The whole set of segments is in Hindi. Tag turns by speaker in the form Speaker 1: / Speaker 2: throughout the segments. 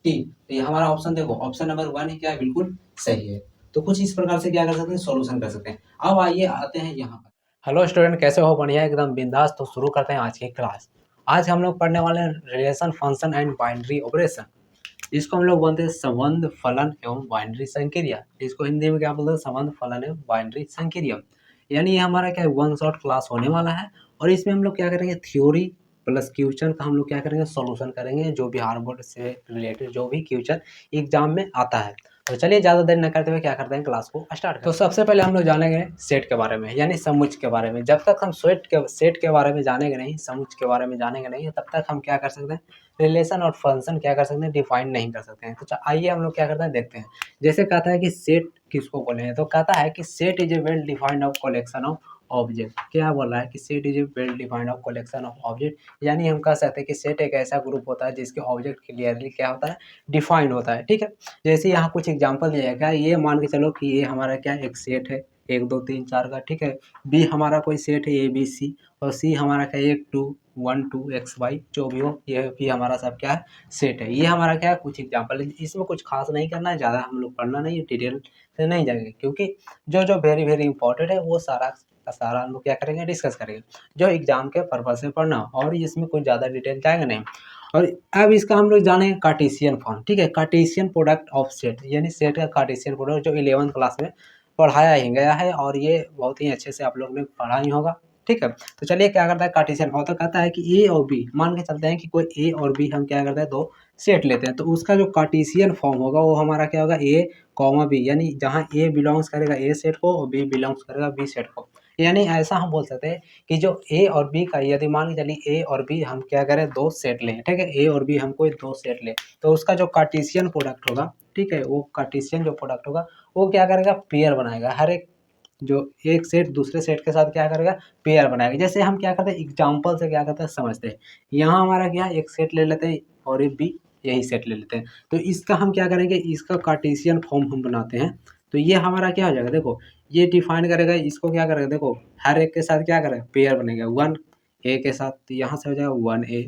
Speaker 1: टी। तो ये हमारा ऑप्शन देखो, ऑप्शन नंबर 1 ही क्या है, बिल्कुल सही है। तो कुछ इस प्रकार से क्या कर सकते हैं, सॉल्यूशन कर सकते हैं। अब आइए आते हैं यहाँ पर। हेलो स्टूडेंट, कैसे हो? बढ़िया, एकदम बिंदास। तो शुरू करते हैं आज की क्लास। आज हम लोग पढ़ने वाले हैं relation, function and binary operation. इसको हम लोग बोलते हैं संबंध, फलन एवं बाइनरी संक्रिया। इसको हिंदी में क्या बोलते हैं, संबंध, फलन एवं बाइनरी संक्रिया। यानी ये हमारा क्या है, वन शॉट क्लास होने वाला है। और इसमें हम लोग क्या करेंगे, थ्योरी प्लस क्वेश्चन का हम लोग क्या करेंगे, सॉल्यूशन करेंगे, जो भी हार्वर्ड से रिलेटेड जो भी क्वेश्चन एग्जाम में आता है। तो चलिए ज़्यादा देर न करते हुए क्या करते हैं, क्लास को स्टार्ट करते हैं। तो सबसे पहले हम लोग जानेंगे सेट के बारे में, यानी समुच्चय के बारे में। जब तक हम सेट के बारे में जानेंगे नहीं, समुच्चय के बारे में जानेंगे नहीं, तब तक हम क्या कर सकते हैं, रिलेशन और फंक्शन क्या कर सकते हैं, डिफाइन नहीं कर सकते हैं। तो आइए हम लोग क्या करते हैं, देखते हैं। जैसे कहता है कि सेट किसको बोले हैं, तो कहता है कि set is a well defined of collection of object. क्या बोल रहा है कि set is a well defined of collection of object, यानी हम कह सकते हैं कि सेट एक ऐसा ग्रुप होता है जिसके ऑब्जेक्ट क्लियरली क्या होता है, डिफाइंड होता है। ठीक है, जैसे यहाँ कुछ एग्जांपल दिया गया है। ये मान के चलो कि ये हमारा क्या एक सेट है, 1 2 3 4 का। ठीक है, बी हमारा कोई सेट है ABC, और सी हमारा क्या है 1 2 1 2 XY, जो भी हो, ये भी हमारा सब क्या है, सेट है। ये हमारा क्या है, कुछ एग्जांपल है। इसमें कुछ खास नहीं करना है, ज़्यादा हम लोग पढ़ना नहीं है, डिटेल से नहीं जाएंगे, क्योंकि जो जो वेरी वेरी इंपॉर्टेंट है वो सारा का सारा हम लोग क्या करेंगे, डिस्कस करेंगे, जो एग्जाम के पर्पज से पढ़ना। और इसमें कुछ ज़्यादा डिटेल जाएगा नहीं। और अब इसका हम लोग जानेंगे कार्टेशियन फॉर्म। ठीक है, कार्टेशियन प्रोडक्ट ऑफ सेट, यानी सेट का कार्टेशियन प्रोडक्ट, जो 11th क्लास में पढ़ाया ही गया है, और ये बहुत ही अच्छे से आप लोग ने पढ़ा ही होगा। ठीक है, तो चलिए क्या करता है कार्टेशियन फॉर्म, तो कहता है कि ए और बी, मान के चलते हैं कि कोई ए और बी हम क्या करते हैं, दो सेट लेते हैं। तो उसका जो कार्टेशियन फॉर्म होगा वो हमारा क्या होगा, ए कॉमा बी, यानी जहाँ ए बिलोंग्स करेगा ए सेट को और बी बिलोंग्स करेगा बी सेट को। यानी ऐसा हम बोल सकते हैं कि जो ए और बी का, यदि मान के चलिए ए और बी हम क्या करें, दो सेट लें। ठीक है, ए और बी हम कोई दो सेट लें, तो उसका जो कार्टेशियन प्रोडक्ट होगा, ठीक है, वो कार्टेशियन जो प्रोडक्ट होगा वो क्या करेगा, पेयर बनाएगा। हर एक जो एक सेट दूसरे सेट के साथ क्या करेगा, पेयर बनाएगा। जैसे हम क्या करते हैं, एग्जाम्पल से क्या करते हैं, समझते हैं। यहाँ हमारा क्या है, एक सेट ले लेते हैं और एक बी यही सेट ले लेते हैं। तो इसका हम क्या करेंगे, इसका कार्टेशियन फॉर्म हम बनाते हैं। तो ये हमारा क्या हो जाएगा, देखो ये डिफाइन करेगा, इसको क्या करेगा, देखो हर एक के साथ क्या करेगा, पेयर बनेगा। 1 ए के साथ, तो यहाँ से हो जाएगा 1A,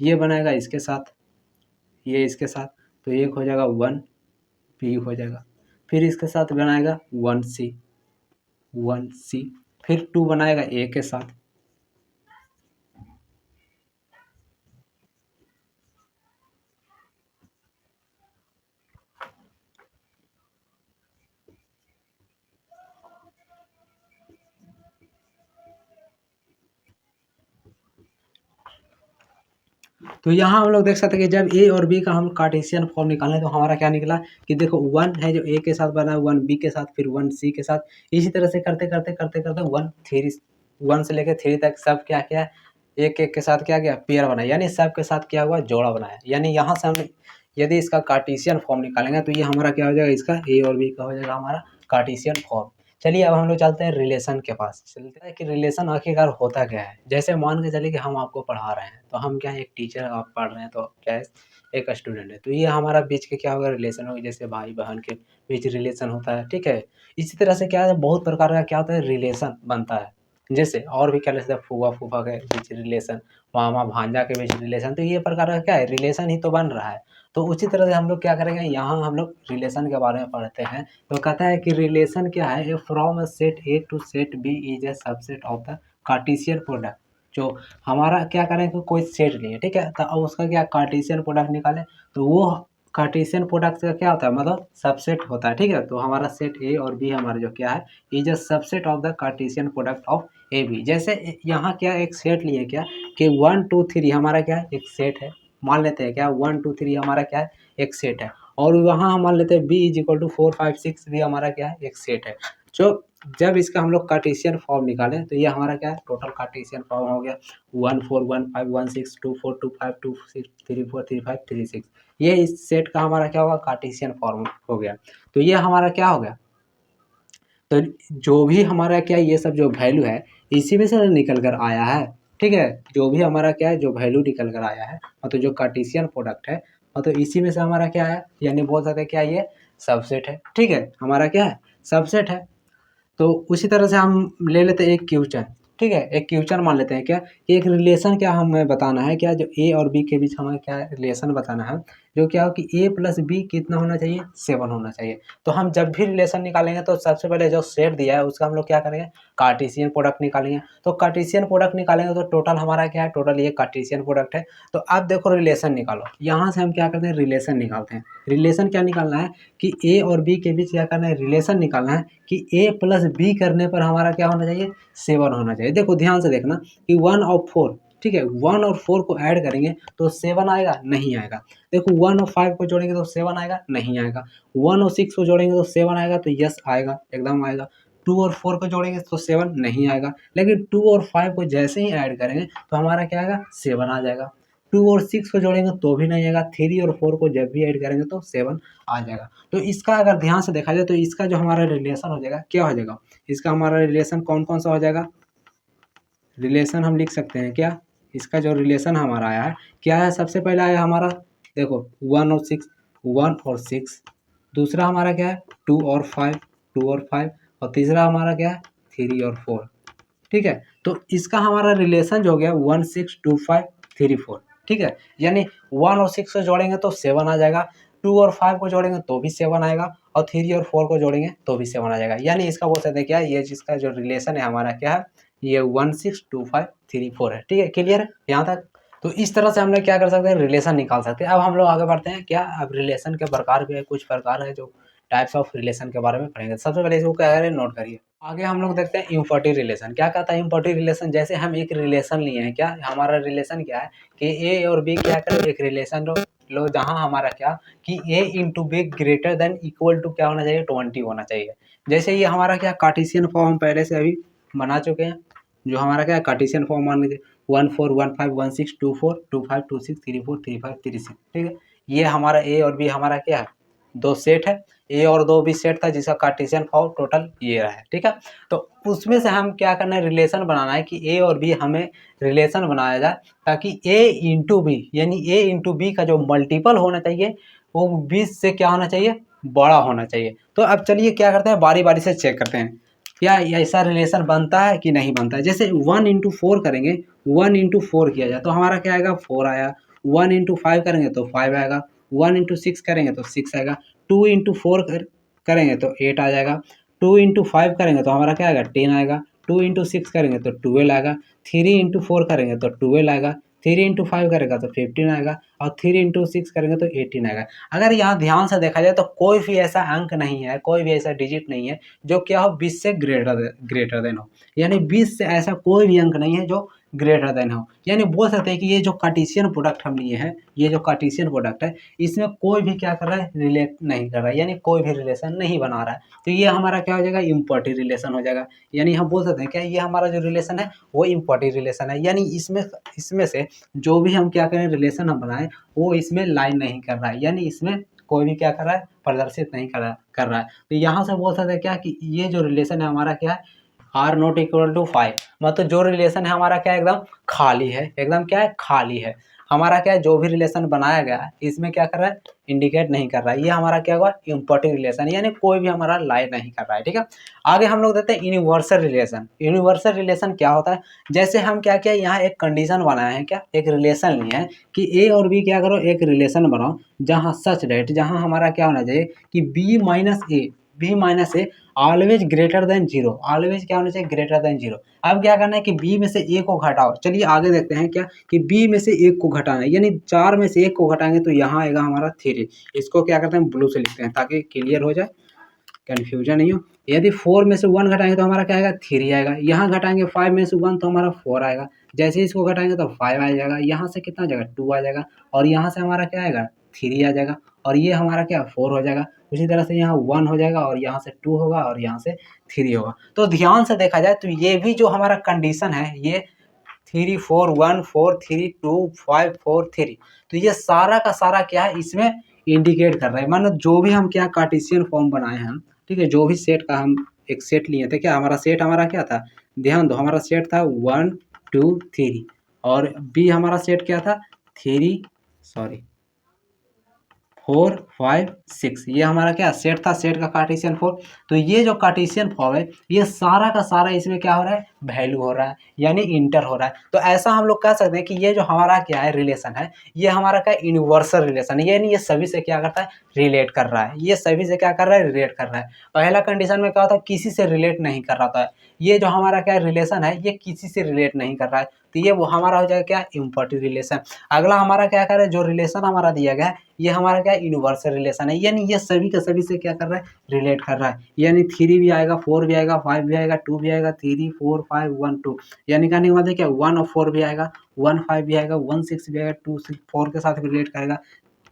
Speaker 1: ये बनाएगा इसके साथ, ये इसके साथ, तो एक हो जाएगा 1B हो जाएगा। फिर इसके साथ बनाएगा 1C, फिर 2 बनाएगा ए के साथ। तो यहाँ हम लोग देख सकते हैं कि जब ए और बी का हम कार्टेशियन फॉर्म निकालें तो हमारा क्या निकला कि देखो 1 है जो ए के साथ बना, 1B के साथ, फिर 1C के साथ। इसी तरह से करते करते करते करते 1 से लेकर 3 तक सब क्या क्या एक एक के साथ क्या गया, पेयर बनाया, यानी सब के साथ क्या हुआ, जोड़ा बनाया। यानी यहाँ से हम यदि इसका कार्टेशियन फॉर्म निकालेंगे तो ये हमारा क्या हो जाएगा, इसका ए और बी का हो जाएगा हमारा कार्टेशियन फॉर्म। चलिए अब हम लोग चलते हैं रिलेशन के पास। चलते हैं कि रिलेशन आखिरकार होता क्या है। जैसे मान के चलिए कि हम आपको पढ़ा रहे हैं, तो हम क्या है, एक टीचर, आप पढ़ रहे हैं तो क्या है, एक स्टूडेंट है, तो ये हमारा बीच के क्या होगा, रिलेशन होगा। जैसे भाई बहन के बीच रिलेशन होता है। ठीक है, इसी तरह से क्या है, बहुत प्रकार का क्या होता है, रिलेशन बनता है। जैसे और भी क्या, जैसे फूफा फूफा के बीच रिलेशन, मामा भांजा के बीच रिलेशन, तो ये प्रकार का क्या है, रिलेशन ही तो बन रहा है। तो उसी तरह से हम लोग क्या करेंगे, यहाँ हम लोग रिलेशन के बारे में पढ़ते हैं। तो कहता है कि रिलेशन क्या है, a from a set A to set B is a subset of the Cartesian product. जो हमारा क्या करें कि कोई सेट लिए, ठीक है, तो अब उसका क्या कार्टेशियन प्रोडक्ट निकालें, तो वो कार्टेशियन प्रोडक्ट का क्या होता है, मतलब सबसेट होता है। ठीक है, तो हमारा सेट ए और बी हमारा जो क्या है, is a subset of the Cartesian product of A B. जैसे यहाँ क्या एक सेट लिए क्या कि 1 2 3 हमारा क्या है, एक सेट है। मान लेते हैं क्या 1 2 3 हमारा क्या है, एक सेट है। और वहाँ हम मान लेते हैं बी इज इक्वल टू 4 5 6 भी हमारा क्या है, एक सेट है। जो जब इसका हम लोग कार्टेशियन फॉर्म निकालें तो ये हमारा क्या है, टोटल कार्टेशियन फॉर्म हो गया 1 4 1 5 1 6 2 4 2 5 2 6 3 4 3 5 3 6। ये इस सेट का हमारा क्या होगा, कार्टेशियन फॉर्म हो गया। तो ये हमारा क्या हो गया, तो जो भी हमारा क्या ये सब जो वैल्यू है इसी में से निकल कर आया है। ठीक है, जो भी हमारा क्या है, जो वैल्यू निकल कर आया है, मतलब जो कार्टेशियन प्रोडक्ट है, मतलब इसी में से हमारा क्या है, यानी बोल सकते हैं क्या ये सबसेट है। ठीक है, हमारा क्या है, सबसेट है। तो उसी तरह से हम ले लेते हैं एक क्वेश्चन। ठीक है, एक क्वेश्चन मान लेते हैं क्या कि एक रिलेशन क्या हमें बताना है, क्या जो ए और बी के बीच हमें क्या रिलेशन बताना है। जो क्या हो कि ए प्लस बी कितना होना चाहिए, 7 होना चाहिए। तो हम जब भी रिलेशन निकालेंगे तो सबसे पहले जो सेट दिया है उसका हम लोग क्या करेंगे, कार्टेशियन प्रोडक्ट निकालेंगे। तो कार्टेशियन प्रोडक्ट निकालेंगे तो टोटल हमारा क्या है, टोटल ये कार्टेशियन प्रोडक्ट है। तो अब देखो रिलेशन निकालो, यहाँ से हम क्या करते हैं, रिलेशन निकालते हैं। रिलेशन क्या निकालना है कि ए और बी के बीच क्या करना है, रिलेशन निकालना है कि ए प्लस बी करने पर हमारा क्या होना चाहिए, 7 होना चाहिए। देखो ध्यान से देखना कि 1 और 4, ठीक है, 1 और 4 को ऐड करेंगे तो 7 आएगा, नहीं आएगा। देखो 1 और 5 को जोड़ेंगे तो 7 आएगा, नहीं आएगा। 1 और 6 को जोड़ेंगे तो 7 आएगा, तो यस आएगा, एकदम आएगा। 2 और 4 को जोड़ेंगे तो 7 नहीं आएगा, लेकिन 2 और 5 को जैसे ही ऐड करेंगे तो हमारा क्या आएगा, 7 आ जाएगा। 2 और 6 को जोड़ेंगे तो भी नहीं आएगा, 3 और 4 को जब भी ऐड करेंगे तो 7 आ जाएगा। तो इसका अगर ध्यान से देखा जाए तो इसका जो हमारा रिलेशन हो जाएगा, क्या हो जाएगा, इसका हमारा रिलेशन कौन कौन सा हो जाएगा, रिलेशन हम लिख सकते हैं क्या, इसका जो रिलेशन हमारा आया है क्या है, सबसे पहला आया हमारा, देखो 1 और 6, 1 और 6। दूसरा हमारा क्या है, 2 और 5, 2 और 5। और तीसरा हमारा क्या है, 3 और 4। ठीक है, तो इसका हमारा रिलेशन जो हो गया 1 6 2 5 3 4। ठीक है, यानी 1 और 6 को जोड़ेंगे तो 7 आ जाएगा, 2 और 5 को जोड़ेंगे तो भी 7 आएगा, और 3 और 4 को जोड़ेंगे तो भी 7 आ जाएगा। यानी इसका बोल सकते हैं क्या, ये जिसका जो रिलेशन है हमारा क्या है, ये 1 6 2 5 3 4 है। ठीक है, क्लियर है यहाँ तक। तो इस तरह से हम लोग क्या कर सकते हैं, रिलेशन निकाल सकते हैं। अब हम लोग आगे बढ़ते हैं क्या, अब रिलेशन के प्रकार भी है, कुछ प्रकार है जो टाइप्स ऑफ रिलेशन के बारे में पढ़ेंगे। सबसे पहले इसको क्या करें, नोट करिए। आगे हम लोग देखते हैं इम्पर्टिव रिलेशन। क्या कहता है इम्पर्टिव रिलेशन, जैसे हम एक रिलेशन लिए हैं, क्या हमारा रिलेशन क्या है कि ए और बी क्या करें, एक रिलेशन लो जहां हमारा क्या कि A into B greater than equal to क्या होना चाहिए, 20 होना चाहिए। जैसे ये हमारा क्या कार्टेशियन फॉर्म हम पहले से अभी बना चुके हैं, जो हमारा क्या कार्टेशियन फॉर्म मान लीजिए 1 4 1 5 1 6 2 4 2 5 2 6 3 4 3 5 3 6। ठीक है, ये हमारा ए और बी हमारा क्या है, दो सेट है, ए और दो भी सेट था जिसका कार्टेशियन फॉर्म टोटल ये रहा है। ठीक है, तो उसमें से हम क्या करना है, रिलेशन बनाना है कि ए और बी हमें रिलेशन बनाया जाए ताकि ए इंटू बी, यानी ए इंटू बी का जो मल्टीपल होना चाहिए वो 20 से क्या होना चाहिए, बड़ा होना चाहिए। तो अब चलिए क्या करते हैं, बारी बारी से चेक करते हैं क्या ऐसा रिलेशन बनता है कि नहीं बनता है। जैसे 1 इंटू 4 करेंगे, 1 इंटू 4 किया जाए तो हमारा क्या आएगा, 4 आया। 1 इंटू 5 करेंगे तो 5 आएगा। 1 इंटू 6 करेंगे तो 6 आएगा। 2 इंटू 4 करेंगे तो 8 आ जाएगा। 2 इंटू 5 करेंगे तो हमारा क्या आएगा, 10 आएगा। 2 इंटू 6 करेंगे तो 12 आएगा। 3 इंटू 4 करेंगे तो 12 आएगा। 3 इंटू 5 करेगा तो 15 आएगा, और 3 इंटू 6 करेंगे तो 18 आएगा। अगर यहाँ ध्यान से देखा जाए तो कोई भी ऐसा अंक नहीं है, कोई भी ऐसा डिजिट नहीं है जो क्या हो 20 से ग्रेटर देन हो, यानी 20 से ऐसा कोई भी अंक नहीं है जो ग्रेटर देन हो। यानी बोल सकते हैं कि ये जो कार्टेशियन प्रोडक्ट हम लिए हैं, ये जो कार्टेशियन प्रोडक्ट है, इसमें कोई भी क्या कर रहा है, रिलेट नहीं कर रहा है, यानी कोई भी रिलेशन नहीं बना रहा है। तो ये हमारा क्या हो जाएगा, इम्पर्टिव रिलेशन हो जाएगा। यानी हम बोल सकते हैं क्या, ये हमारा जो रिलेशन है वो इम्पर्टिव रिलेशन है। यानी इसमें से जो भी हम क्या करें, रिलेशन हम बनाएं वो इसमें लाइन नहीं कर रहा है, यानी इसमें कोई भी क्या कर रहा है, प्रदर्शित नहीं कर रहा है। तो यहाँ से बोल सकते हैं क्या कि ये जो रिलेशन है हमारा क्या है, आर नॉट इक्वल टू 5, मतलब जो रिलेशन है हमारा क्या एकदम खाली है, एकदम क्या है, खाली है। हमारा क्या है, जो भी रिलेशन बनाया गया है इसमें क्या कर रहा है, इंडिकेट नहीं कर रहा है। ये हमारा क्या हुआ, इम्पर्टिव रिलेशन, यानी कोई भी हमारा लाइन नहीं कर रहा है। ठीक है, आगे हम लोग देखते हैं यूनिवर्सल रिलेशन। यूनिवर्सल रिलेशन क्या होता है, जैसे हम क्या किया, यहाँ एक कंडीशन बनाए हैं, क्या एक रिलेशन लिए हैं कि ए और बी क्या करो, एक रिलेशन बनाओ जहाँ सच डेट, जहाँ हमारा क्या होना चाहिए कि B minus A always greater than zero, always क्या होना चाहिए, ग्रेटर देन जीरो। अब क्या करना है कि बी में से ए को घटाओ। चलिए आगे देखते हैं क्या कि बी में से एक को घटाना है, यानी 4 में से एक को घटाएंगे तो यहाँ आएगा हमारा 3। इसको क्या करते हैं, ब्लू से लिखते हैं ताकि क्लियर हो जाए, कन्फ्यूजन नहीं हो। यदि 4 में से 1 घटाएंगे तो हमारा क्या आएगा, 3 आएगा। यहाँ घटाएंगे 5 में से 1 तो हमारा 4 आएगा। जैसे इसको घटाएंगे तो 5 आ जाएगा, यहाँ से कितना आ जाएगा, 2 आ जाएगा, और यहाँ से हमारा क्या आएगा, 3 आ जाएगा, और ये हमारा क्या 4 हो जाएगा। उसी तरह से यहाँ 1 हो जाएगा, और यहाँ से 2 होगा, और यहाँ से 3 होगा। तो ध्यान से देखा जाए तो ये भी जो हमारा कंडीशन है, ये 3 4 1 4 3 2 5 4 3, तो ये सारा का सारा क्या है, इसमें इंडिकेट कर रहा है। मानो जो भी हम क्या कार्टेशियन फॉर्म बनाए हैं, ठीक है, जो भी सेट का हम एक सेट लिए थे, क्या हमारा सेट हमारा क्या था, ध्यान दो, हमारा सेट था 1 2 3, और बी हमारा सेट क्या था 3 सॉरी 4 5 6 ये हमारा क्या सेट था, सेट का कार्टेशियन फॉर्म। तो ये जो कार्टेशियन फॉर्म है ये सारा का सारा इसमें क्या हो रहा है, वैल्यू हो रहा है यानी इंटर हो रहा है। तो ऐसा हम लोग कह सकते हैं कि ये जो हमारा क्या है रिलेशन है, ये हमारा क्या यूनिवर्सल रिलेशन है, यानी ये सभी से क्या करता है, रिलेट कर रहा है। ये सभी से क्या कर रहा है, रिलेट कर रहा है। पहला कंडीशन में क्या होता है, किसी से रिलेट नहीं कर रहा था। ये जो हमारा क्या रिलेशन है ये किसी से रिलेट नहीं कर रहा है, तो ये वो हमारा हो जाएगा क्या, इम्पर्टिव रिलेशन। अगला हमारा क्या कर रहा है, जो रिलेशन हमारा दिया गया है ये हमारा क्या यूनिवर्सल रिलेशन है, यानी ये सभी के सभी से क्या कर रहा है, रिलेट कर रहा है। यानी 3 भी आएगा, 4 भी आएगा, 5 भी आएगा, 2 भी आएगा, 3 4 5 1 2, यानी कहने का मतलब क्या, 1 और 4 भी आएगा, 1 5 भी आएगा, 1 6 भी आएगा, 2 6 4 के साथ रिलेट करेगा,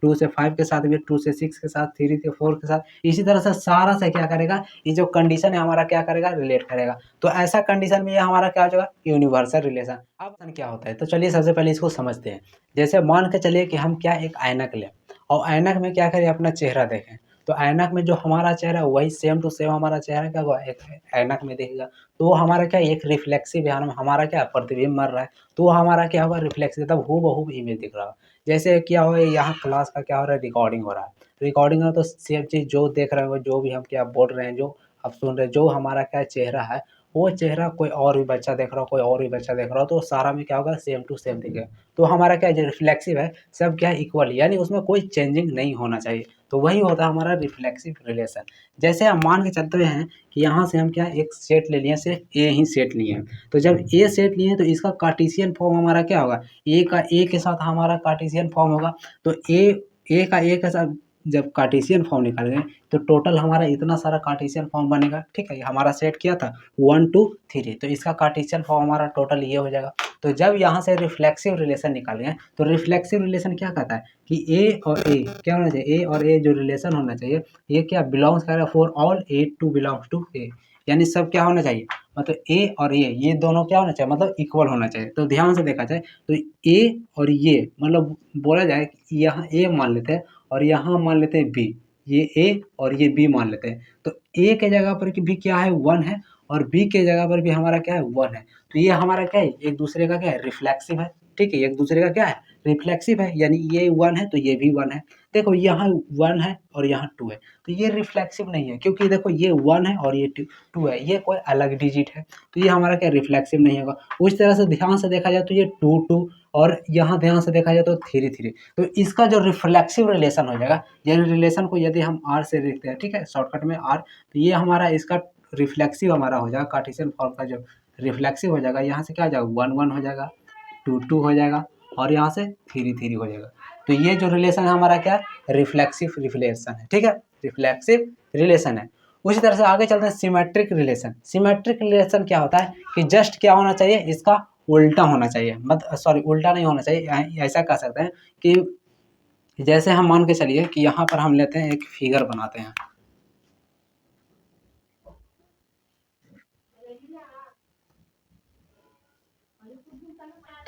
Speaker 1: 2 से 5 के साथ भी, 2 से 6 के साथ, 3 से 4 के साथ, इसी तरह से सारा से क्या करेगा, ये जो कंडीशन है हमारा क्या करेगा, रिलेट करेगा। तो ऐसा कंडीशन में ये हमारा क्या हो जाएगा, यूनिवर्सल रिलेशन। अब क्या होता है, तो चलिए सबसे पहले इसको समझते हैं। जैसे मान के चलिए कि हम क्या एक ऐनक लें और ऐनक में क्या करें, अपना चेहरा देखें। तो ऐनक में जो हमारा चेहरा है वही सेम टू सेम हमारा चेहरा क्या हुआ, एक ऐनक में दिखेगा। तो वो हमारा क्या, एक रिफ्लेक्सिव है, हमारा क्या प्रतिबिंब मर रहा है, तो वो हमारा क्या होगा, रिफ्लेक्सिव, तब हूबहू इमेज दिख रहा है। जैसे क्या हो, यहाँ क्लास का क्या हो रहा है, रिकॉर्डिंग हो रहा है। रिकॉर्डिंग में तो सेम चीज़ जो देख रहे हो, जो भी हम क्या बोल रहे हैं, जो आप सुन रहे हैं, जो हमारा क्या चेहरा है, वो चेहरा कोई और भी बच्चा देख रहा हो, कोई और भी बच्चा देख रहा हो, तो सारा में क्या होगा, सेम टू सेम दिखेगा। तो हमारा क्या जो रिफ्लेक्सिव है सब क्या इक्वल, यानी उसमें कोई चेंजिंग नहीं होना चाहिए। तो वही होता है हमारा रिफ्लेक्सिव रिलेशन। जैसे हम मान के चलते हैं कि यहाँ से हम क्या एक सेट ले लिए, सिर्फ ए ही सेट लिए हैं। तो जब ए सेट लिए तो इसका कार्टेशियन फॉर्म हमारा क्या होगा, ए का ए के साथ हमारा कार्टेशियन फॉर्म होगा। तो ए का ए के साथ जब कार्टेशियन फॉर्म निकालेंगे तो टोटल हमारा इतना सारा कार्टेशियन फॉर्म बनेगा। ठीक है, ये हमारा सेट किया था 1 2 3, तो इसका कार्टेशियन फॉर्म हमारा टोटल ये हो जाएगा। तो जब यहाँ से रिफ्लेक्सिव रिलेशन निकालेंगे तो रिफ्लेक्सिव रिलेशन क्या कहता है कि ए और ए क्या होना चाहिए, ए और ए जो रिलेशन होना चाहिए ये क्या बिलोंग्स करेगा, for all A two belongs to A, यानी सब क्या होना चाहिए, मतलब ए और ये दोनों क्या होना चाहिए, मतलब इक्वल होना चाहिए। तो ध्यान से देखा जाए तो ए और ये मतलब बोला जाए कि यहाँ ए मान लेते हैं और यहाँ मान लेते हैं बी, ये ए और ये बी मान लेते हैं। तो ए के जगह पर भी क्या है, 1 है, और बी के जगह पर भी हमारा क्या है, 1 है। तो ये हमारा क्या है, एक दूसरे का क्या है, रिफ्लेक्सिव है। ठीक है, एक दूसरे का क्या है, रिफ्लेक्सिव है, यानी ये 1 है तो ये भी 1 है। देखो यहाँ 1 है और यहाँ 2 है, तो ये रिफ्लेक्सिव नहीं है, क्योंकि देखो ये 1 है और ये 2 है, ये कोई अलग डिजिट है, तो ये हमारा क्या रिफ्लेक्सिव नहीं होगा। उस तरह से ध्यान से देखा जाए तो ये 2 2 और यहाँ ध्यान से देखा जाए तो 3 3, तो इसका जो रिफ्लेक्सिव रिलेशन हो जाएगा, ये रिलेशन को यदि हम आर से लिखते हैं, ठीक है, शॉर्टकट में आर, तो ये हमारा इसका रिफ्लेक्सिव हमारा हो जाएगा, कार्टेशियन फॉर्म का जो रिफ्लेक्सिव हो जाएगा, यहाँ से क्या हो जाएगा, 1 1 हो जाएगा, 2 2 हो जाएगा, और यहाँ से 3 3 हो जाएगा। तो ये जो रिलेशन है हमारा क्या है, रिफ्लेक्सिव रिलेशन है। ठीक है, रिफ्लेक्सिव रिलेशन है। उसी तरह से आगे चलते हैं सिमेट्रिक रिलेशन। सिमेट्रिक रिलेशन क्या होता है कि जस्ट क्या होना चाहिए, इसका उल्टा होना चाहिए, सॉरी उल्टा नहीं होना चाहिए, ऐसा कह सकते हैं कि जैसे हम मान के चलिए कि यहाँ पर हम लेते हैं एक फिगर बनाते हैं।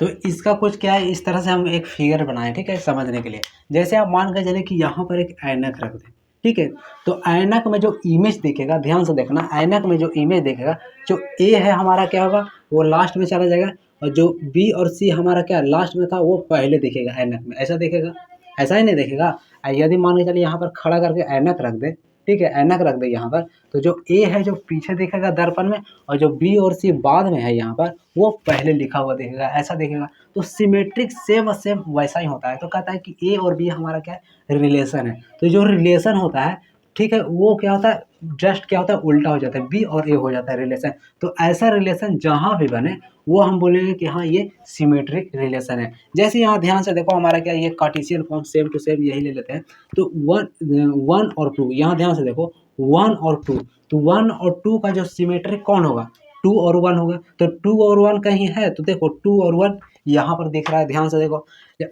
Speaker 1: तो इसका कुछ क्या है, इस तरह से हम एक फिगर बनाए, ठीक है, समझने के लिए। जैसे आप मान के चले कि यहाँ पर एक ऐनक रख दें, ठीक है, तो ऐनक में जो इमेज दिखेगा, ध्यान से देखना, ऐनक में जो इमेज दिखेगा, जो ए है हमारा क्या होगा, वो लास्ट में चला जाएगा, और जो बी और सी हमारा क्या लास्ट में था वो पहले दिखेगा ऐनक में, ऐसा दिखेगा, ऐसा ही नहीं दिखेगा। यदि मान के चलिए यहाँ पर खड़ा करके ऐनक रख दे, ठीक है, ऐनक रख दे यहाँ पर, तो जो ए है जो पीछे दिखेगा दर्पण में, और जो बी और सी बाद में है यहाँ पर वो पहले लिखा हुआ दिखेगा, ऐसा दिखेगा। तो सिमेट्रिक सेम सेम वैसा ही होता है। तो कहता है कि ए और बी हमारा क्या है, रिलेशन है। तो जो रिलेशन होता है, ठीक है, वो क्या होता है, जस्ट क्या होता है, उल्टा हो जाता है, बी और ए हो जाता है रिलेशन। तो ऐसा रिलेशन जहाँ भी बने वो हम बोलेंगे कि हाँ ये सिमेट्रिक रिलेशन है। जैसे यहाँ ध्यान से देखो हमारा क्या, ये Cartesian form same to same यही ले लेते हैं। तो 1 और 2, यहाँ ध्यान से देखो 1 और 2, तो 1 और 2 का जो सिमेट्रिक कौन होगा, 2 और 1 होगा। तो 2 और 1 कहीं है, तो देखो 2 और 1 यहाँ पर दिख रहा है, ध्यान से देखो।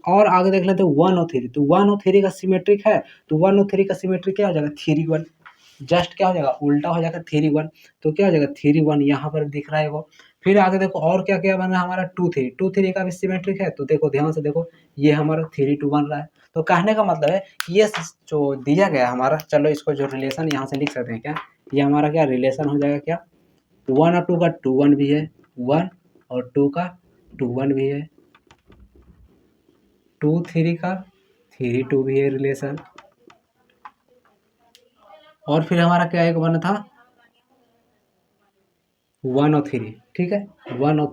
Speaker 1: और आगे देख लेते हैं 1 और 3, तो 1 और 3 का सिमेट्रिक है, तो 1 और 3 का सिमेट्रिक क्या हो जाएगा, 3 1, जस्ट क्या हो जाएगा, उल्टा हो जाएगा, 3 1, तो क्या हो जाएगा 3 1 यहाँ पर दिख रहा है वो। फिर आगे देखो और क्या क्या बन रहा है हमारा, 2 3 का भी सिमेट्रिक है, तो देखो ध्यान से देखो ये हमारा 3 2 बन रहा है। तो कहने का मतलब है कि ये जो दिया गया हमारा, चलो इसको जो रिलेशन यहाँ से लिख सकते हैं क्या, ये हमारा क्या रिलेशन हो जाएगा क्या, 1 और 2 का 2 1 भी है, 1 और 2 का 2 1 भी है, 2 3 का 3 2 भी है रिलेशन, और फिर हमारा क्या एक बना था 1 और 3, ठीक है। 1 और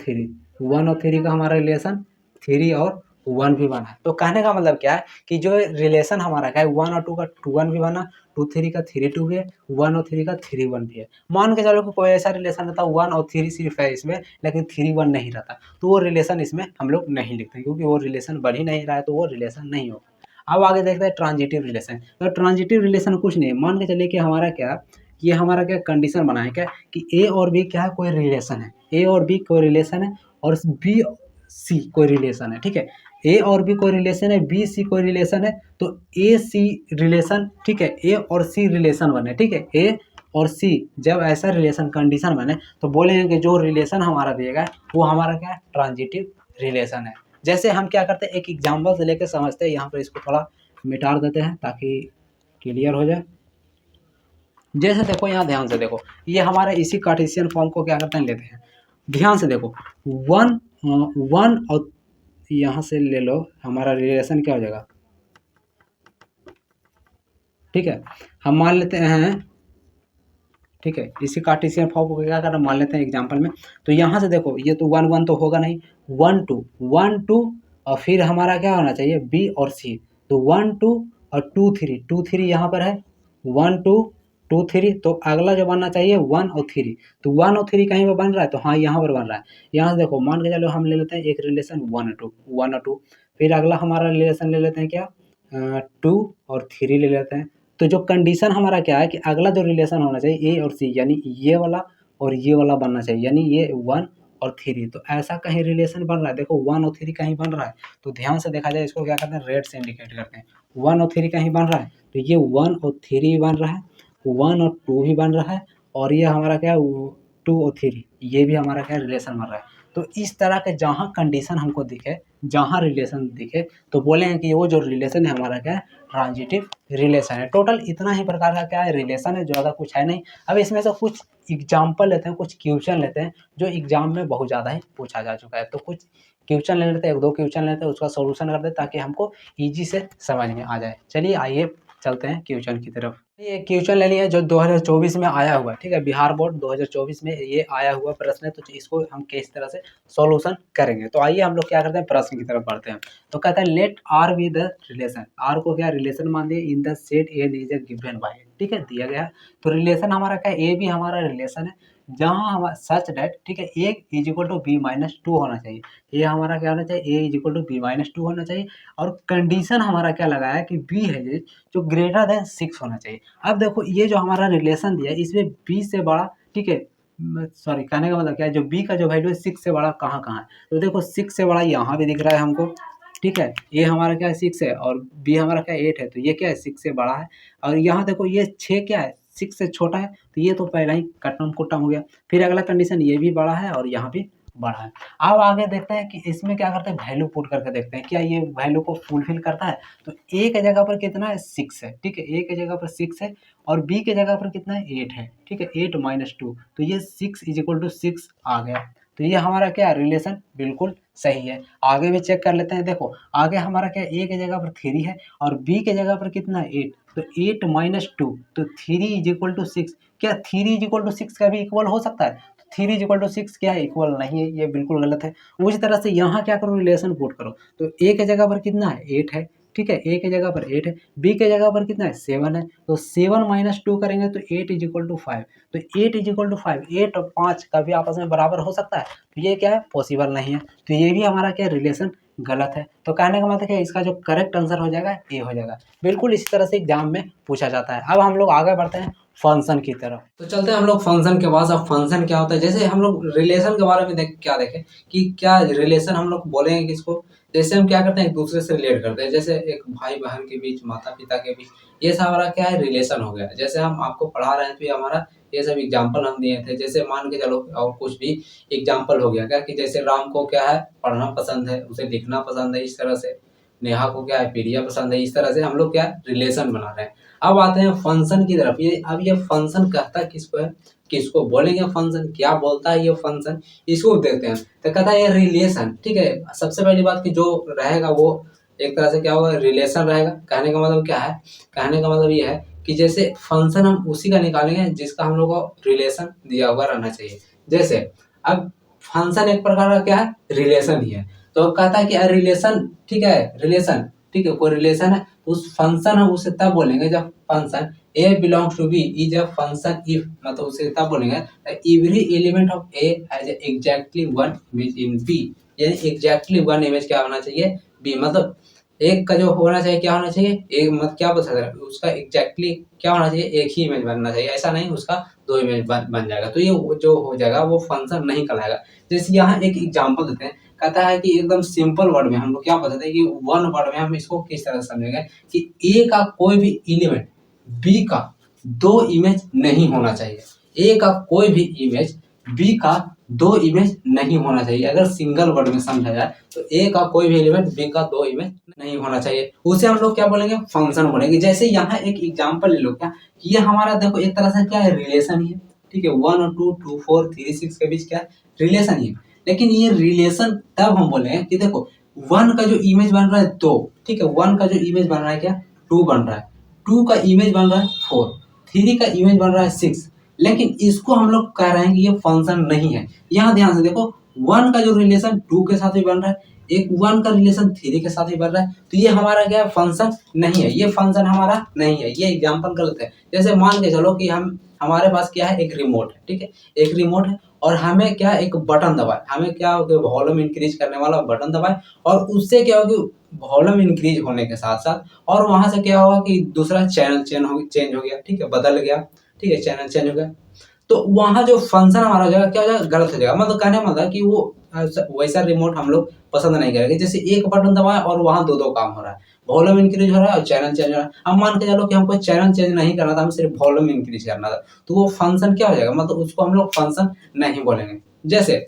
Speaker 1: 3 का हमारा रिलेशन 3 और 1 भी बना है। तो कहने का मतलब क्या है कि जो रिलेशन हमारा क्या है 1 और 2 का 2 1 भी बना, 2 3 का 3 2 भी है, 1 और 3 का 3 1 भी है। मान के चलो कि कोई ऐसा रिलेशन रहता 1 और 3 सिर्फ है इसमें, लेकिन 3 1 नहीं रहता, तो वो रिलेशन इसमें हम लोग नहीं लिखते, क्योंकि वो रिलेशन बन ही नहीं रहा है, तो वो रिलेशन नहीं होगा। अब आगे देखते हैं ट्रांजिटिव रिलेशन। तो ट्रांजिटिव रिलेशन कुछ नहीं है, मान के चलिए कि हमारा क्या, ये हमारा क्या कंडीशन बना है क्या कि ए और बी क्या है, कोई रिलेशन है, ए और बी कोई रिलेशन है, और बी सी कोई रिलेशन है, ठीक है। ए और बी कोई रिलेशन है, बी सी कोई रिलेशन है, तो ए सी रिलेशन, ठीक है, ए और सी रिलेशन बने, ठीक है। ए और सी जब ऐसा रिलेशन कंडीशन बने तो बोलेंगे कि जो रिलेशन हमारा दिएगा वो हमारा क्या है, ट्रांजिटिव रिलेशन है। जैसे हम क्या करते हैं, एक एग्जाम्पल से लेकर समझते हैं, यहाँ पर इसको थोड़ा मिटा देते हैं ताकि क्लियर हो जाए। जैसे देखो यहाँ ध्यान से देखो, ये हमारे इसी कार्टेशियन फॉर्म को क्या करते हैं, लेते हैं। ध्यान से देखो, 1 और यहाँ से ले लो, हमारा रिलेशन क्या हो जाएगा, ठीक है। हम मान लेते हैं, ठीक है, इसी कार्टेशियन फॉर्म को क्या करना मान लेते हैं एग्जाम्पल में। तो यहाँ से देखो, ये तो 1 1 तो होगा नहीं, 1 2 और फिर हमारा क्या होना चाहिए, बी और सी। तो 1 2 और 2 3 यहाँ पर है, 1 2 2 3, तो अगला जो बनना चाहिए 1 और 3। तो 1 और 3 कहीं पर बन रहा है, तो हाँ यहाँ पर बन रहा है। यहाँ से देखो, मान के चलो हम ले लेते हैं एक रिलेशन 1 और 2, फिर अगला हमारा रिलेशन ले लेते हैं क्या, 2 और 3 ले लेते हैं। तो जो कंडीशन हमारा क्या है कि अगला जो रिलेशन होना चाहिए ए और सी, यानी ये वाला और ये वाला बनना चाहिए, यानी ये 1 और 3। तो ऐसा कहीं रिलेशन बन रहा है, देखो 1 और 3 कहीं बन रहा है, तो ध्यान से देखा जाए, इसको क्या करते हैं, रेड से इंडिकेट करते हैं। 1 और 3 कहीं बन रहा है, तो ये 1 और 3 भी बन रहा है, 1 और 2 भी बन रहा है, और ये हमारा क्या है 2 और 3, ये भी हमारा क्या रिलेशन बन रहा है। तो इस तरह के जहाँ कंडीशन हमको दिखे, जहाँ रिलेशन दिखे, तो बोलेंगे कि वो जो रिलेशन है हमारा क्या है, ट्रांजिटिव रिलेशन है। टोटल इतना ही प्रकार का क्या है, रिलेशन है, ज़्यादा कुछ है नहीं। अब इसमें से कुछ एग्जाम्पल लेते हैं, कुछ क्वेश्चन लेते हैं जो एग्जाम में बहुत ज़्यादा ही पूछा जा चुका है। तो कुछ क्वेश्चन ले लेते हैं, 1 2 क्वेश्चन लेते हैं, उसका सोल्यूशन करते हैं ताकि हमको ईजी से समझ में आ जाए। चलिए आइए चलते हैं क्वेश्चन की तरफ। ये क्वेश्चन ले लिया जो 2024 में आया हुआ है, ठीक है, बिहार बोर्ड 2024 में ये आया हुआ प्रश्न है, तो इसको हम किस तरह से सॉल्यूशन करेंगे। तो आइए हम लोग क्या करते हैं, प्रश्न की तरफ बढ़ते हैं। तो कहता है let R be the relation, R को क्या रिलेशन मान दिए in the set N is a given by, ठीक है, दिया गया है। तो रिलेशन हमारा क्या है, ए भी हमारा रिलेशन है, जहाँ हमारा सच डेट, ठीक है, A is equal to B minus 2 होना चाहिए। ये हमारा क्या होना चाहिए, A is equal to B minus 2 होना चाहिए, और कंडीशन हमारा क्या लगाया है कि बी है जो ग्रेटर देन 6 होना चाहिए। अब देखो ये जो हमारा रिलेशन दिया है, इसमें बी से बड़ा, ठीक है, सॉरी कहने का मतलब क्या है, जो बी का जो वैल्यू है 6 से बड़ा कहाँ कहाँ है, तो देखो 6 से बड़ा यहाँ भी दिख रहा है हमको, ठीक है, ये हमारा क्या है 6 है, और बी हमारा क्या है 8 है, तो ये क्या है 6 से बड़ा है। और यहाँ देखो ये 6 क्या है, 6 से छोटा है, तो ये तो पहला ही कटम कुटम हो गया। फिर अगला कंडीशन ये भी बड़ा है और यहाँ भी बड़ा है। अब आगे देखते हैं कि इसमें क्या करते हैं, वैल्यू पुट करके देखते हैं क्या ये वैल्यू को फुलफिल करता है। तो ए के जगह पर कितना है 6 है, ठीक है, ए के जगह पर 6 है, और बी के जगह पर कितना है 8 है, ठीक है, 8 माइनस 2, तो ये 6 इज इक्वल टू 6 आ गया। तो ये हमारा क्या रिलेशन बिल्कुल सही है। आगे भी चेक कर लेते हैं, देखो आगे हमारा क्या ए के जगह पर 3 है और बी के जगह पर कितना है 8, तो 8 माइनस 2, तो 3 इज इक्वल टू 6। क्या 3 इज इक्वल टू 6 का भी इक्वल हो सकता है, 3 इज इक्वल टू 6 क्या है, इक्वल नहीं है, ये बिल्कुल गलत है। उसी तरह से यहाँ क्या करो, रिलेशन पुट करो। तो ए के जगह पर कितना है 8 है, ठीक है, ए के जगह पर 8 है, बी के जगह पर कितना है 7 है, तो 7 माइनस 2 करेंगे तो 8 इज इक्वल टू 5। तो 8 इज इक्वल टू 5, 8 और 5 कभी आपस में बराबर हो सकता है, तो ये क्या है पॉसिबल नहीं है। तो ये भी हमारा क्या रिलेशन गलत है। तो कहने का मतलब क्या है, इसका जो करेक्ट आंसर हो जाएगा ए हो जाएगा। बिल्कुल इसी तरह से एग्जाम में पूछा जाता है। अब हम लोग आगे बढ़ते हैं फंक्शन की तरफ। तो चलते हैं हम लोग फंक्शन के पास। अब फंक्शन क्या होता है, जैसे हम लोग रिलेशन के बारे में देखें कि क्या रिलेशन हम लोग बोलेंगे किसको, जैसे हम क्या करते हैं एक दूसरे से रिलेट करते हैं, जैसे एक भाई बहन के बीच, माता पिता के बीच, ये सब हमारा क्या है रिलेशन हो गया। जैसे हम आपको पढ़ा रहे हैं तो ये हमारा ये सब एग्जाम्पल हम दिए थे, जैसे मान के चलो और कुछ भी एग्जाम्पल हो गया क्या कि जैसे राम को क्या है पढ़ना पसंद है, उसे लिखना पसंद है, इस तरह से नेहा को क्या है पीढ़ियाँ पसंद है, इस तरह से हम लोग क्या रिलेशन बना रहे हैं। अब आते हैं फंक्शन की तरफ। ये अब ये फंक्शन कहता किसको है, किसको बोलेंगे फंक्शन, क्या बोलता है ये फंक्शन, इसको देखते हैं। तो कहता है ये रिलेशन, ठीक है, सबसे पहली बात कि जो रहेगा वो एक तरह से क्या होगा रिलेशन रहेगा। कहने का मतलब क्या है, कहने का मतलब ये है कि जैसे फंक्शन हम उसी का निकालेंगे जिसका हम लोग को रिलेशन दिया हुआ रहना चाहिए। जैसे अब फंक्शन एक प्रकार का क्या है, रिलेशन ही है। तो अब कहता है कि रिलेशन, ठीक है, रिलेशन, ठीक है, कोई रिलेशन है, उस फंक्शन हम उसे तब बोलेंगे जब function A belongs to B is a function if, मतलब उसे तब बोलेंगे every element of A has exactly one image in B, यानी एग्जैक्टली वन इमेज क्या होना चाहिए, बी, मतलब एक का जो होना चाहिए क्या होना चाहिए, एक मतलब क्या बोल सकते हैं उसका एग्जैक्टली क्या होना चाहिए, एक ही इमेज बनना चाहिए, ऐसा नहीं उसका दो इमेज बन जाएगा, तो ये जो हो जाएगा वो फंक्शन नहीं कहलाएगा। जैसे यहाँ एक एग्जांपल देते हैं, कहता है कि एकदम सिंपल वर्ड में हम लोग क्या बताते हैं कि वन वर्ड में हम इसको किस तरह से समझेंगे कि ए का कोई भी एलिमेंट बी का दो इमेज नहीं होना चाहिए, ए का कोई भी इमेज बी का दो इमेज नहीं होना चाहिए। अगर सिंगल वर्ड में समझा जाए तो ए का कोई भी एलिमेंट बी का दो इमेज नहीं होना चाहिए, उसे हम लोग क्या बोलेंगे, फंक्शन बोलेंगे। जैसे यहाँ एक एग्जांपल ले लो, क्या ये हमारा देखो एक तरह से क्या है, रिलेशन ही है, ठीक है, 1 और 2 2 4 3 6 के बीच क्या है, रिलेशन ही है। लेकिन ये रिलेशन तब हम बोलेंगे कि देखो 1 का जो इमेज बन रहा है 2, ठीक है, 1 का जो इमेज बन रहा है क्या, 2 बन रहा है, 2 का इमेज बन रहा है 4, 3 का इमेज बन रहा है 6, लेकिन इसको हम लोग कह रहे हैं कि ये फंक्शन नहीं है। यहाँ ध्यान से देखो 1 का जो रिलेशन 2 के साथ भी बन रहा है, एक 1 का रिलेशन 3 के साथ भी बन रहा है, तो ये हमारा क्या है, फंक्शन नहीं है, ये फंक्शन हमारा नहीं है, ये एग्जांपल गलत है। जैसे मान के चलो कि हमारे पास क्या है, एक रिमोट है, ठीक है, एक रिमोट है और हमें क्या एक बटन दबाए, हमें क्या हो वॉल्यूम इंक्रीज करने वाला बटन दबाए और उससे क्या होगी, वॉल्यूम इंक्रीज होने के साथ साथ और वहां से क्या होगा कि दूसरा चैनल चेंज हो गया, ठीक है, बदल गया, ठीक है, चैनल चेंज हो गया, तो वहां जो फंक्शन हमारा हो जाएगा क्या हो जाएगा, गलत हो जाएगा। मतलब कहने का मतलब कि वो वैसा रिमोट हम लोग पसंद नहीं करेंगे, जैसे एक बटन दबाए और वहां दो दो काम हो रहा है, वॉल्यूम इंक्रीज हो रहा है और चैनल चेंज हो रहा है। अब मान के चलो कि हमको चैनल चेंज नहीं करना था, हम सिर्फ वॉल्यूम इंक्रीज करना था, तो वो फंक्शन क्या हो जाएगा, मतलब उसको हम लोग फंक्शन नहीं बोलेंगे। जैसे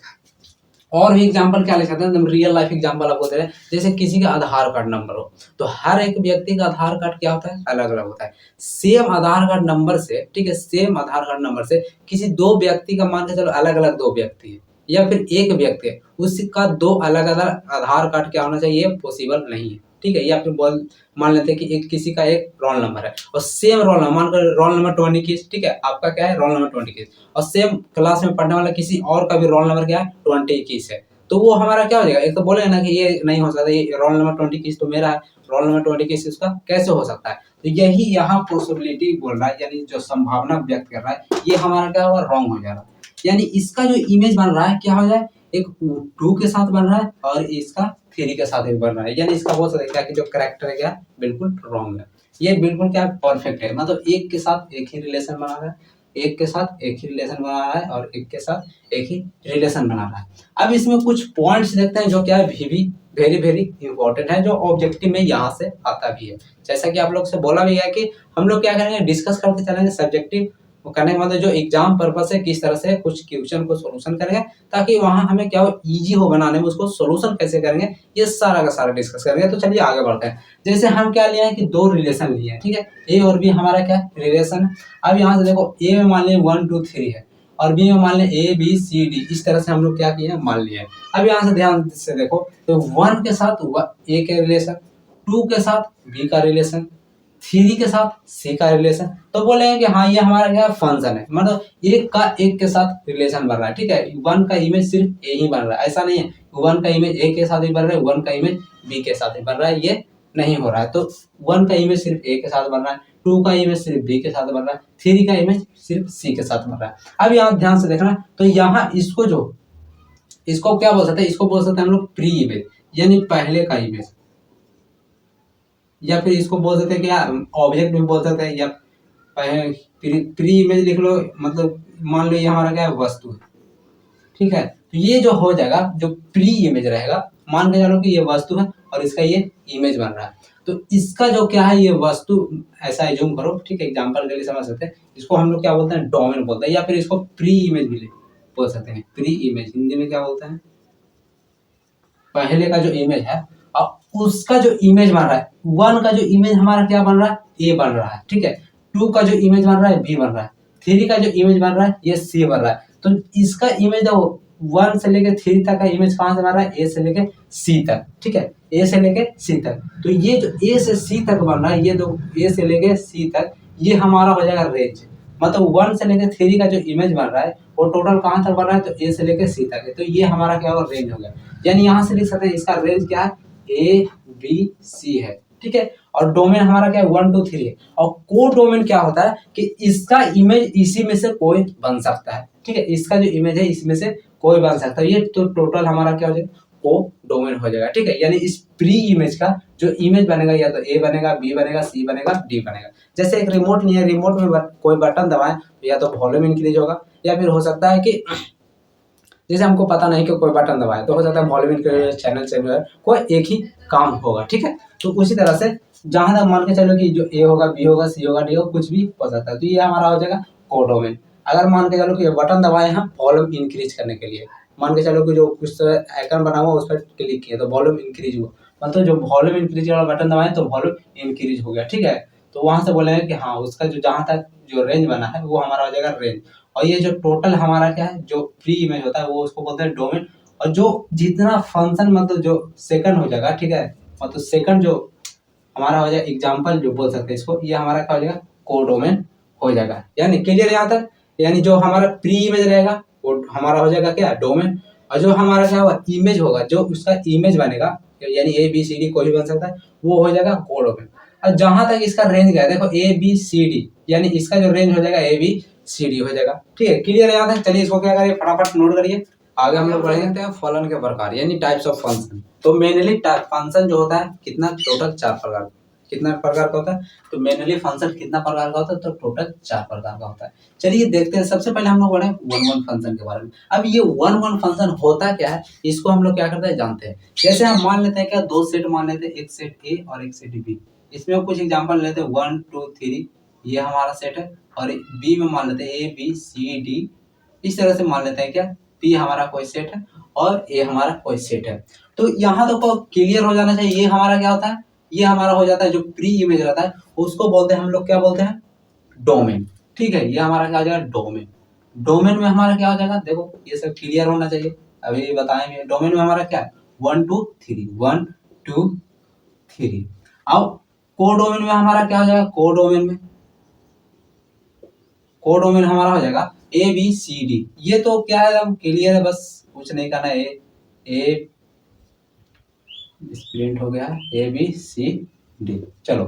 Speaker 1: और भी एग्जांपल क्या ले सकते हैं, रियल लाइफ एग्जांपल आपको दे रहे हैं, जैसे किसी का आधार कार्ड नंबर हो, तो हर एक व्यक्ति का आधार कार्ड क्या होता है, अलग अलग होता है। सेम आधार कार्ड नंबर से, ठीक है, सेम आधार कार्ड नंबर से किसी दो व्यक्ति का मान के चलो अलग अलग दो व्यक्ति है या फिर एक व्यक्ति है, उसका दो अलग अलग आधार कार्ड क्या होना चाहिए, पॉसिबल नहीं है, ठीक है। या फिर मान लेते हैं कि एक किसी का एक रोल नंबर है और सेम रोल नंबर, मानकर रोल नंबर 20 ठीक है, आपका क्या है, रोल नंबर 20 और सेम क्लास में पढ़ने वाला किसी और का भी रोल नंबर क्या है, 20 है, तो वो हमारा क्या हो जाएगा, एक तो बोलेंगे ना कि ये नहीं हो सकता, ये रोल नंबर 20 तो मेरा है, रोल नंबर 20 उसका कैसे हो सकता है, तो यही यहाँ पॉसिबिलिटी बोल रहा है, यानी जो संभावना व्यक्त कर रहा है, ये हमारा क्या होगा, रॉन्ग हो जा रहा है। यानी इसका जो इमेज बन रहा है क्या हो जाए, एक 2 के साथ बन रहा है और इसका 3 के साथ भी बन रहा है, यानी इसका बोल सकते हैं कि जो करेक्टर है क्या बिल्कुल रॉन्ग है, ये बिल्कुल क्या परफेक्ट है, मतलब एक के साथ एक ही रिलेशन बना रहा है, एक के साथ एक ही रिलेशन बना रहा है और एक के साथ एक ही रिलेशन बना रहा है। अब इसमें कुछ पॉइंट्स देखते हैं जो क्या है भी वेरी वेरी इंपॉर्टेंट है, जो ऑब्जेक्टिव में यहाँ से आता भी है। जैसा कि आप लोग से बोला भी है कि हम लोग क्या करेंगे, डिस्कस करते चलेंगे सब्जेक्टिव करने का मतलब जो एग्जाम पर्पस है, किस तरह से कुछ क्वेश्चन को सोल्यूशन करेंगे ताकि वहां हमें क्या हो, इजी हो बनाने में, उसको सोल्यूशन कैसे करेंगे ये सारा का सारा डिस्कस करेंगे। तो चलिए आगे बढ़ते हैं। जैसे हम क्या लिए हैं कि दो रिलेशन लिए हैं, ठीक है, ए और बी हमारा क्या रिलेशन है। अब यहाँ से देखो ए में मान लिया 1 2 3 है और बी में मान लिया ए बी सी डी, इस तरह से हम लोग क्या किए हैं, मान लिए हैं। अब यहाँ से ध्यान से देखो तो 1 के साथ ए के रिलेशन, 2 के साथ बी का रिलेशन, 3 के साथ सी का रिलेशन, तो बोलेंगे कि हाँ ये हमारा क्या फंक्शन है, मतलब एक का एक के साथ रिलेशन बन रहा है, ठीक है। 1 का इमेज सिर्फ ए ही बन रहा है, ऐसा नहीं है 1 का इमेज ए के साथ ही बन रहा है, 1 का इमेज बी के साथ ही बन रहा है, ये नहीं हो रहा है। तो 1 का इमेज सिर्फ ए के साथ बन रहा है, 2 का इमेज सिर्फ बी के साथ बन रहा है, 3 का इमेज सिर्फ सी के साथ बन रहा है। अब यहाँ ध्यान से देखना, तो यहाँ इसको क्या बोल सकते हैं, इसको बोल सकते हैं हम लोग प्री इमेज, यानी पहले का इमेज, या फिर इसको बोल सकते हैं क्या, ऑब्जेक्ट भी बोल सकते हैं, या प्री इमेज लिख लो, मतलब मान लो ये हमारा क्या है, वस्तु है, ठीक है। तो ये जो हो जाएगा, जो प्री इमेज रहेगा, मान के चलो कि ये वस्तु है और इसका ये इमेज बन रहा है, तो इसका जो क्या है, ये वस्तु ऐसा एज्यूम करो, ठीक है, एग्जांपल के लिए समझ सकते हैं, इसको हम लोग क्या बोलते हैं, डोमेन बोलते हैं, या फिर इसको प्री इमेज भी बोल सकते हैं। प्री इमेज हिंदी में क्या बोलते हैं, पहले का जो इमेज है और उसका जो इमेज बन रहा है, 1 का जो इमेज हमारा क्या बन रहा है, ए बन रहा है, ठीक है, 2 का जो इमेज बन रहा है बी बन रहा है, 3 का जो इमेज बन रहा है ये सी बन रहा है, तो इसका इमेज 1 से लेके 3 तक का इमेज कहाँ से बन रहा है, ए से लेके सी तक, ठीक है, ए से लेके सी तक। तो ये जो ए से सी तक बन रहा है, ये जो ए से लेके सी तक, ये हमारा हो जाएगा रेंज। मतलब 1 से लेके 3 का जो इमेज बन रहा है वो टोटल कहाँ तक बन रहा है, तो ए से लेके सी तक है। तो ये हमारा क्या होगा, रेंज हो गया। यानी यहाँ से लिख सकते हैं इसका रेंज क्या है, ए बी सी है, ठीक है। और डोमेन हमारा क्या है, 1 2 3 है। और को डोमेन क्या होता है कि इसका इमेज इसी में से कोई बन सकता है, ठीक है, इसका जो इमेज है इसमें से कोई बन सकता है। ये तो टोटल हमारा क्या हो जाएगा, को डोमेन हो जाएगा, ठीक है। यानी इस प्री इमेज का जो इमेज बनेगा या तो ए बनेगा, बी बनेगा, सी बनेगा, डी बनेगा। जैसे एक रिमोट नहीं है, रिमोट में कोई बटन दबाएं या तो वॉल्यूम इंक्रीज होगा, या फिर हो सकता है कि जैसे हमको पता नहीं कि कोई बटन दबाए तो हो सकता है वॉल्यूम इंक्रीज, चैनल चेंज हो, कोई एक ही काम होगा, ठीक है। तो उसी तरह से जहां तक मान के चलो कि जो ए होगा, बी होगा, सी होगा, डी होगा, कुछ भी हो सकता है। तो ये हमारा हो जाएगा कोडोमेन। अगर मान के चलो कि बटन दबाए हैं वॉल्यूम इंक्रीज करने के लिए, मान के चलो कि जो कुछ आइकन बना हुआ उस पर क्लिक किया तो वॉल्यूम इंक्रीज हुआ, मतलब जो वॉल्यूम इंक्रीज वाला बटन दबाए तो वॉल्यूम इंक्रीज हो गया, ठीक है। तो वहां से बोलेंगे कि हाँ उसका जो जहां तक जो रेंज बना है वो हमारा हो जाएगा रेंज। और ये जो टोटल हमारा क्या है, जो फ्री इमेज होता है वो उसको बोलते हैं डोमेन। और जो जितना फंक्शन मतलब जो सेकंड हो जाएगा, ठीक है, मतलब सेकंड जो हमारा हो जाएगा एग्जांपल जो बोल सकते हैं इसको, ये हमारा क्या हो जाएगा, कोडोमेन हो जाएगा। यानी क्लियर यहाँ तक। यानी जो हमारा प्री इमेज रहेगा वो हमारा हो जाएगा क्या, डोमेन। और जो हमारा क्या होगा, इमेज होगा, जो उसका इमेज बनेगा, यानी ए बी सी डी कोई भी बन सकता है, वो हो जाएगा कोडोमेन। और जहां तक इसका रेंज गया देखो, ए बी सी डी, यानी इसका जो रेंज हो जाएगा ए बी सी डी हो जाएगा, ठीक है। क्लियर है यहाँ तक। चलिए इसको क्या करिए, फटाफट नोट करिए। आगे हम लोग बढ़ेंगे हैं फलन के प्रकार यानी टाइप्स ऑफ फंक्शन। तो मेनली फंक्शन जो होता है कितना, टोटल 4 प्रकार। कितना प्रकार का होता है, तो मेनली फंक्शन कितना प्रकार का होता है, तो टोटल 4 प्रकार का होता है। चलिए देखते हैं। सबसे पहले हम लोग बढ़े वन वन फंक्शन के बारे में। अब ये वन वन फंक्शन होता क्या है, इसको हम लोग क्या करते हैं जानते हैं। जैसे हम मान लेते हैं क्या, 2 सेट मान लेते हैं, एक सेट ए और एक सेट बी। इसमें हम कुछ एग्जांपल लेते हैं, 1 2 3 ये हमारा सेट है, और बी में मान लेते हैं ए बी सी डी। इस तरह से मान लेते हैं क्या, पी हमारा कोई सेट है और ए हमारा कोई सेट है। तो यहाँ तो क्लियर हो जाना चाहिए। ये हमारा क्या होता है, ये हमारा हो जाता है जो प्री इमेज रहता है उसको बोलते हैं हम लोग क्या बोलते हैं, डोमेन, ठीक है। ये हमारा क्या हो जाएगा, डोमेन। डोमेन में हमारा क्या हो जाएगा, देखो ये सब क्लियर होना चाहिए, अभी बताएंगे। डोमेन में हमारा क्या है, 1 2 3 1 2 3। अब कोडोमेन में हमारा क्या हो जाएगा, कोडोमेन हमारा हो जाएगा ए बी सी डी। ये तो क्या है, हम क्लियर है, बस कुछ नहीं करना है। ए प्रिंट हो गया ए बी सी डी। चलो,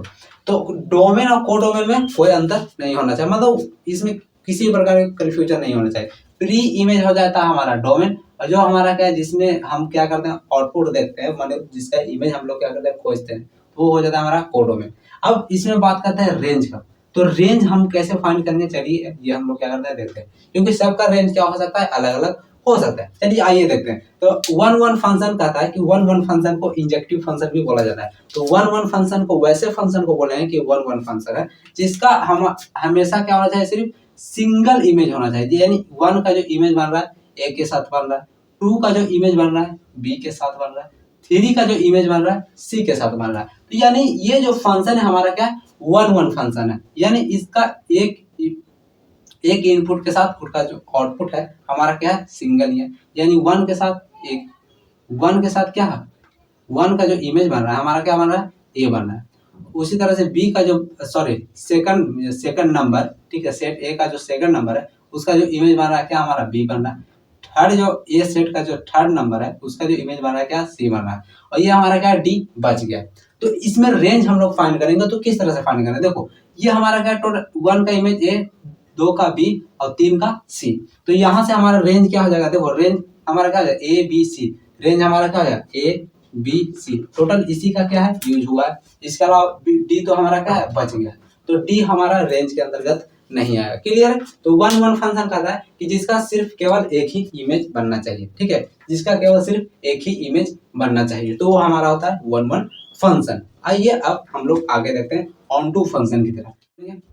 Speaker 1: तो डोमेन और कोडोमेन में कोई अंतर नहीं होना चाहिए, मतलब इसमें किसी प्रकार का कंफ्यूजन नहीं होना चाहिए। प्री इमेज हो जाता है हमारा डोमेन, और जो हमारा क्या है जिसमें हम क्या करते हैं, आउटपुट देखते हैं, मतलब जिसका इमेज हम लोग क्या करते हैं, खोजते हैं, वो हो जाता है हमारा कोडोमेन। अब इसमें बात करते हैं रेंज का। तो रेंज हम कैसे फाइंड करेंगे, चलिए ये हम लोग क्या करते हैं देखते हैं, क्योंकि सबका रेंज क्या हो सकता है, अलग अलग हो सकता है। चलिए आइए देखते हैं। तो वन वन फंक्शन कहता है कि वन वन फंक्शन को इंजेक्टिव फंक्शन भी बोला जाता है। तो वन वन फंक्शन को वैसे फंक्शन को बोले हैं कि वन वन फंक्शन है जिसका हम हमेशा क्या होना चाहिए, सिर्फ सिंगल इमेज होना चाहिए। यानी 1 का जो इमेज बन रहा है ए के साथ बन रहा है, 2 का जो इमेज बन रहा है बी के साथ बन रहा है, 3 का जो इमेज बन रहा है सी के साथ बन रहा है। तो यानी ये जो फंक्शन है हमारा क्या है, वन वन फंक्शन है। यानी इसका एक इनपुट के साथ उसका जो आउटपुट है हमारा क्या है, सिंगल ही है। यानी 1 के साथ एक, 1 के साथ क्या है, 1 का जो इमेज बन रहा है हमारा क्या बन रहा है, ए बन रहा है। उसी तरह से बी का जो सेकंड नंबर, ठीक है, सेट ए का जो सेकंड नंबर है उसका जो इमेज बन रहा है क्या, हमारा बी बन रहा है। थर्ड जो ए सेट का जो थर्ड नंबर है उसका जो इमेज बन रहा है क्या, सी बन रहा है। और ये हमारा क्या, डी बच गया। तो इसमें रेंज हम लोग फाइंड करेंगे। तो किस तरह से फाइंड करेंगे, देखो ये हमारा क्या, टोटल 1 का इमेज ए, 2 का बी और 3 का सी। तो यहाँ से हमारा रेंज क्या हो जाएगा, देखो रेंज हमारा क्या हो जाएगा, ए बी सी। रेंज हमारा क्या हो जाएगा, ए बी सी। टोटल इसी का क्या है, यूज हुआ है। इसके अलावा डी तो हमारा क्या है, बच गया। तो डी हमारा रेंज के अंतर्गत नहीं आएगा। क्लियर है। तो वन वन फंक्शन कहता है कि जिसका सिर्फ केवल एक ही इमेज बनना चाहिए, ठीक है, जिसका केवल सिर्फ एक ही इमेज बनना चाहिए, तो वो हमारा होता है वन वन फंक्शन। आइए अब हम लोग आगे देखते हैं ऑन टू फंक्शन की तरफ।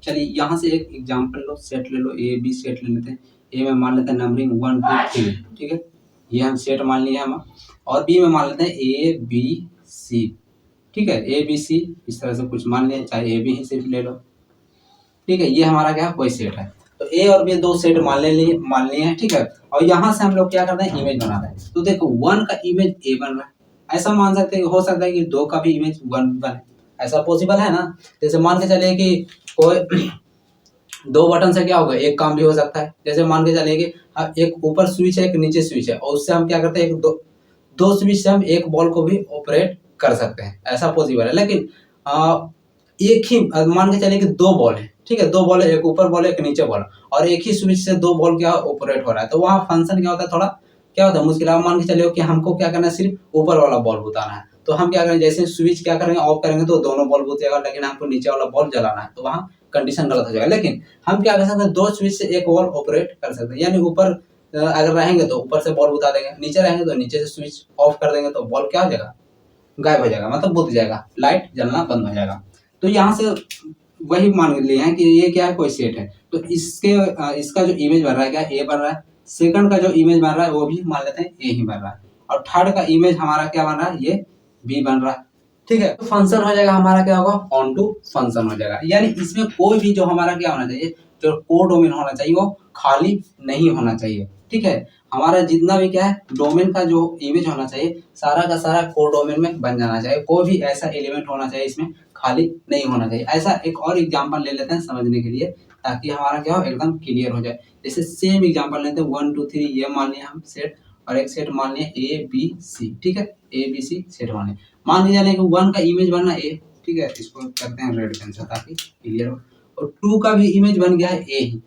Speaker 1: चलिए यहाँ से एक एग्जांपल लो, सेट ले लो, ए बी सेट ले लेते हैं। ए में मान लेते हैं नंबरिंग 1 2 3, ठीक है, ये हम सेट मान लिए हम। और बी में मान लेते हैं ए बी सी, ठीक है, ए बी सी इस तरह से कुछ मान लिया, चाहे ए बी ही सिर्फ ले लो, ठीक है। ये हमारा क्या है, कोई सेट है। तो ए और बी दो सेट मान लिए हैं, ठीक है। और यहाँ से हम लोग क्या करते हैं, इमेज बना रहे हैं। तो देखो 1 का इमेज ए बन रहा है, ऐसा मान सकते हैं, हो सकता है कि 2 का भी इमेज 1 बने, ऐसा पॉसिबल है ना। जैसे मान के चलिए कि कोई 2 बटन से क्या होगा, एक काम भी हो सकता है। जैसे मान के चलिए कि एक ऊपर स्विच है, एक नीचे स्विच है, और उससे हम क्या करते हैं, दो स्विच से हम एक बॉल को भी ऑपरेट कर सकते हैं, ऐसा पॉसिबल है। लेकिन एक ही मान के चलिए कि 2 बॉल है, ठीक है, 2 बॉल है, एक ऊपर बॉल है, एक नीचे बॉल, और एक ही स्विच से 2 बॉल क्या ऑपरेट हो रहा है, तो वहाँ फंक्शन क्या होता है, थोड़ा क्या होता है, मुश्किल। आप मान के चलिए कि हमको क्या करना है, सिर्फ ऊपर वाला बॉल बुताना है। तो हम क्या करेंगे, जैसे स्विच क्या करेंगे, ऑफ करेंगे तो दोनों बॉल बुतेगा, लेकिन हमको नीचे वाला बॉल जलाना है, तो वहाँ कंडीशन गलत हो जाएगा। लेकिन हम क्या कर सकते हैं, 2 स्विच से एक बॉल ऑपरेट कर सकते हैं। यानी ऊपर अगर रहेंगे तो ऊपर से बॉल बुता देंगे, नीचे रहेंगे तो नीचे से स्विच ऑफ कर देंगे, तो बॉल क्या हो जाएगा, गायब हो जाएगा, मतलब बुझ जाएगा, लाइट जलना बंद हो जाएगा। तो यहाँ से वही मान लिए हैं कि ये क्या है, कोई सेट है। तो इसका जो इमेज बन रहा है क्या, ए बन रहा है। सेकंड का जो इमेज बन रहा है वो भी मान लेते हैं ए ही बन रहा है। और थर्ड का इमेज हमारा क्या बन रहा है, ये बी बन रहा है, ठीक है। तो फंक्शन हो जाएगा हमारा, क्या होगा, ऑन टू फंक्शन हो जाएगा। यानी इसमें कोई भी जो हमारा क्या होना चाहिए, जो कोडोमेन होना चाहिए वो खाली नहीं होना चाहिए, ठीक है। हमारा जितना भी क्या है, डोमेन का जो इमेज होना चाहिए, सारा का सारा कोडोमेन में बन जाना चाहिए। कोई भी ऐसा एलिमेंट होना चाहिए इसमें खाली नहीं होना चाहिए। ऐसा एक और एग्जांपल ले लेते हैं समझने के लिए, ताकि हमारा क्या हो, एकदम क्लियर हो जाए। जैसे सेम एग्जांपल लेते हैं, 1 2 3 ये मान लिया हम सेट, और एक सेट मान लिया ए बी सी, ठीक है, ए बी सी सेट मान लिया कि 1 का इमेज बनना ए, ठीक है, इसको करते हैं रेड पेन से ताकि क्लियर हो। और 2 का भी इमेज बन गया है ए ही,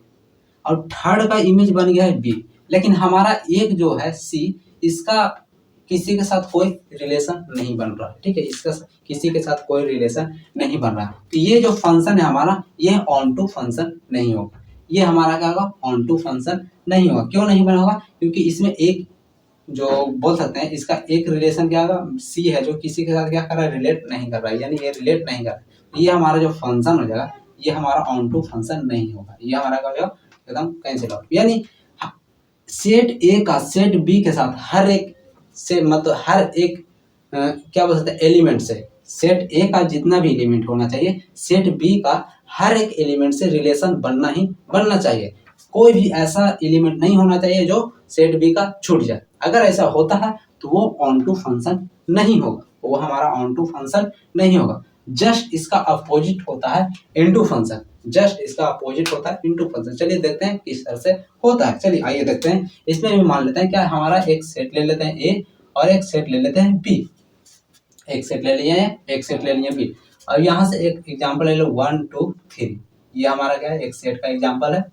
Speaker 1: और थर्ड का इमेज बन गया है बी। लेकिन हमारा एक जो है सी, इसका किसी के साथ कोई रिलेशन नहीं बन रहा, ठीक है, इसका किसी के साथ कोई रिलेशन नहीं बन रहा। तो ये जो फंक्शन है हमारा, ये ऑन टू फंक्शन नहीं होगा। ये हमारा क्या होगा, ऑन टू फंक्शन नहीं होगा। क्यों नहीं बना होगा, क्योंकि इसमें एक जो बोल सकते हैं, इसका एक रिलेशन क्या होगा, सी है, जो किसी के साथ क्या कर रहा है, रिलेट नहीं कर रहा है, यानी ये रिलेट नहीं कर रहा है। ये हमारा जो फंक्शन हो जाएगा, ये हमारा ऑन टू फंक्शन नहीं होगा, ये हमारा क्या हो जाएगा, एकदम कैंसिल आउट। यानी सेट ए का सेट बी के साथ हर एक से, मतलब हर एक क्या बोल सकते हैं, एलिमेंट से, सेट ए का जितना भी एलिमेंट होना चाहिए, सेट बी का हर एक एलिमेंट से रिलेशन बनना ही बनना चाहिए। कोई भी ऐसा एलिमेंट नहीं होना चाहिए जो सेट बी का छूट जाए। अगर ऐसा होता है तो वो ऑन टू फंक्शन नहीं होगा, वो हमारा ऑन टू फंक्शन नहीं होगा। जस्ट इसका अपोजिट होता है इनटू फंक्शन, जस्ट इसका अपोजिट होता है इनटू फंक्शन। चलिए देखते हैं किस तरह से होता है। चलिए आइए देखते हैं। इसमें भी मान लेते हैं क्या, हमारा एक सेट ले लेते हैं ए, और एक सेट ले लेते हैं बी। एक सेट ले लिए हैं, एक सेट ले लिए बी। अब यहाँ से एक एग्जांपल ले लो 1 2 3, ये हमारा क्या है, एक सेट का एग्जांपल है।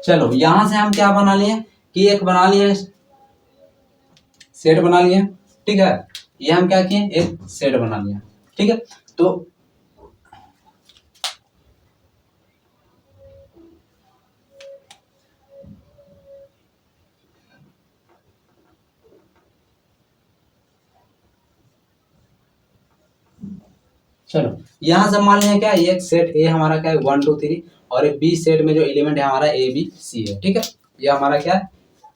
Speaker 1: चलो यहां से हम क्या बना लिए कि एक बना लिए, सेट बना लिए, ठीक है। ये हम क्या किए, एक सेट बना लिया, ठीक है। तो चलो यहां से मान लिया क्या, एक सेट ए हमारा क्या है 1 2 3, और एक बी सेट में जो एलिमेंट है हमारा ए बी सी है, ठीक है। ये हमारा क्या है,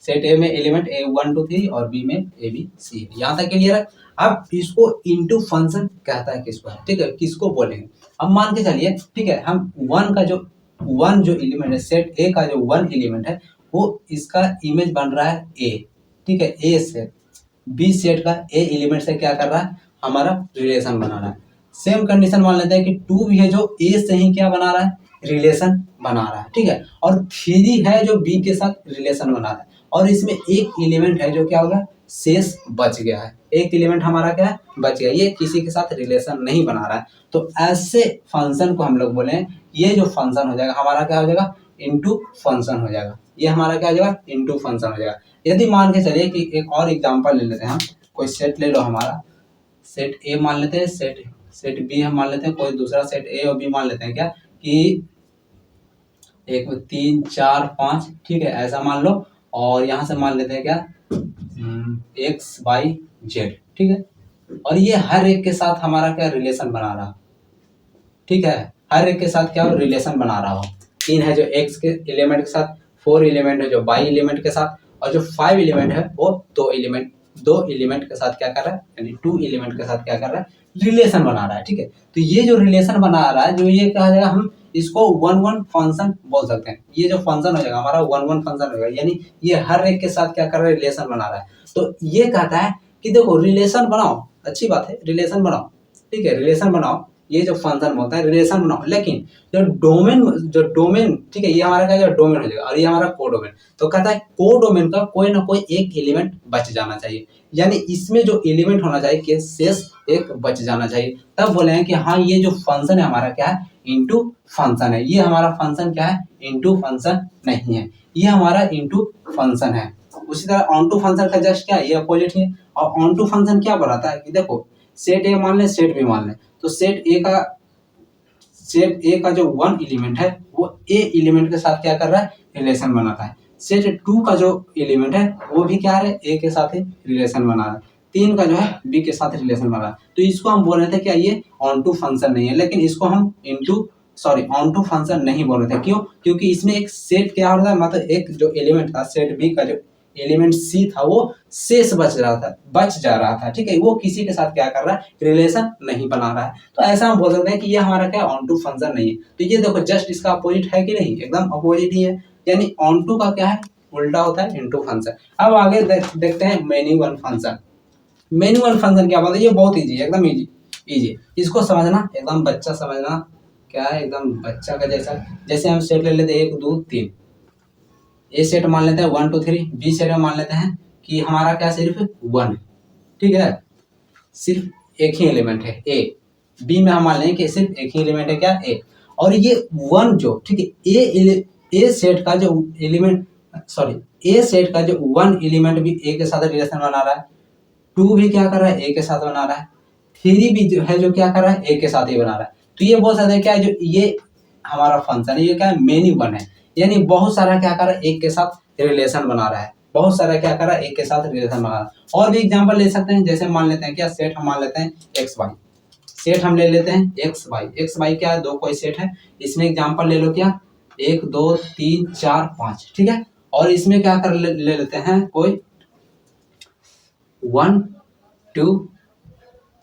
Speaker 1: सेट ए में एलिमेंट ए 1 2 3 और बी में ए बी सी है। यहाँ तक क्लियर है। अब इसको इनटू फंक्शन कहता है किसको, ठीक है, किसको बोलेंगे। अब मान के चलिए, ठीक है, हम वन जो एलिमेंट है, सेट ए का जो 1 एलिमेंट है, वो इसका इमेज बन रहा है ए, ठीक है, ए से बी सेट का ए एलिमेंट से क्या कर रहा है, हमारा रिलेशन बना रहा है। सेम कंडीशन मान लेते हैं कि 2 भी है जो ए से ही क्या बना रहा है, रिलेशन बना रहा है, ठीक है। और 3 है जो बी के साथ रिलेशन बना रहा है, और इसमें एक एलिमेंट है जो क्या होगा, शेष बच गया है। एक एलिमेंट हमारा क्या है, बच गया, ये किसी के साथ रिलेशन नहीं बना रहा है। तो ऐसे फंक्शन को हम लोग बोले, ये जो फंक्शन हो जाएगा हमारा क्या हो जाएगा, इनटू फंक्शन हो जाएगा। ये हमारा क्या हो जाएगा, इनटू फंक्शन हो जाएगा। यदि मान के चलिए कि एक और एग्जांपल ले लेते हैं हम, कोई सेट ले लो, हमारा सेट ए मान लेते हैं, सेट सेट बी हम मान लेते हैं, कोई दूसरा सेट ए और बी मान लेते हैं, क्या कि 1 3 4 5, ठीक है, ऐसा मान लो। और यहाँ से मान लेते हैं क्या, एक्स वाई जेड, ठीक है। और ये हर एक के साथ हमारा क्या रिलेशन बना रहा, ठीक है। हर एक के साथ क्या हो, रिलेशन बना रहा हो। 3 है जो x के एलिमेंट के साथ, 4 एलिमेंट है जो y एलिमेंट के साथ, और जो 5 एलिमेंट है वो 2 एलिमेंट के साथ क्या कर रहा है, यानी 2 एलिमेंट के साथ क्या कर रहा है, रिलेशन बना रहा है। ठीक है, तो ये जो रिलेशन बना रहा है, जो ये कहा जाएगा, हम इसको 1-1 फंक्शन बोल सकते हैं। ये जो फंक्शन हो जाएगा हमारा 1-1 फंक्शन होगा, यानी ये हर एक के साथ क्या कर रहा है, रिलेशन बना रहा है। तो ये कहता है कि देखो रिलेशन बनाओ, अच्छी बात है, रिलेशन बनाओ, ठीक है, रिलेशन बनाओ, ये जो फंक्शन बोलता है रिलेशन बनाओ, लेकिन जो डोमेन ठीक है, ये हमारा क्या डोमेन हो जाएगा, और ये हमारा कोडोमेन। तो कहता है कोडोमेन का कोई ना कोई एक एलिमेंट बच जाना चाहिए, यानी इसमें जो एलिमेंट होना चाहिए कि शेष एक बच जाना चाहिए। तब बोले हैं कि हाँ ये जो फंक्शन है हमारा क्या है, इनटू फंक्शन है। ये हमारा फंक्शन क्या है, इनटू फंक्शन नहीं है, ये हमारा इनटू फंक्शन है। उसी तरह ऑन टू फंक्शन का जस्ट क्या है, ये अपोजिट है। और ऑन टू फंक्शन क्या बनाता है कि देखो सेट ए मान ले, सेट बी मान ले, तो सेट ए का जो 1 एलिमेंट है वो ए एलिमेंट के साथ क्या कर रहा है, रिलेशन बनाता है। सेट 2 का जो एलिमेंट है वो भी क्या है, ए के साथ ही रिलेशन बना रहा है। 3 का जो है बी के साथ रिलेशन बना रहा है। तो इसको हम बोल रहे थे क्या, ये ऑन टू फंक्शन नहीं है, लेकिन इसको हम ऑन टू फंक्शन नहीं बोल रहे थे। क्यों, क्योंकि इसमें एक सेट क्या हो रहा है, मतलब एक जो एलिमेंट था सेट बी का, जो एलिमेंट सी था वो शेष बच जा रहा था। ठीक है, वो किसी के साथ क्या कर रहा है, रिलेशन नहीं बना रहा है। तो ऐसा हम बोल सकते हैं कि ये हमारा क्या ऑन टू फंक्शन नहीं है। तो ये देखो जस्ट इसका अपोजिट है कि नहीं, एकदम अपोजिट ही है, यानी ऑन टू का क्या है, उल्टा होता है इनटू फंक्शन। अब आगे देखते हैं many one function. Many one function क्या बोलते हैं, ये बहुत इजी है, एकदम इजी। इसको समझना एकदम बच्चा समझना, क्या है एकदम बच्चा का जैसा। जैसे हम सेट ले लेते हैं 1 2 3, ए सेट मान लेते हैं 1 2 3, बी सेट में मान लेते हैं कि हमारा क्या सिर्फ 1 है, ठीक है, सिर्फ एक ही एलिमेंट है ए। बी में हम मान लेंगे कि सिर्फ एक ही एलिमेंट है क्या, ए। और ये 1 जो ठीक है, ए सेट का जो एलिमेंट ए सेट का जो 1 एलिमेंट भी ए के साथ रिलेशन बना रहा है, 2 भी क्या कर रहा है, ए के साथ बना रहा है, 3 भी जो है जो क्या कर रहा है, ए के साथ ही बना रहा है। तो ये बोल सकते हैं क्या, जो ये हमारा फंक्शन है ये क्या है, मेनी वन है, यानी बहुत सारा क्या कर रहा है, एक के साथ रिलेशन बना रहा है, बहुत सारा क्या कर रहा है, एक के साथ रिलेशन बना रहा है। और भी एग्जांपल ले सकते हैं, जैसे मान लेते हैं क्या, सेट हम मान लेते हैं एक्स वाई, सेट हम ले लेते हैं एक्स वाई क्या है, दो कोई सेट है, इसमें एग्जांपल ले लो क्या, 1 2 3 4 5, ठीक है। और इसमें क्या कर ले लेते हैं कोई 1 2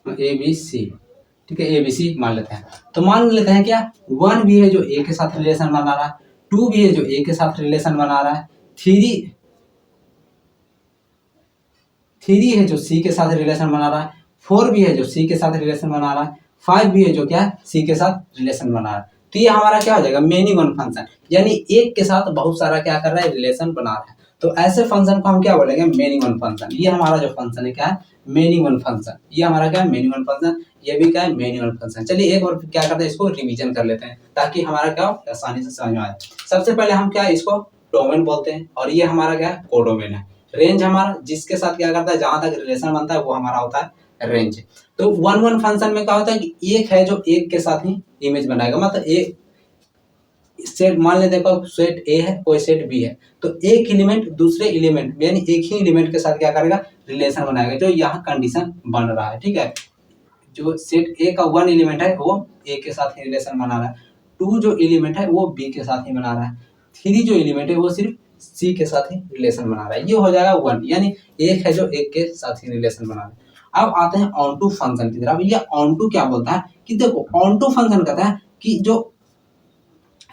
Speaker 1: ए बी सी, ठीक है, ए बी सी मान लेते हैं। तो मान लेते हैं क्या, 1 भी है जो ए के साथ रिलेशन बना रहा है, 2 भी है जो ए के साथ रिलेशन बना रहा है, 3 है जो सी के साथ रिलेशन बना रहा है, 4 भी है जो सी के साथ रिलेशन बना रहा है, 5 भी है जो क्या है, सी के साथ रिलेशन बना रहा है। तो ये हमारा क्या हो जाएगा, मेनी वन फंक्शन, यानी एक के साथ बहुत सारा क्या कर रहा है, रिलेशन बना रहा है। तो ऐसे फंक्शन को हम क्या बोलेंगे, मेनी वन फंक्शन। ये हमारा जो फंक्शन है क्या है, मेनी वन फंक्शन। ये हमारा क्या है, मेनी वन फंक्शन, ये भी क्या है, मेनी वन फंक्शन। चलिए एक और क्या करते हैं, इसको रिवीजन कर लेते हैं ताकि हमारा क्या हो, आसानी से समझ में आए। सबसे पहले हम क्या, इसको डोमेन बोलते हैं, और ये हमारा क्या है, कोडोमेन है। रेंज हमारा जिसके साथ क्या करता है, जहां तक रिलेशन बनता है वो हमारा होता है रेंज। तो 1-1 फंक्शन में क्या होता है कि एक है जो एक के साथ ही इमेज बनाएगा, मतलब एक सेट मान लेते हैं, कोई सेट ए है कोई सेट बी है, तो एक एलिमेंट दूसरे एलिमेंट यानी एक ही एलिमेंट के साथ क्या करेगा, रिलेशन बनाएगा, जो यहाँ कंडीशन बन रहा है। ठीक है, जो सेट ए का 1 एलिमेंट है वो ए के साथ ही रिलेशन बना रहा है, 2 जो एलिमेंट है वो बी के साथ ही बना रहा है, 3 जो एलिमेंट है वो सिर्फ सी के साथ ही रिलेशन बना रहा है। ये हो जाएगा 1, यानी एक है जो एक के साथ ही रिलेशन बना रहा है। अब आते हैं ऑन टू फंक्शन की तरफ। ये ऑन टू क्या बोलता है कि देखो, ऑन टू फंक्शन कहता है कि जो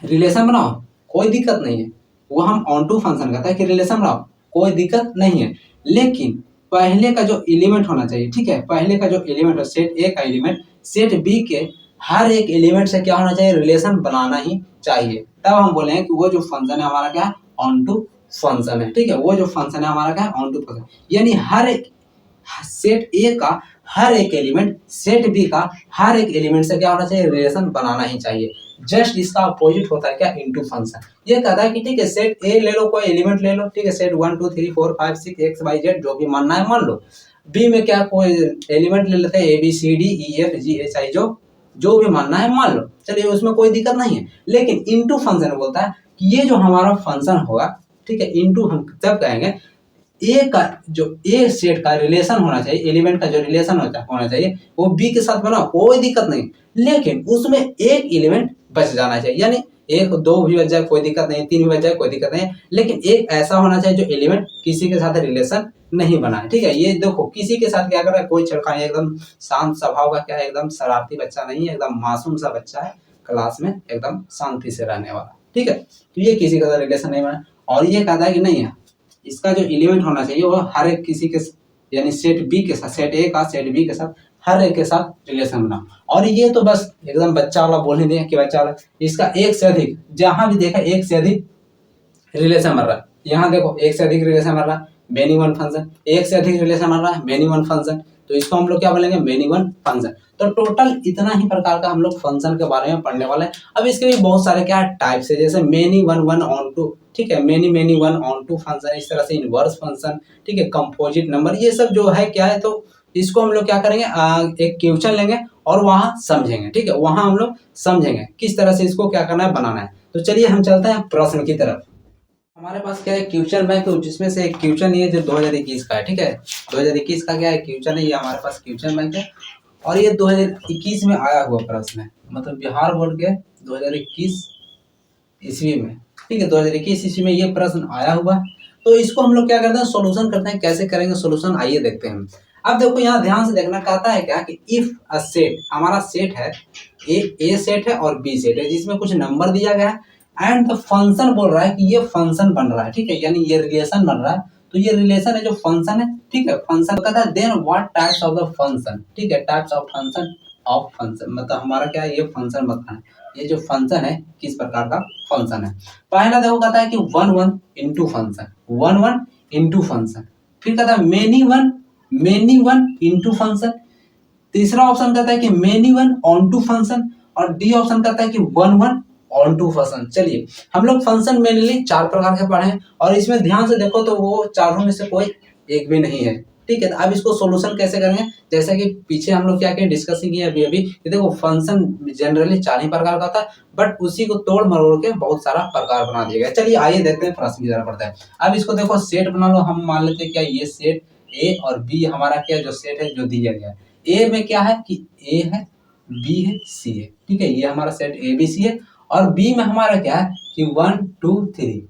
Speaker 1: रिलेशन बनाओ कोई दिक्कत नहीं है, वो हम ऑन टू फंक्शन कहता है कि रिलेशन बनाओ कोई दिक्कत नहीं है, लेकिन पहले का जो एलिमेंट होना चाहिए, ठीक है, पहले का जो एलिमेंट है सेट ए का एलिमेंट सेट बी के हर एक एलिमेंट से क्या होना चाहिए, रिलेशन बनाना ही चाहिए। तब हम बोलेंगे कि वो जो फंक्शन है हमारा क्या है, ऑन टू फंक्शन है। ठीक है, वो जो फंक्शन है हमारा क्या है, ऑन टू फंक्शन, यानी हर एक सेट ए का हर एक एलिमेंट सेट बी का हर एक एलिमेंट से क्या होना चाहिए, रिलेशन बनाना ही चाहिए। जस्ट इसका अपोजिट होता है क्या, इनटू फंक्शन। ये कहता है कि ठीक है, सेट ए ले लो, कोई एलिमेंट ले लो, ठीक है, सेट 1 2 3 4 5 6 एक्स वाई जेड जो भी मानना है मान लो। बी में क्या कोई एलिमेंट ले लेते हैं, A B C D E F G H I, जो भी मानना है मान लो, चलिए उसमें कोई दिक्कत नहीं है। लेकिन इनटू फंक्शन बोलता है कि ये जो हमारा फंक्शन होगा, ठीक है, इनटू हम तब कहेंगे ए का जो ए सेट का रिलेशन होना चाहिए, एलिमेंट का जो रिलेशन होना चाहिए वो बी के साथ बनाओ कोई दिक्कत नहीं, लेकिन उसमें एक एलिमेंट बच जाना चाहिए, यानी एक दो भी बच जाए कोई दिक्कत नहीं, तीन भी बच जाए कोई दिक्कत नहीं, लेकिन एक ऐसा होना चाहिए जो एलिमेंट किसी के साथ रिलेशन नहीं बनाए। ठीक है, ये देखो किसी के साथ क्या कर रहा है, कोई छेड़खानी, एकदम शांत स्वभाव का, क्या है, एकदम शरारती बच्चा नहीं है, एकदम मासूम सा बच्चा है, क्लास में एकदम शांति से रहने वाला। ठीक है, तो ये किसी के साथ रिलेशन नहीं बना। और ये कहता है कि नहीं है, इसका जो एलिमेंट होना चाहिए वो हर एक किसी के, यानी सेट बी के साथ, सेट ए का सेट बी के साथ हर एक के साथ रिलेशन बना। और ये तो बस एकदम बच्चा वाला बोलने दें कि बच्चा वाला, इसका एक से अधिक, जहां भी देखा एक से अधिक रिलेशन बन रहा है। यहाँ देखो एक से अधिक रिलेशन बन रहा है, मेनी वन फंक्शन, एक से अधिक रिलेशन बन रहा है, मेनी वन फंक्शन, तो इसको हम लोग क्या बोलेंगे, मेनी वन फंक्शन। तो टोटल इतना ही प्रकार का हम लोग फंक्शन के बारे में पढ़ने वाले हैं। अब इसके भी बहुत सारे क्या टाइप्स है, जैसे many one one onto, ठीक है, many many one onto function, इस तरह से इनवर्स फंक्शन, ठीक है, कंपोजिट नंबर, ये सब जो है क्या है, तो इसको हम लोग क्या करेंगे, एक क्वेश्चन लेंगे और वहां समझेंगे। ठीक है, वहां हम लोग समझेंगे किस तरह से इसको क्या करना है, बनाना है। तो चलिए हम चलते हैं प्रश्न की तरफ। हमारे पास क्या है, क्वेश्चन बैंक, जिसमें से एक क्वेश्चन ये जो 2021 का है। ठीक है, 2021 का क्या है, क्वेश्चन है, ये हमारे पास क्वेश्चन बैंक है, और ये 2021 में आया हुआ प्रश्न है, मतलब बिहार बोर्ड के 2021 ईस्वी में। ठीक है, 2021 ईस्वी में ये प्रश्न आया हुआ है। तो इसको हम लोग क्या करते हैं, सोल्यूशन करते हैं। कैसे करेंगे सोल्यूशन, आइए देखते हैं। अब देखो यहाँ ध्यान से देखना, कहता है क्या कि इफ अ सेट, हमारा सेट है ए सेट है और बी सेट है, जिसमें कुछ नंबर दिया गया है, एंड द फंक्शन बोल रहा है कि ये फंक्शन बन रहा है। ठीक है, यानी ये रिलेशन बन रहा है, तो ये रिलेशन है जो फंक्शन है। ठीक है, फंक्शन कहता है then what types of the function. ठीक है, टाइप्स ऑफ फंक्शन मतलब हमारा क्या है, ये फंक्शन बताना है, ये जो फंक्शन है किस प्रकार का फंक्शन है। पहला देखो कहता है कि one one into function, one one into function, फिर कहता है मेनी वन इंटू फंक्शन, तीसरा ऑप्शन कहता है कि many one onto function, और डी ऑप्शन कहता है कि one one onto function. चलिए हम लोग फंक्शन मेनली चार प्रकार के पढ़े हैं, और इसमें ध्यान से देखो तो वो चारों में से कोई एक भी नहीं है। ठीक है, तो अब इसको सोल्यूशन कैसे करेंगे, जैसा कि पीछे हम लोग क्या किए, डिस्कसिंग किए अभी अभी, कि देखो फंक्शन जनरली चार ही प्रकार का था, बट उसी को तोड़ मरोड़ के बहुत सारा प्रकार बना दिया गया। चलिए आइए देखते हैं प्रश्न की जरा पड़ता है। अब इसको देखो सेट बना लो, हम मान लेते हैं क्या ये सेट ए और बी हमारा क्या जो सेट है जो दिया गया है। ए में क्या है कि ए है, बी है, सी है। ठीक है, ये हमारा सेट ए बी सी है, और बी में हमारा क्या है कि 1 2 3,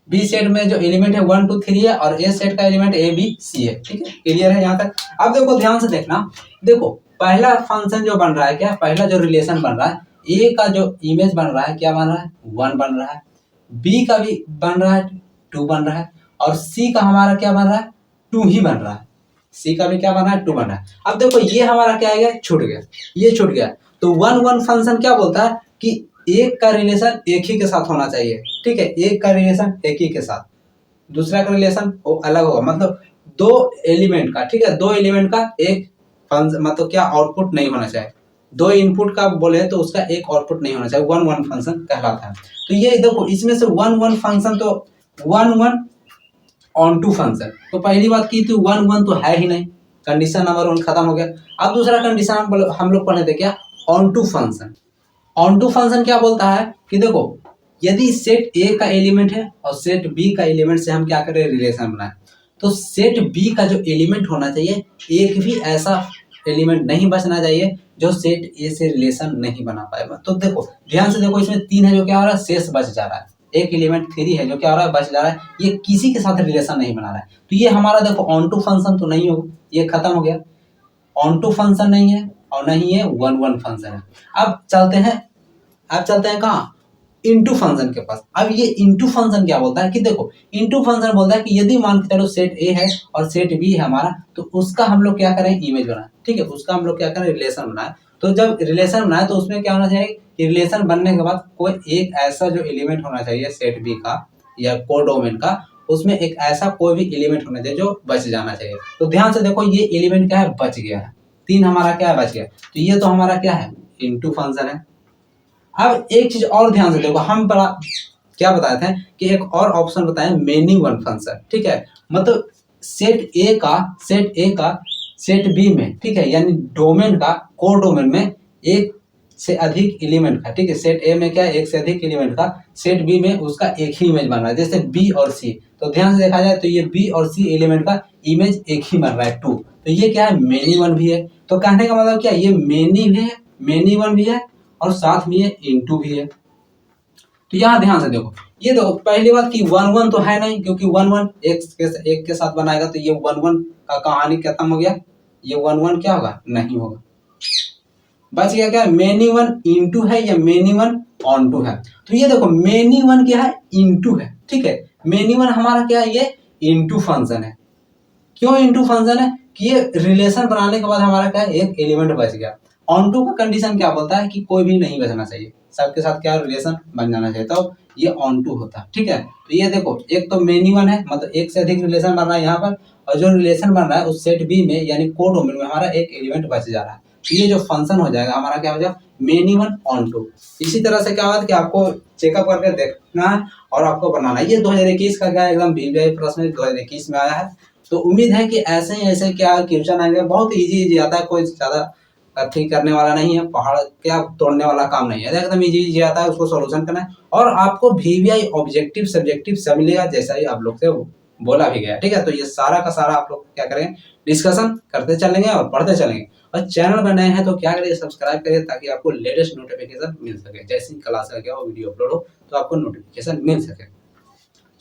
Speaker 1: बी सेट में जो एलिमेंट है 1 2 3 है, और ए सेट का एलिमेंट ए बी सी है। ठीक है, क्लियर है यहाँ तक। अब देखो ध्यान से देखना, देखो पहला फंक्शन जो बन रहा है, क्या पहला जो रिलेशन बन रहा है, ए का जो इमेज बन रहा है क्या बन रहा है, 1 बन रहा है, बी का भी बन रहा है 2 बन रहा है, और सी का हमारा क्या बन रहा है, 2 ही बन रहा है, सी का भी क्या बन रहा है, 2 बन रहा है। अब देखो ये हमारा क्या है, छूट गया, ये छूट गया। तो 1 1 फंक्शन क्या बोलता है कि एक का रिलेशन एक ही के साथ होना चाहिए। ठीक है, एक का रिलेशन एक ही के साथ, दूसरा का रिलेशन वो अलग होगा, मतलब दो एलिमेंट का, ठीक है, दो एलिमेंट का एक फंक्शन, मतलब क्या आउटपुट नहीं होना चाहिए, दो इनपुट का बोले तो उसका एक आउटपुट नहीं होना चाहिए, 1 1 फंक्शन कहलाता है। तो ये देखो इसमें से 1 1 फंक्शन, तो 1 1 ऑन टू फंक्शन, तो पहली बात की थी 1 1 तो है ही नहीं, कंडीशन नंबर 1 खत्म हो गया। अब दूसरा कंडीशन हम लोग पढ़े थे क्या, onto function. Onto function क्या बोलता है कि देखो यदि सेट ए का एलिमेंट है और सेट बी का एलिमेंट से हम क्या करें, रिलेशन बनाए, तो सेट बी का जो एलिमेंट होना चाहिए, एक भी ऐसा एलिमेंट नहीं बचना चाहिए जो सेट ए से रिलेशन नहीं बना पाएगा। तो देखो ध्यान से देखो, इसमें 3 है जो क्या हो रहा है, शेष बच जा रहा है, एक एलिमेंट 3 है जो क्या हो रहा है, बच जा रहा है, ये किसी के साथ रिलेशन नहीं बना रहा है। तो ये हमारा देखो ऑन टू फंक्शन तो नहीं होगा, ये खत्म हो गया, ऑन टू फंक्शन नहीं है, और नहीं है 1 1 फंक्शन है। अब चलते हैं कहाँ, इनटू फंक्शन के पास। अब ये इनटू फंक्शन क्या बोलता है कि देखो इनटू फंक्शन बोलता है कि यदि मान के चलो सेट ए है और सेट बी है हमारा, तो उसका हम लोग क्या करें, इमेज बनाए। ठीक है, उसका हम लोग क्या करें, रिलेशन बनाए। तो जब रिलेशन बनाए तो उसमें क्या होना चाहिए कि रिलेशन बनने के बाद कोई एक ऐसा जो एलिमेंट होना चाहिए सेट बी का या कोडोमेन का, उसमें एक ऐसा कोई भी एलिमेंट होना चाहिए जो बच जाना चाहिए। तो ध्यान से देखो ये एलिमेंट क्या है, बच गया है, 3 हमारा क्या है, बच गया। तो ये तो हमारा क्या है, इनटू फंक्शन है। अब एक चीज और ध्यान से देखो, हम बड़ा क्या बताए थे कि एक और ऑप्शन बताए, मेनी वन फंक्शन। ठीक है, मतलब सेट ए का सेट बी में, ठीक है, यानी डोमेन का कोडोमेन में एक से अधिक एलिमेंट का, ठीक है, सेट ए में क्या है, एक से अधिक एलिमेंट का, सेट बी में उसका एक ही इमेज बन रहा है, जैसे बी और सी। तो ध्यान से देखा जाए तो ये बी और सी एलिमेंट का इमेज एक ही बन रहा है, 2। तो ये क्या है, मेनी वन भी है। तो कहने का मतलब क्या, ये मेनी भी है, मेनी वन भी है, और साथ में ये इनटू भी है। तो यहाँ ध्यान से देखो, ये देखो पहली बात कि 1 1 तो है नहीं, क्योंकि 1 1 एक के साथ बनाएगा तो ये 1 1 का कहानी खत्म हो गया, ये 1 1 क्या होगा, नहीं होगा। बच गया क्या, मेनी वन इनटू है या मेनी वन ऑन टू है। तो ये देखो मेनी वन क्या है, इनटू है, ठीक है। मेनी वन हमारा क्या है, ये इनटू फंक्शन है। क्यों इनटू फंक्शन है, कि ये रिलेशन बनाने के बाद हमारा क्या है, एक एलिमेंट बच गया। ऑन टू का कंडीशन क्या बोलता है कि कोई भी नहीं बचना चाहिए, सबके साथ क्या रिलेशन बन जाना चाहिए, तो ये ऑन टू होता है, ठीक है। तो ये देखो एक तो मेनी वन है, मतलब एक से अधिक रिलेशन बन रहा है यहाँ पर, और जो रिलेशन बन रहा है उस सेट बी में यानी कोडोमेन में हमारा एक एलिमेंट बच जा रहा है। तो ये जो फंक्शन हो जाएगा हमारा क्या हो जाएगा, मेनी वन ऑन टू। इसी तरह से क्या होगा कि आपको चेकअप करके देखना है और आपको बनाना है। ये 2021 का क्या एकदम VVI प्रश्न 2021 में आया है। तो उम्मीद है कि ऐसे ही ऐसे क्या क्वेश्चन आएंगे, बहुत इजी आता है, कोई ज्यादा ठीक करने वाला नहीं है, पहाड़ क्या तोड़ने वाला काम नहीं है, एकदम इजी आता है, उसको सॉल्यूशन करना है। और आपको VVI ऑब्जेक्टिव सब्जेक्टिव सब मिलेगा, जैसा ही आप लोग से बोला भी गया, ठीक है। तो ये सारा का सारा आप लोग क्या करेंगे, डिस्कशन करते चलेंगे और पढ़ते चलेंगे। और चैनल पर नए हैं तो क्या करिए, सब्सक्राइब करिए, ताकि आपको लेटेस्ट नोटिफिकेशन मिल सके, जैसे ही क्लास का क्या वीडियो अपलोड हो तो आपको नोटिफिकेशन मिल सके।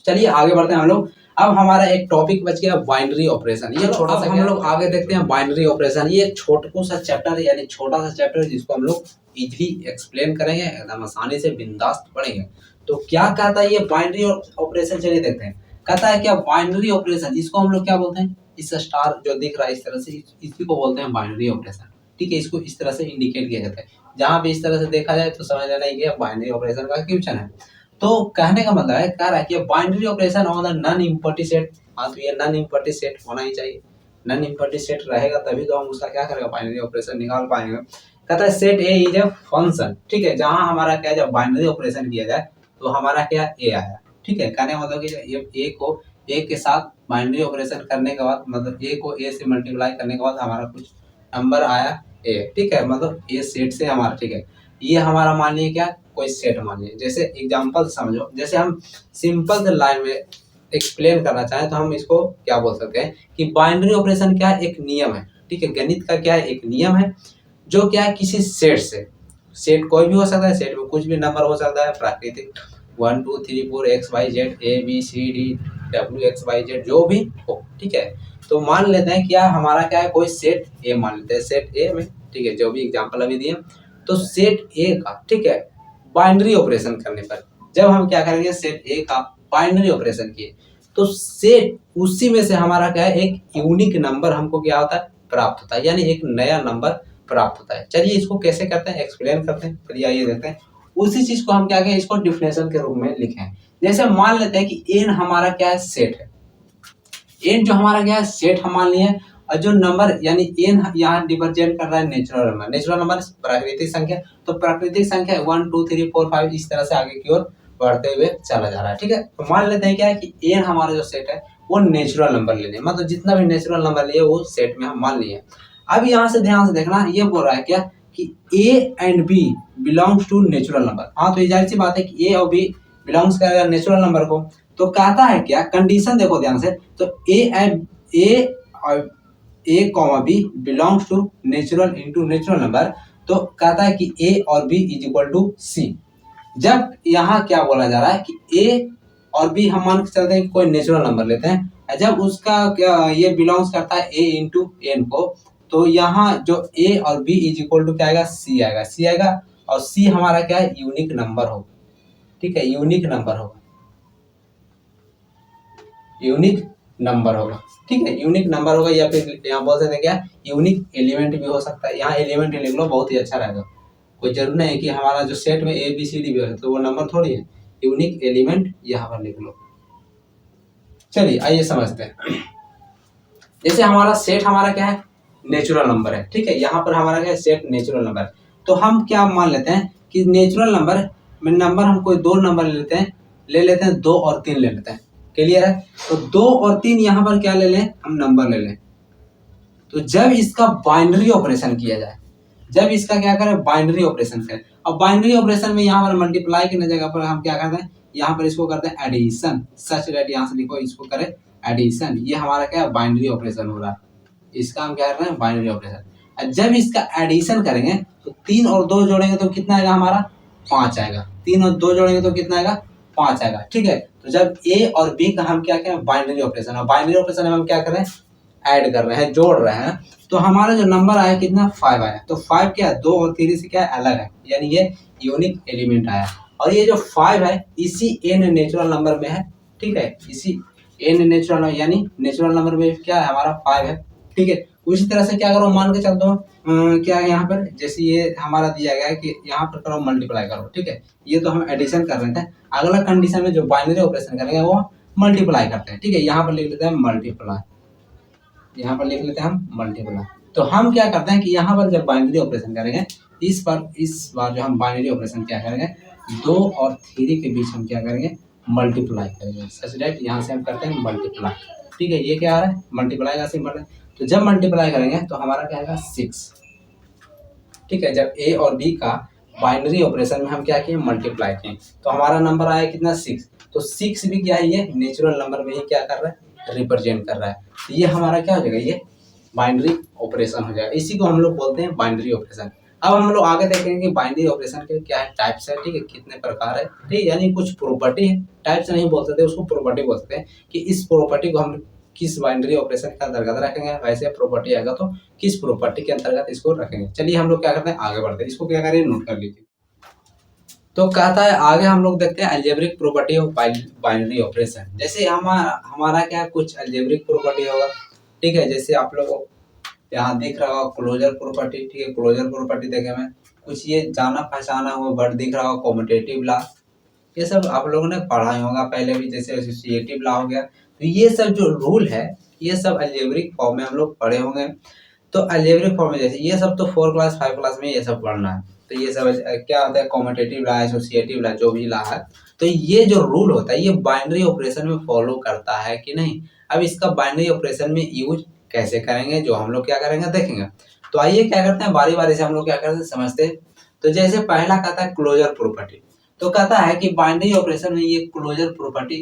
Speaker 1: चलिए आगे बढ़ते हैं हम लोग। अब हमारा एक टॉपिक बच गया बाइनरी ऑपरेशन। ये छोटा सा हम लोग आगे देखते हैं बाइनरी ऑपरेशन। ये एक छोटा सा चैप्टर है, यानी छोटा सा चैप्टर है जिसको हम लोग इजीली एक्सप्लेन करेंगे, एकदम आसानी से बिंदास पढ़ेंगे। तो क्या कहता है ये बाइनरी ऑपरेशन, चलिए देखते हैं। कहता है क्या बाइनरी ऑपरेशन, इसको हम लोग क्या बोलते हैं, इस स्टार जो दिख रहा है इस तरह से, इसी को बोलते हैं बाइनरी ऑपरेशन, ठीक है। इसको इस तरह से इंडिकेट किया जाता है, जहां भी इस तरह से देखा जाए तो समझ लेना ये बाइनरी ऑपरेशन का क्वेश्चन है। तो कहने का मतलब है, कह रहा है कि binary operation on the non empty set. हाँ तो ये नॉन एम्प्टी सेट होना ही चाहिए, नॉन एम्प्टी सेट रहेगा तभी तो हम उसका क्या करेंगे, बाइनरी ऑपरेशन निकाल पाएंगे। कहता है set A is a function, ठीक है, जहां हमारा क्या जब बाइनरी ऑपरेशन किया जाए तो हमारा क्या ए आया, ठीक है। कहने का मतलब कि ए को ए के साथ बाइनरी ऑपरेशन करने के बाद, मतलब ए को ए से मल्टीप्लाई करने के बाद हमारा कुछ नंबर आया ए, ठीक है, मतलब ए सेट से हमारा, ठीक है। ये हमारा मान लिया क्या, कोई सेट मान लिया। जैसे एग्जांपल समझो, जैसे हम सिंपल लाइन में एक्सप्लेन करना चाहें तो हम इसको क्या बोल सकते हैं कि बाइनरी ऑपरेशन क्या है, एक नियम है, ठीक है। गणित का क्या है, एक नियम है, जो क्या है किसी सेट से, सेट कोई भी हो सकता है, सेट में कुछ भी नंबर हो सकता है, प्राकृतिक 1 2 3 4 XYZ ABCD WXYZ जो भी हो, ठीक है। तो मान लेते हैं क्या हमारा क्या है, कोई सेट ए मान लेते हैं, सेट ए में, ठीक है, जो भी एग्जांपल अभी दिए। तो सेट ए का, ठीक है, बाइनरी ऑपरेशन करने पर जब हम क्या करेंगे, सेट ए का बाइनरी ऑपरेशन किए तो सेट उसी में से हमारा क्या है, एक यूनिक नंबर हमको क्या होता है, प्राप्त होता है, यानी एक नया नंबर प्राप्त होता है। चलिए इसको कैसे करते हैं, एक्सप्लेन करते हैं। चलिए आइए देखते हैं। उसी चीज को हम क्या कहें, इसको डिफिनेशन के रूप में लिखे हैं। जैसे मान लेते हैं कि एन हमारा क्या है, सेट है। एन जो हमारा क्या है, सेट हम मान लिए, और जो नंबर यानी एन यहाँ रिप्रेजेंट कर रहा है नेचुरल नंबर, नेचुरल नंबर प्राकृतिक संख्या, तो प्राकृतिक संख्या 1 2 3 4 5 इस तरह से आगे की ओर बढ़ते हुए चला जा रहा है, ठीक है। तो मान लेते हैं क्या है कि एन हमारा जो सेट है वो नेचुरल नंबर ले लें, मतलब जितना भी नेचुरल नंबर लिए वो सेट में हम मान लिए। अब यहाँ से ध्यान से देखना, ये बोल रहा है क्या कि A and B belongs to natural number. हाँ तो ये जाहिर सी बात है कि ए और बी बिलोंग्स करेगा नेचुरल नंबर को। तो कहता है क्या, कंडीशन देखो ध्यान से, तो A comma B belongs to natural into natural number. तो कहता है कि ए और B is equal to C. जब यहाँ क्या बोला जा रहा है कि ए और बी हम मान के चलते हैं कि कोई नेचुरल नंबर लेते हैं, जब उसका क्या ये बिलोंग्स करता है ए इंटू एन को, तो यहाँ जो ए और बी इज इक्वल टू क्या आएगा, सी आएगा, सी आएगा। और सी हमारा क्या है, यूनिक नंबर होगा, ठीक है, यूनिक नंबर होगा, यूनिक नंबर होगा, ठीक है, यूनिक नंबर होगा, या फिर यहाँ बोल सकते हैं क्या, यूनिक एलिमेंट भी हो सकता है। यहाँ एलिमेंट लिख लो, बहुत ही अच्छा रहेगा। कोई जरूर नहीं है कि हमारा जो सेट में ए बी सी डी भी है तो वो नंबर थोड़ी है, यूनिक एलिमेंट यहाँ पर लिख लो। चलिए आइए समझते हैं। जैसे हमारा सेट हमारा क्या है, नेचुरल नंबर है, ठीक है, यहाँ पर हमारा क्या है, सेट नेचुरल नंबर। तो हम क्या मान लेते हैं कि नेचुरल नंबर में नंबर हम कोई दो नंबर ले लेते हैं 2 और 3 ले लेते हैं, क्लियर है। तो 2 और 3 यहाँ पर क्या ले लें, हम नंबर ले लें। तो जब इसका बाइनरी ऑपरेशन किया जाए, जब इसका क्या करें, बाइनरी ऑपरेशन करें। अब बाइनरी ऑपरेशन में यहाँ पर मल्टीप्लाई की जगह पर हम क्या करते हैं, यहाँ पर इसको करते हैं एडिशन, सच दैट यहाँ से लिखो, इसको करें एडिशन। ये हमारा क्या है, बाइनरी ऑपरेशन हो रहा है, इसका हम क्या कर रहे हैं, बाइनरी ऑपरेशन। और जब इसका एडिशन करेंगे तो 3 और 2 जोड़ेंगे तो कितना आएगा हमारा 5 आएगा। 3 और 2 जोड़ेंगे तो कितना आएगा 5 आएगा। ठीक है, तो जब ए और बी का हम क्या करें बाइनरी ऑपरेशन, और बाइनरी ऑपरेशन में हम क्या कर रहे हैं ऐड कर रहे हैं, जोड़ रहे हैं, तो हमारा जो नंबर आया कितना 5 आया। तो 5 क्या है 2 और 3 से क्या है अलग है, यानी ये यूनिक एलिमेंट आया। और ये जो 5 है इसी एन नेचुरल नंबर में है। ठीक है, इसी एन नेचुरल यानी नेचुरल नंबर में क्या है हमारा 5 है। ठीक है, उसी तरह से क्या करो मान के चलता हूँ क्या है यहाँ पर, जैसे ये हमारा दिया गया है कि यहाँ पर करो मल्टीप्लाई करो। ठीक है, ये तो हम एडिशन कर रहे थे। अगला कंडीशन में जो बाइनरी ऑपरेशन करेंगे वो मल्टीप्लाई करते हैं। ठीक है, यहाँ पर लिख लेते हैं मल्टीप्लाई, यहाँ पर लिख लेते हैं हम मल्टीप्लाई। तो हम क्या करते हैं कि यहाँ पर जब बाइनरी ऑपरेशन करेंगे इस बार जो हम बाइनरी ऑपरेशन क्या करेंगे 2 और 3 के बीच हम क्या करेंगे मल्टीप्लाई करेंगे, सच दैट यहाँ से हम करते हैं मल्टीप्लाई। ठीक है, ये क्या आ रहा है मल्टीप्लाई का सिंबल है। तो जब मल्टीप्लाई करेंगे तो हमारा क्या आएगा 6। ठीक है, जब ए और बी का बाइनरी ऑपरेशन में हम क्या किए मल्टीप्लाई किए तो हमारा नंबर आया कितना 6। तो 6 भी क्या है ये नेचुरल नंबर में ही क्या कर रहा है रिप्रेजेंट कर रहा है। तो ये हमारा क्या हो जाएगा ये बाइनरी ऑपरेशन हो जाएगा, इसी को हम लोग बोलते हैं बाइनरी ऑपरेशन। अब हम लोग आगे देखेंगे कि बाइनरी ऑपरेशन के क्या है टाइप्स है। ठीक है, कितने प्रकार है। ठीक, यानी कुछ प्रॉपर्टी है, टाइप्स नहीं बोल सकते उसको प्रॉपर्टी बोल सकते हैं कि इस प्रॉपर्टी को हम किस बाइनरी ऑपरेशन के अंतर्गत रखेंगे, वैसे प्रॉपर्टी आएगा तो किस प्रॉपर्टी के अंतर्गत इसको रखेंगे। चलिए हम लोग क्या करते हैं आगे बढ़ते हैं, इसको क्या करिए नोट कर लीजिए। तो कहता है आगे हम लोग देखते हैं algebraic property of binary operation. जैसे हमारा क्या कुछ अलजेब्रिक प्रॉपर्टी होगा। ठीक है, जैसे आप लोग यहाँ दिख रहा होगा क्लोजर प्रॉपर्टी। ठीक है, क्लोजर प्रॉपर्टी देखे में कुछ ये जाना पहचाना हुआ वर्ड दिख रहा होगा कॉम्यूटेटिव लॉ, ये सब आप लोगों ने पढ़ा ही होगा पहले भी, जैसे एसोसिएटिव लॉ हो गया। तो ये सब जो रूल है ये सब अलजेब्रिक फॉर्म में हम लोग पढ़े होंगे। तो अलजेब्रिक फॉर्म में जैसे ये सब तो 4 क्लास 5 क्लास में ये सब पढ़ना है। तो ये सब क्या होता है कॉम्यूटेटिव लॉ एसोसिएटिव लॉ जो भी लॉ है, तो ये जो रूल होता है ये बाइनरी ऑपरेशन में फॉलो करता है कि नहीं। अब इसका बाइनरी ऑपरेशन में यूज कैसे करेंगे जो हम लोग क्या करेंगे देखेंगे। तो आइए क्या करते हैं बारी बारी से हम लोग क्या करते हैं समझते हैं। तो जैसे पहला कहता है क्लोजर प्रॉपर्टी, तो कहता है कि बाइनरी ऑपरेशन में ये क्लोजर प्रॉपर्टी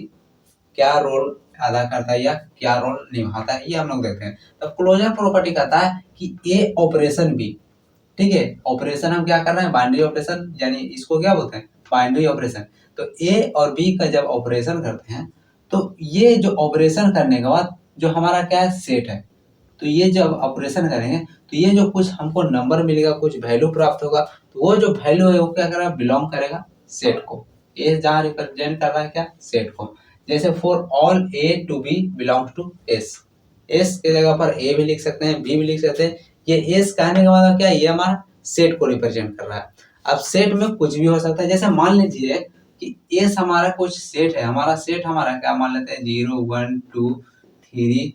Speaker 1: क्या रोल अदा करता है या क्या रोल निभाता है ये हम लोग देखते हैं। तो क्लोजर प्रॉपर्टी कहता है कि ए ऑपरेशन बी। ठीक है, ऑपरेशन हम क्या कर रहे हैं बाइनरी ऑपरेशन, यानी इसको क्या बोलते हैं बाइनरी ऑपरेशन। तो ए और बी का जब ऑपरेशन करते हैं तो ये जो ऑपरेशन करने के बाद जो हमारा क्या है सेट है, तो ये जब ऑपरेशन करेंगे तो ये जो कुछ हमको नंबर मिलेगा कुछ वैल्यू प्राप्त होगा, तो वो जो वैल्यू है वो क्या करेगा बिलोंग करेगा सेट को। ए जहाँ रिप्रेजेंट कर रहा है क्या सेट को। जैसे for all A to B belongs to S, S के जगह पर ए भी लिख सकते हैं बी भी लिख सकते हैं। ये एस कहने के बाद क्या ये हमारा सेट को रिप्रेजेंट कर रहा है। अब सेट में कुछ भी हो सकता है, जैसे मान लीजिए कि एस हमारा कुछ सेट है, हमारा सेट हमारा क्या मान लेते हैं 0 1 2 3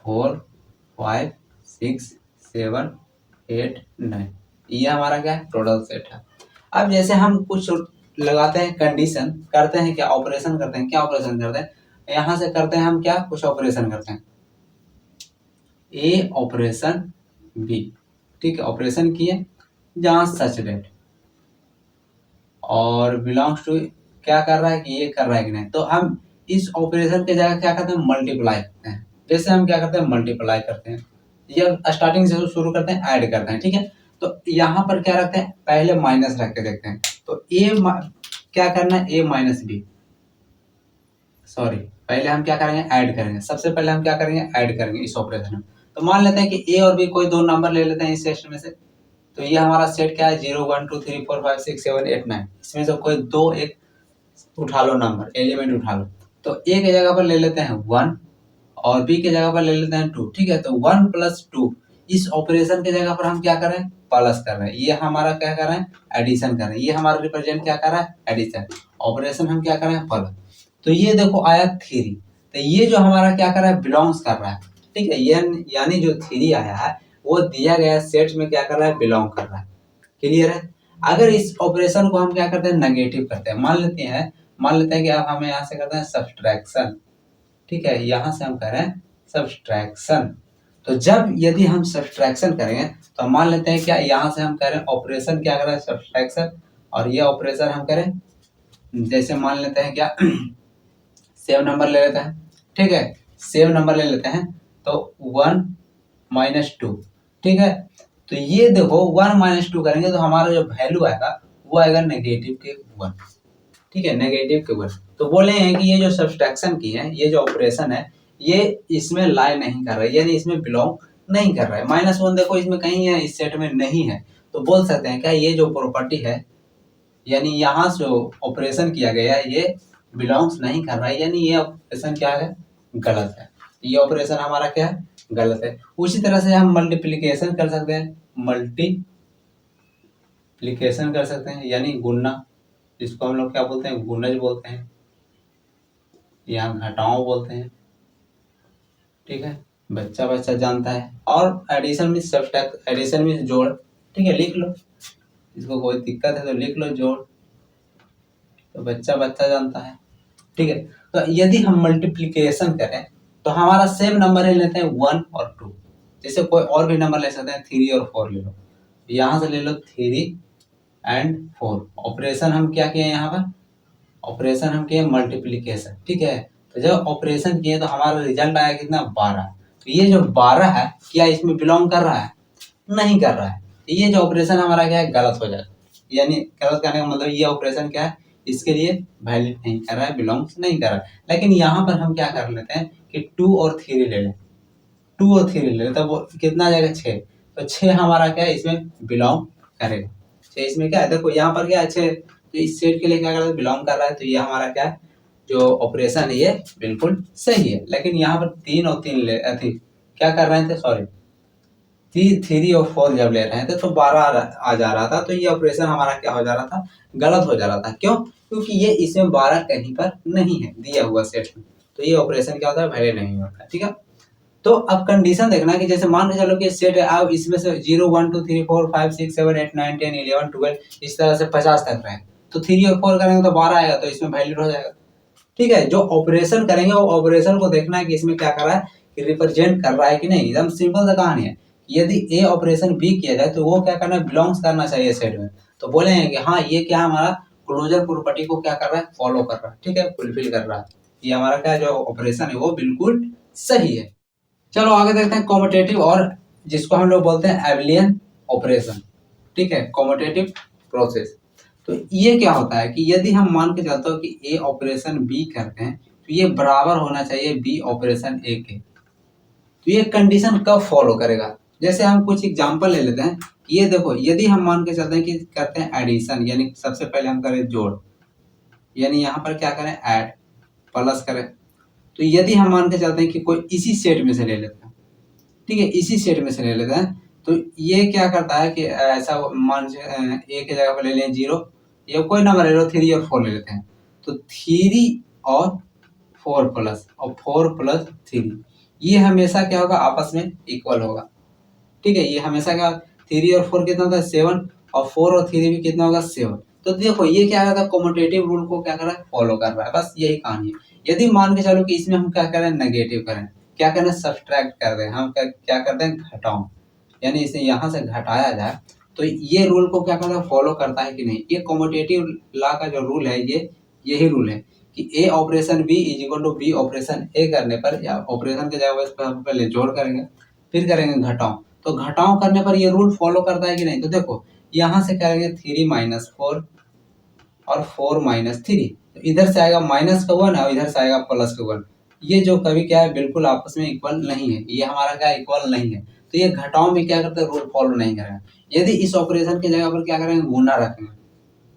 Speaker 1: 4 5 6 7 8 9, ये हमारा क्या है टोटल सेट है। अब जैसे हम कुछ लगाते हैं कंडीशन करते हैं क्या ऑपरेशन करते हैं, क्या ऑपरेशन करते हैं यहाँ से करते हैं हम क्या कुछ ऑपरेशन करते हैं ए ऑपरेशन बी। ठीक है, ऑपरेशन किए जहाँ सच डेट और बिलोंग्स टू क्या कर रहा है कि ये कर रहा है कि नहीं। तो हम इस ऑपरेशन के जगह क्या करते हैं मल्टीप्लाई करते हैं। जैसे हम क्या करते हैं मल्टीप्लाई करते हैं या स्टार्टिंग से शुरू करते हैं ऐड करते हैं। ठीक है, तो यहाँ पर क्या रखते हैं पहले माइनस रख के देखते हैं। तो ए क्या करना है ए माइनस बी, सॉरी पहले हम क्या करेंगे ऐड करेंगे। सबसे पहले हम क्या करेंगे ऐड करेंगे इस ऑपरेशन में। तो मान लेते हैं कि ए और बी कोई दो नंबर ले लेते हैं इस सेट में से। तो ये हमारा सेट क्या है 0 1 2 3 4 5 6 7 8 9, इसमें से कोई दो एक उठा लो नंबर एलिमेंट उठा लो। तो ए के जगह पर ले लेते हैं 1 और बी के जगह पर ले लेते हैं 2। ठीक है, तो 1 + 2 इस ऑपरेशन के जगह पर हम क्या कर रहे हैं प्लस कर रहे हैं, ये हमारा क्या कर रहे हैं एडिशन कर रहे हैं। ये हमारा रिप्रेजेंट क्या कर रहा है एडिशन, ऑपरेशन हम क्या कर रहे हैं प्लस। तो ये देखो आया 3, तो ये जो हमारा क्या कर रहा है बिलोंग्स कर रहा है। ठीक है, ये यानी जो 3 आया है वो दिया गया सेट में क्या कर रहा है बिलोंग कर रहा है। क्लियर है। अगर इस ऑपरेशन को हम क्या करते हैं नेगेटिव करते हैं, मान लेते हैं कि अब हमें यहाँ से करते हैं सब्सट्रैक्शन। ठीक है, यहाँ से हम कर रहे हैं सब्सट्रैक्शन। तो जब यदि हम सब्सट्रैक्शन करेंगे तो मान लेते हैं क्या यहाँ से हम कह रहे हैं ऑपरेशन क्या कर रहे हैं सब्सट्रैक्शन, और ये ऑपरेशन हम करें जैसे मान लेते हैं क्या सेम नंबर ले लेते हैं। ठीक है, सेम नंबर ले लेते हैं तो 1 - 2 ठीक है। तो ये देखो 1 माइनस 2 करेंगे तो हमारा जो वैल्यू आएगा वो आएगा नेगेटिव के 1। ठीक है, नेगेटिव के 1। तो बोले हैं कि ये जो सब्सट्रैक्शन की है, ये जो ऑपरेशन है, ये इसमें लाई नहीं कर रहा है, यानी इसमें बिलोंग नहीं कर रहा है। -1 देखो इसमें कहीं है, इस सेट में नहीं है, तो बोल सकते हैं क्या ये जो प्रॉपर्टी है, यानी यहाँ जो ऑपरेशन किया गया है ये बिलोंग्स नहीं कर रहा है, यानी ये ऑपरेशन क्या है, गलत है। ये ऑपरेशन हमारा क्या है, गलत है। उसी तरह से हम मल्टीप्लिकेशन कर सकते हैं, मल्टीप्लिकेशन कर सकते हैं यानी गुणना, जिसको हम लोग क्या बोलते हैं, गुणज बोलते हैं, यहाँ घटाओ बोलते हैं। ठीक है, बच्चा बच्चा जानता है। और एडिशन में सब्ट्रैक्ट, एडिशन में जोड़। ठीक है, लिख लो, इसको कोई दिक्कत है तो लिख लो जोड़, तो बच्चा बच्चा जानता है। ठीक है, तो यदि हम मल्टीप्लिकेशन करें तो हमारा सेम नंबर ले लेते हैं 1 और 2। जैसे कोई और भी नंबर ले सकते हैं, 3 और 4 ले लो, यहाँ से ले लो 3 एंड 4। ऑपरेशन हम क्या किए यहाँ पर, ऑपरेशन हम किए मल्टीप्लिकेशन। ठीक है, तो जब ऑपरेशन किए तो हमारा रिजल्ट आया कितना, 12। तो ये जो 12 है, क्या इसमें बिलोंग कर रहा है, नहीं कर रहा है। तो ये जो ऑपरेशन हमारा क्या है, गलत हो जाएगा। यानी गलत करने का मतलब ये ऑपरेशन क्या है, इसके लिए वैलिड नहीं कर रहा है, बिलोंग्स नहीं कर रहा है। लेकिन यहाँ पर हम क्या कर लेते हैं कि 2 और 3 ले लें, 2 और 3 ले लें, तब वो कितना आ जाएगा, 6। तो 6 हमारा क्या है, इसमें बिलोंग करेगा। 6 इसमें क्या है, देखो यहाँ पर क्या है, 6 तो इस सेट के लिए क्या कर रहा है, बिलोंग कर रहा है। तो ये हमारा क्या है, जो ऑपरेशन है ये बिल्कुल सही है। लेकिन यहाँ पर 3 और 3 ले क्या कर रहे थे, सॉरी 3 और 4 जब ले रहे थे तो 12 आ जा रहा था। तो ये ऑपरेशन हमारा क्या हो जा रहा था, गलत हो जा रहा था। क्यों, क्योंकि ये इसमें 12 कहीं पर नहीं है दिया हुआ सेट में, तो ये ऑपरेशन क्या होता है, वैलिड नहीं होता। ठीक है, तो अब कंडीशन देखना कि जैसे मान के चलो कि सेट है, अब इसमें से 0 1 2 3 4 5 6 7 8 9 10 11 12 इस तरह से 50 तक रहे, तो 3 और 4 करेंगे तो 12 आएगा, तो इसमें वैलिड हो जाएगा। ठीक है, जो ऑपरेशन करेंगे वो ऑपरेशन को देखना है कि इसमें क्या कर रहा है, कि रिप्रेजेंट कर रहा है कि नहीं। एकदम सिंपल सा कहानी है, यदि ए ऑपरेशन बी किया जाए तो वो क्या करना है, बिलोंग्स करना चाहिए सेट में। तो बोले हैं कि हाँ ये क्या हमारा क्लोजर प्रॉपर्टी को क्या कर रहा है, फॉलो कर रहा है। ठीक है, फुलफिल कर रहा है। ये हमारा क्या जो ऑपरेशन है वो बिल्कुल सही है। चलो आगे देखते हैं कॉम्पिटेटिव, और जिसको हम लोग बोलते हैं एबलियन ऑपरेशन। ठीक है, कॉम्पिटेटिव प्रोसेस। तो ये क्या होता है कि यदि हम मान के चलते हो कि ए ऑपरेशन बी करते हैं तो ये बराबर होना चाहिए बी ऑपरेशन ए के। तो ये कंडीशन कब फॉलो करेगा, जैसे हम कुछ एग्जांपल ले लेते हैं। ये देखो, यदि हम मान के चलते हैं कि करते हैं एडिशन, यानी सबसे पहले हम करें जोड़, यानी यहाँ पर क्या करें, ऐड, प्लस करें। तो यदि हम मान के चलते हैं कि कोई इसी सेट में से ले लेते हैं, ठीक है, इसी सेट में से ले लेते हैं, तो ये क्या करता है कि ऐसा मान ए की जगह पर ले लें 0, या कोई नंबर ले लो, 3 और 4 ले लेते हैं। तो 3 और 4 प्लस, और 4 प्लस 3, ये हमेशा क्या होगा, आपस में इक्वल होगा। ठीक है, ये हमेशा क्या, 3 और 4 कितना होता है, 7, और 4 और 3 भी कितना होगा, 7। तो देखो ये क्या करता है, कॉम्यूटेटिव रूल को क्या कर रहा है, फॉलो कर रहा है। बस यही कहानी है। यदि मान के चलो कि इसमें हम क्या करें, नेगेटिव करें, क्या करें, सब्सट्रैक्ट कर रहे हैं, हम क्या करते हैं, घटाओ, यानी इसे यहाँ से घटाया जाए, तो ये रूल को क्या करता है, फॉलो करता है कि नहीं। ये कॉम्यूटेटिव लॉ का जो रूल है, ये यही रूल है कि A operation B is equal to B operation A करने पर, या ऑपरेशन के जगह पर हम पहले जोड़ करेंगे, फिर करेंगे घटाओ, तो घटाओ करने पर ये रूल फॉलो करता है कि नहीं। तो देखो यहाँ से करेंगे 3 माइनस 4 और 4 माइनस 3, तो इधर से आएगा माइनस का 1 और इधर से आएगा प्लस का 1। ये जो कभी क्या है, बिल्कुल आपस में इक्वल नहीं है, ये हमारा क्या इक्वल नहीं है। तो ये घटाओ में क्या करते हैं, रूल फॉलो नहीं करेंगे। यदि इस ऑपरेशन की जगह पर क्या करेंगे, गुना रखेंगे।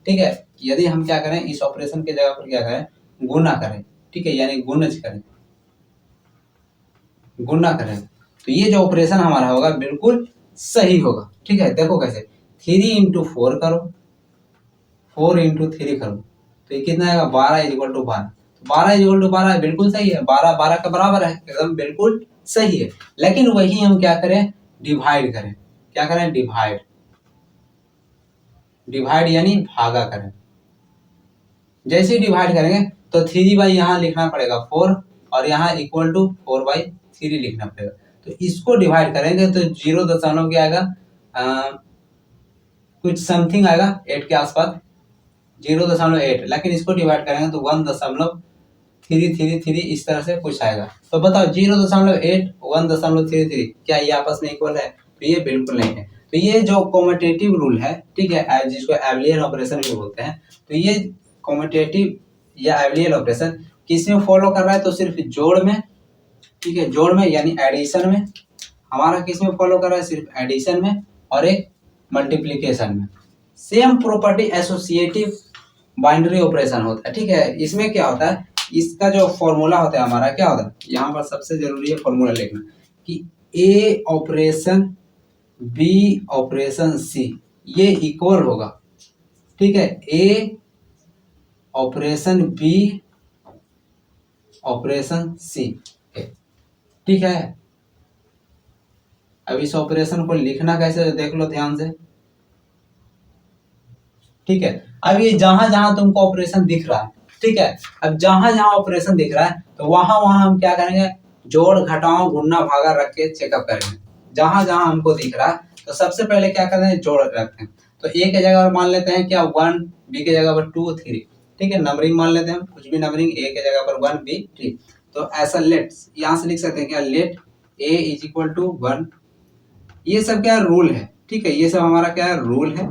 Speaker 1: ठीक है, यदि हम क्या करें, इस ऑपरेशन की जगह पर क्या करें, गुना करें। ठीक है, यानी गुणज करें, गुना करें, तो ये जो ऑपरेशन हमारा होगा बिल्कुल सही होगा। ठीक है, देखो कैसे, 3 इंटू 4 करो, 4 इंटू 3 करो, तो ये कितना आएगा, 12 is equal to 12। 12 is equal to 12 बिल्कुल सही है, 12 12 के बराबर है, एकदम बिल्कुल सही है। लेकिन वही हम क्या करें, डिवाइड करें, क्या करें, डिवाइड, डिवाइड यानी भागा करें। जैसे ही डिवाइड करेंगे तो 3 बाई यहाँ लिखना पड़ेगा 4, और यहाँ इक्वल टू 4/3 लिखना पड़ेगा। तो इसको डिवाइड करेंगे तो 0 दशमलव क्या आएगा, कुछ समथिंग आएगा 8 के आसपास, 0.8। लेकिन इसको डिवाइड करेंगे तो 1.333 इस तरह से कुछ आएगा। तो बताओ 0.8 1.33 क्या ये आपस में इक्वल है, तो ये बिल्कुल नहीं है। तो ये जो कॉम्यूटेटिव रूल है, ठीक है, जिसको एबलियन ऑपरेशन भी बोलते हैं, तो ये कॉम्यूटेटिव या एबलियन ऑपरेशन किसमें फॉलो कर रहा है, तो सिर्फ जोड़ में, ठीक है, जोड़ में यानी एडिशन में। हमारा किसमें फॉलो कर रहा है, सिर्फ एडिशन में और एक मल्टीप्लीकेशन में। Same property associative binary operation होता है, ठीक है। इसमें क्या होता है, इसका जो फॉर्मूला होता है हमारा, क्या होता है, यहाँ पर सबसे जरूरी है फॉर्मूला लिखना कि A operation B operation C ये इक्वल होगा, ठीक है, A operation B operation C, ठीक है। अब इस ऑपरेशन को लिखना कैसे देख लो ध्यान से, ठीक है। अब ये जहां जहां तुमको ऑपरेशन दिख रहा है, ठीक है, अब जहां जहां ऑपरेशन दिख रहा है तो वहां वहां हम क्या करेंगे, जोड़ घटाओ गुणा भागा रख के चेकअप करेंगे। जहां जहां हमको दिख रहा है तो सबसे पहले क्या करते हैं, जोड़ रखते हैं। तो ए के जगह पर मान लेते हैं क्या 1, बी के जगह पर 2 3, ठीक है, नंबरिंग मान लेते हैं, कुछ भी नंबरिंग, ए के जगह पर 1 बी 3। तो ऐसा लेट यहाँ से लिख सकते हैं क्या, let A is equal to 1। ये सब क्या रूल है, ठीक है, ये सब हमारा क्या रूल है,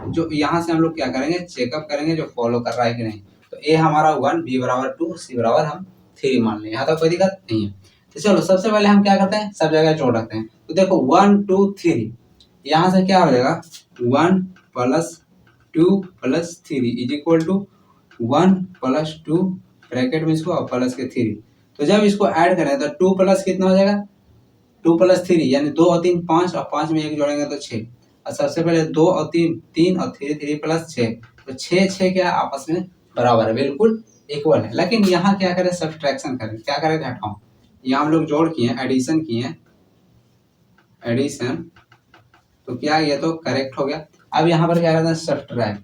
Speaker 1: जो यहाँ से हम लोग क्या करेंगे, चेकअप करेंगे जो फॉलो कर रहा है कि नहीं। तो ए हमारा 1, बी बराबर 2, सी बराबर हम 3 मान लें, यहाँ तक कोई दिक्कत नहीं है। तो चलो सबसे पहले हम क्या करते हैं, सब जगह जोड़ रखते हैं। तो देखो 1 2 3, यहाँ से क्या हो जाएगा 1 + 2 + 3 इज इक्वल टू 1 + 2 ब्रैकेट में इसको प्लस के 3। तो जब इसको ऐड करें तो 2 प्लस कितना हो जाएगा, 2 + 3 यानी 2 और 3 5, और 5 में 1 जोड़ेंगे तो 6। और सबसे पहले 2 और 3 3 और 3 3 + 6, तो 6 6 क्या आपस में बराबर है, बिल्कुल इक्वल है। लेकिन यहाँ क्या करें, सब्ट्रैक्शन करें, क्या करें, घटाओ। यहाँ हम लोग जोड़ किए, एडिशन किए, एडिशन, तो क्या ये तो करेक्ट हो गया। अब यहाँ पर क्या करते हैं, सब्ट्रैक्ट,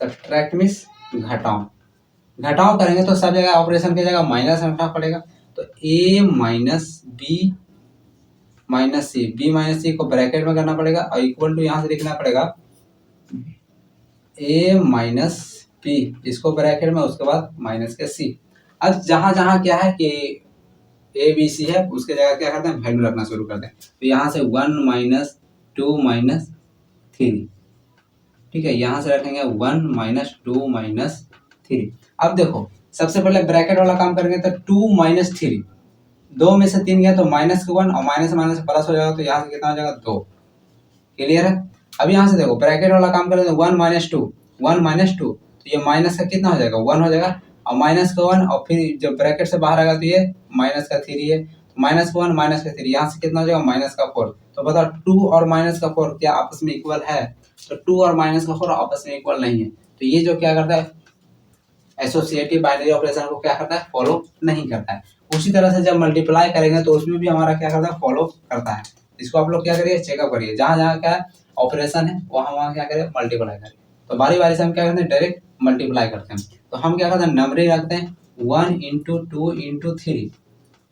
Speaker 1: सब्ट्रैक्ट मीन्स घटाओ। घटाओ करेंगे तो सब जगह ऑपरेशन की जगह माइनस रखना पड़ेगा। तो a - b - c, b - c को ब्रैकेट में करना पड़ेगा और इक्वल टू यहाँ से लिखना पड़ेगा a - b, इसको ब्रैकेट में, उसके बाद माइनस के c। अब जहां जहां क्या है कि a b c है, उसके जगह क्या करते हैं, वैल्यू रखना शुरू करते हैं। तो यहाँ से 1 - 2 - 3, ठीक है, यहाँ से रखेंगे 1 - 2 - 3। अब देखो सबसे पहले ब्रैकेट वाला काम करेंगे तो 2 - 3, 2 में से 3 गया तो -1 और माइनस माइनस प्लस हो जाएगा, तो यहाँ से कितना हो जाएगा 2। क्लियर है। अब यहाँ से देखो ब्रैकेट वाला काम करें तो 1 - 2, 1 - 2, तो ये माइनस का कितना हो जाएगा 1 हो जाएगा, और माइनस का 1, और फिर जब ब्रैकेट से बाहर आएगा तो ये माइनस का 3 है, तो -1 - 3, यहाँ से कितना हो जाएगा -4। तो बताओ 2 और -4 क्या आपस में इक्वल है, तो 2 और -4 आपस में इक्वल नहीं है। तो ये जो क्या करता है, एसोसिएटिव बाइनरी ऑपरेशन को क्या करता है, फॉलो नहीं करता है। उसी तरह से जब मल्टीप्लाई करेंगे तो उसमें भी हमारा क्या करता है, फॉलो करता है। इसको आप लोग क्या करिए, चेकअप करिए, जहां जहां क्या ऑपरेशन है वहां वहां क्या करें, मल्टीप्लाई करें। तो बारी बारी से हम क्या करते हैं, डायरेक्ट मल्टीप्लाई करते हैं। तो हम क्या करते हैं, नंबरिंग रखते हैं 1 × 2 × 3,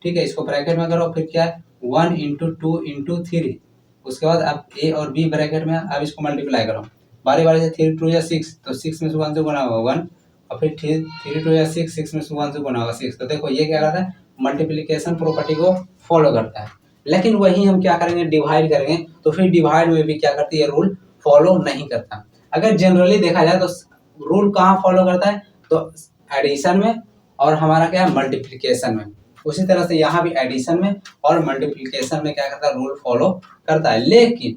Speaker 1: ठीक है, इसको ब्रैकेट में करो, फिर क्या है 1 × 2 × 3, उसके बाद अब ए और बी ब्रैकेट में, अब इसको मल्टीप्लाई करो बारी बारी से। 3 2 6, तो 6 में से 1 से गुना होगा 1, और फिर 3 2 6, 6 में से 1 से गुना होगा 6। तो देखो ये क्या करता है, मल्टीप्लिकेशन प्रॉपर्टी को फॉलो करता है। लेकिन वही हम क्या करेंगे, डिवाइड करेंगे तो फिर डिवाइड में भी क्या करती है, रूल फॉलो नहीं करता। अगर जनरली देखा जाए तो रूल कहाँ फॉलो करता है, तो एडिशन में और हमारा क्या है, मल्टीप्लिकेशन में। उसी तरह से यहाँ भी एडिशन में और मल्टीप्लिकेशन में क्या करता है, रूल फॉलो करता है। लेकिन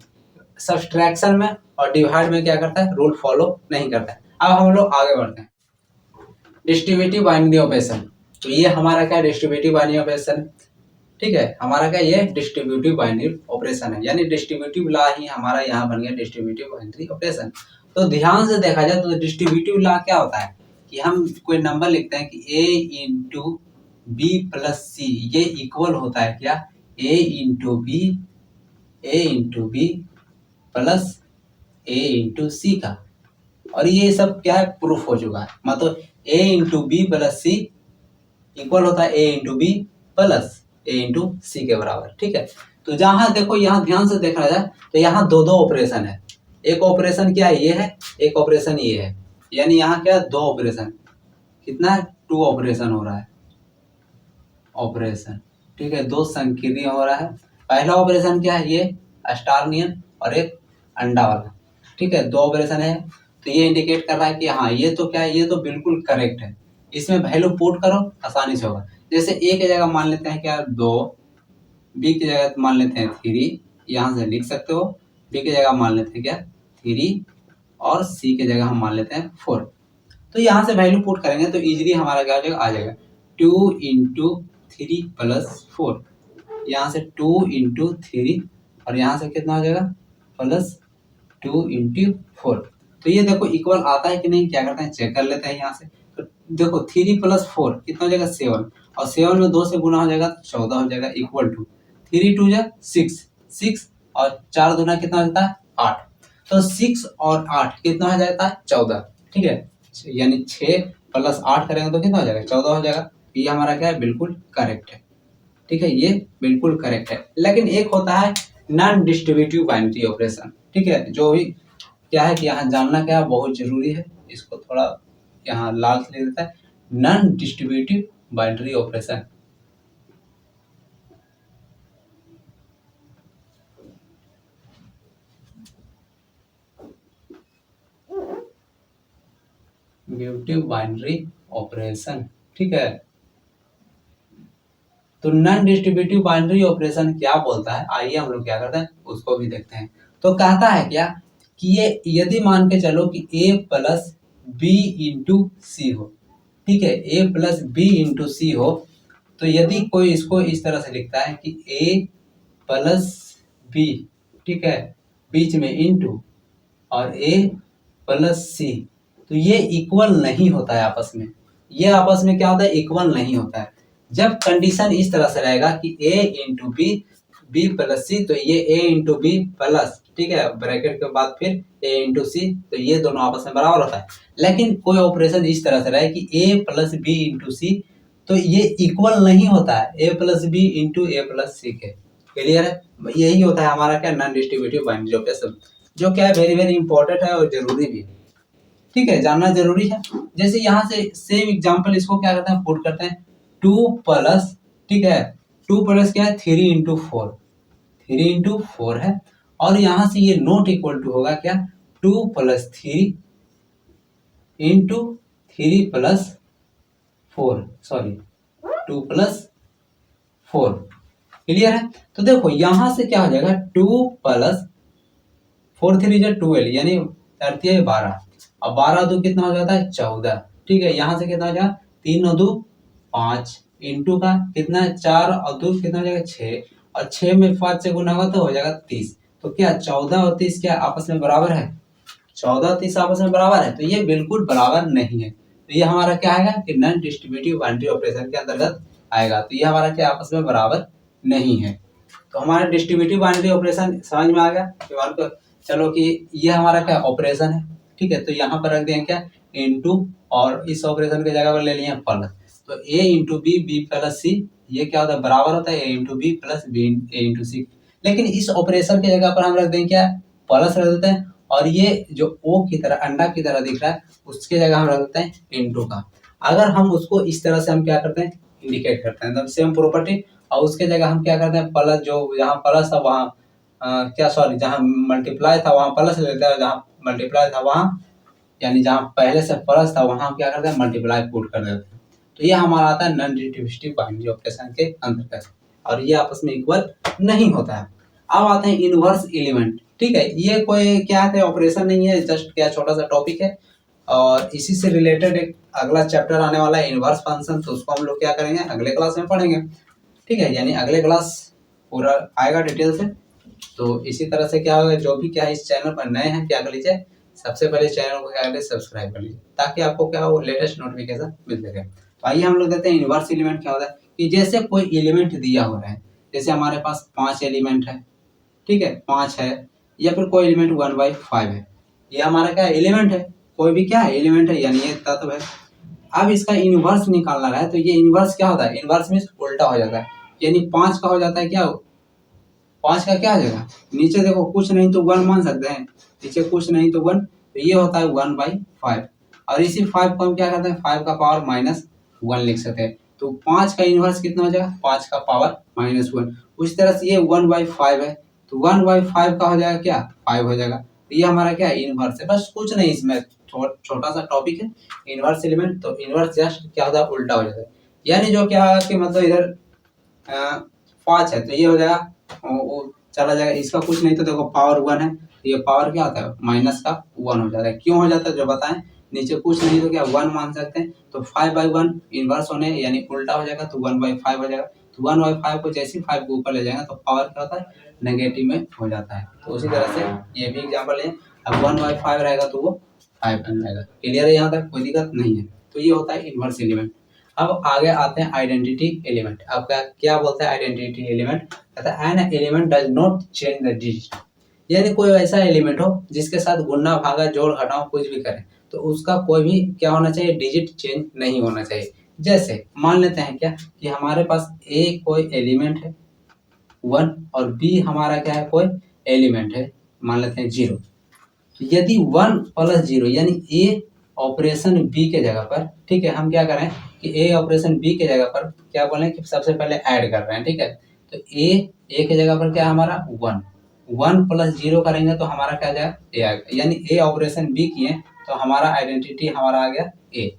Speaker 1: सब्ट्रैक्शन में और डिवाइड में क्या करता है, रूल फॉलो नहीं करता है। अब हम लोग आगे बढ़ते हैं, डिस्ट्रीब्यूटिव बाइनरी ऑपरेशन। तो ये हमारा क्या, डिस्ट्रीब्यूटिव बाइनरी ऑपरेशन, ठीक है, हमारा क्या ये डिस्ट्रीब्यूटिव बाइनरी ऑपरेशन है, यानी डिस्ट्रीब्यूटिव लॉ ही हमारा यहाँ बन गया डिस्ट्रीब्यूटिव बाइनरी ऑपरेशन। तो ध्यान से देखा जाए तो डिस्ट्रीब्यूटिव लॉ क्या होता है कि हम कोई नंबर लिखते हैं कि a × b + c ये इक्वल होता है क्या, a × b + a × c का। और ये सब क्या है, प्रूफ हो चुका है। मतलब a × b + c इक्वल होता है a × b + a × c के बराबर, ठीक है। तो जहां देखो, यहाँ ध्यान से देखा जाए तो यहाँ दो दो ऑपरेशन है। एक ऑपरेशन क्या है, ये है, एक ऑपरेशन ये है, यानी यहाँ क्या है, दो ऑपरेशन, कितना है, 2 ऑपरेशन हो रहा है, ऑपरेशन, ठीक है, 2 संकीर्ण हो रहा है। पहला ऑपरेशन क्या है, ये स्टार नियन और एक अंडा वाला, ठीक है, दो ऑपरेशन है। तो ये इंडिकेट कर रहा है कि हाँ ये तो क्या है, ये तो बिल्कुल करेक्ट है। इसमें वैल्यू पुट करो आसानी से होगा। जैसे ए की जगह मान लेते हैं क्या 2, बी की जगह मान लेते हैं 3, यहाँ से लिख सकते हो। बी की जगह मान लेते हैं क्या 3 और सी की जगह हम मान लेते हैं 4। तो यहाँ से वैल्यू पुट करेंगे तो इजीली हमारा क्या हो जाएगा, आ जाएगा 2 इंटू 3 प्लस 4। यहाँ से 2 इंटू 3 और यहाँ से कितना हो जाएगा प्लस 2 इंटू 4। तो ये देखो इक्वल आता है कि नहीं, क्या करते हैं चेक कर लेते हैं यहाँ से। तो देखो 3 प्लस 4 कितना हो जाएगा 7, और 7 में 2 से गुना हो जाएगा तो 14 हो जाएगा, इक्वल टू 3 2 6 और 4 दूना कितना हो जाता है 8। तो 6 और 8 कितना हो जाता है 14, ठीक है, यानी 6 प्लस 8 करेंगे तो कितना हो जाएगा 14 हो जाएगा। ये हमारा क्या है बिल्कुल करेक्ट है, ठीक है, ये बिल्कुल करेक्ट है। लेकिन एक होता है नॉन डिस्ट्रीब्यूटिव बाइनरी ऑपरेशन, ठीक है, जो भी क्या है कि यहाँ जानना क्या है बहुत जरूरी है, इसको थोड़ा यहाँ लाल से लिख देता है, non distributive binary operation. Distributive binary operation, ठीक है। तो नॉन डिस्ट्रीब्यूटिव बाइनरी ऑपरेशन क्या बोलता है, आइए हम लोग क्या करते हैं उसको भी देखते हैं। तो कहता है क्या कि ये यदि मान के चलो कि a प्लस बी इंटू सी हो, ठीक है, a प्लस बी इंटू सी हो, तो यदि कोई इसको इस तरह से लिखता है कि a प्लस बी, ठीक है, बीच में इंटू और a प्लस सी, तो ये इक्वल नहीं होता है आपस में। ये आपस में क्या होता है इक्वल नहीं होता है। जब कंडीशन इस तरह से रहेगा कि a into B, B plus C, तो ये a इंटू बी प्लस, ठीक है, ब्रैकेट के बाद फिर a इंटू सी, तो ये दोनों आपस में बराबर होता है। लेकिन कोई ऑपरेशन इस तरह से रहे कि a plus B into C, तो ये इक्वल नहीं होता है a plus B into A plus C के। क्लियर है, यही होता है हमारा क्या नॉन डिस्ट्रीब्यूटिव बाइनरी ऑपरेशन, जो क्या है वेरी वेरी इंपॉर्टेंट है और जरूरी भी है, ठीक है, जानना जरूरी है। जैसे यहाँ से सेम एग्जांपल इसको क्या करते हैं पुट करते हैं 2 प्लस, ठीक है, 2 प्लस क्या है 3 इंटू 4, 3 इंटू 4 है, और यहाँ से ये नॉट इक्वल टू होगा क्या 2 plus 3 into 3 plus 4, sorry 2 plus 4। Clear है, तो देखो यहाँ से क्या हो जाएगा 2 प्लस 4 3 जो 12, यानी 12, अब 12 दो कितना हो जाता है 14, ठीक है, यहाँ से कितना हो जाएगा 3 और 2 5 इंटू का कितना है 4 और 2 कितना हो जाएगा 6, और 6 में 5 से गुना होगा तो हो जाएगा 30। तो क्या 14 और 30 क्या आपस में बराबर है, 14 और 30 आपस में बराबर है, तो ये बिल्कुल बराबर नहीं है। तो ये हमारा क्या आएगा कि नॉन डिस्ट्रीब्यूटिव बाइनरी ऑपरेशन के अंतर्गत आएगा। तो ये हमारा क्या आपस में बराबर नहीं है। तो हमारा डिस्ट्रीब्यूटिव बाइनरी ऑपरेशन समझ में आ गया को, चलो कि ये हमारा क्या ऑपरेशन है, ठीक है, तो यहाँ पर रख देंगे क्या इनटू, और इस ऑपरेशन की जगह पर ले लिए प्लस, तो a into B, B plus C, ये क्या होता है बराबर होता है a into B plus B A into C. लेकिन इस ऑपरेशन की जगह पर हम रख देंगे क्या प्लस रख देते हैं, और ये जो ओ की तरह अंडा की तरह दिख रहा है उसके जगह हम रख देते हैं इनटू का। अगर हम उसको इस तरह से हम क्या करते हैं इंडिकेट करते हैं, सेम प्रॉपर्टी, और उसके जगह हम क्या करते हैं प्लस, जो यहाँ प्लस था वहाँ क्या सॉरी जहाँ मल्टीप्लाई था वहाँ प्लस लेते हैं, जहाँ मल्टीप्लाई था वहाँ, यानी जहाँ पहले से प्लस था वहाँ हम क्या करते हैं मल्टीप्लाई पुट कर देते हैं। तो ये हमारा आता है नॉन डिस्ट्रीब्यूटिव बाइनरी ऑपरेशन के अंतर्गत, और ये आपस में इक्वल नहीं होता है। अब आते हैं इनवर्स एलिमेंट, ठीक है, ये कोई क्या है ऑपरेशन नहीं है, जस्ट क्या छोटा सा टॉपिक है, और इसी से रिलेटेड एक अगला चैप्टर आने वाला है इनवर्स फंक्शन, तो उसको हम लोग क्या करेंगे अगले क्लास में पढ़ेंगे, ठीक है, यानी अगले क्लास पूरा आएगा डिटेल से। तो इसी तरह से क्या होगा, जो भी क्या इस चैनल पर नए हैं क्या कर लीजिए सबसे पहले चैनल को क्या कर लीजिए सब्सक्राइब कर लीजिए, ताकि आपको क्या हो लेटेस्ट नोटिफिकेशन मिल सके। तो आइए हम लोग देखते हैं इनवर्स एलिमेंट क्या होता है। कि जैसे कोई एलिमेंट दिया हुआ है, जैसे हमारे पास 5 एलिमेंट है, ठीक है 5 है, या फिर कोई एलिमेंट 1/5 है, ये हमारा क्या एलिमेंट है, कोई भी क्या है एलिमेंट है, यानी ये तत्व है। अब इसका इनवर्स निकालना है, तो ये इनवर्स क्या होता है, इनवर्स मींस उल्टा हो जाता है, यानी 5 का हो जाता है क्या 5 का क्या आ जाएगा नीचे देखो कुछ नहीं तो 1 मान सकते हैं, नीचे कुछ नहीं तो 1, तो ये होता है 1/5, और इसी 5 को हम क्या करते हैं 5 का पावर -1 लिख सकते हैं। तो 5 का इनवर्स कितना हो जाएगा 5 का पावर -1, उस तरह से ये 1/5 है, तो 1/5 का हो जाएगा क्या, 5 हो जाएगा। तो ये हमारा क्या है, इनवर्स है। बस कुछ नहीं, इसमें छोटा सा टॉपिक है, इनवर्स एलिमेंट। तो इनवर्स जस्ट क्या होता है, उल्टा हो जाता है। यानी जो क्या है कि मतलब इधर 5 है तो ये हो जाएगा, वो चला जाएगा, इसका कुछ नहीं। तो देखो पावर 1 है, तो ये पावर क्या होता है, माइनस का 1 हो जाता है। क्यों हो जाता है जो बताएं, नीचे कुछ नहीं तो क्या 1 मान सकते हैं। तो 5/1 इनवर्स होने यानी उल्टा हो जाएगा, तो 1/5 हो जाएगा। तो 1/5 को जैसे 5 को ऊपर ले जाएगा तो पावर क्या होता है, नेगेटिव में हो जाता है। तो उसी तरह से ये भी एग्जाम्पल है। अब 1/5 रहेगा तो वो 5 बन जाएगा। क्लियर है, यहाँ तक कोई दिक्कत नहीं है। तो ये होता है इनवर्स एलिमेंट। अब आगे आते हैं आइडेंटिटी एलिमेंट। अब क्या क्या बोलते हैं आइडेंटिटी एलिमेंट, कहता है an element does not change the digit. यानी कोई ऐसा एलिमेंट हो जिसके साथ गुणा भागा जोड़ घटाव कुछ भी करें तो उसका कोई भी क्या होना चाहिए, डिजिट चेंज नहीं होना चाहिए। जैसे मान लेते हैं क्या कि हमारे पास ए कोई एलिमेंट है 1 और बी हमारा क्या है, कोई एलिमेंट है मान लेते हैं 0। तो यदि 1 + 0 यानी ए ऑपरेशन बी के जगह पर, ठीक है, हम क्या करें कि ए ऑपरेशन बी के जगह पर क्या बोलें कि सबसे पहले ऐड कर रहे हैं, ठीक है। तो ए के जगह पर क्या है हमारा 1, 1 + 0 करेंगे तो हमारा क्या आ जाएगा, ए आएगा। यानी ए ऑपरेशन बी किए तो हमारा आइडेंटिटी हमारा आ गया ए,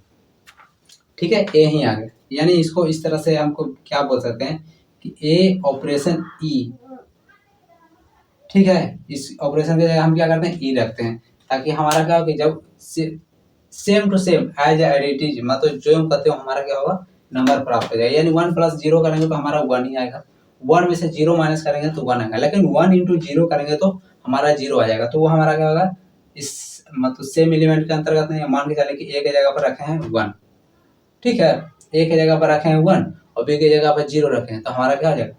Speaker 1: ठीक है, ए ही आ गया। यानी इसको इस तरह से हमको क्या बोल सकते हैं कि ए ऑपरेशन ई, ठीक है। इस ऑपरेशन की जगह हम क्या करते हैं, ई रखते हैं, ताकि हमारा क्या हो कि जब same to same as additive मतलब जो हम करते हो हमारा क्या होगा, नंबर प्राप्त हो जाएगा। यानी 1 + 0 करेंगे तो हमारा 1 ही आएगा, 1 में से 0 माइनस करेंगे तो 1 आएगा। लेकिन 1 × 0 करेंगे तो हमारा 0 आ जाएगा। तो वो हमारा क्या होगा, इस मतलब सेम एलिमेंट के अंतर्गत नहीं। मान के चले कि ए के जगह पर रखे हैं 1, ठीक है, ए के जगह पर रखे हैं 1 और बी की जगह पर 0 रखे हैं, तो हमारा क्या हो जाएगा,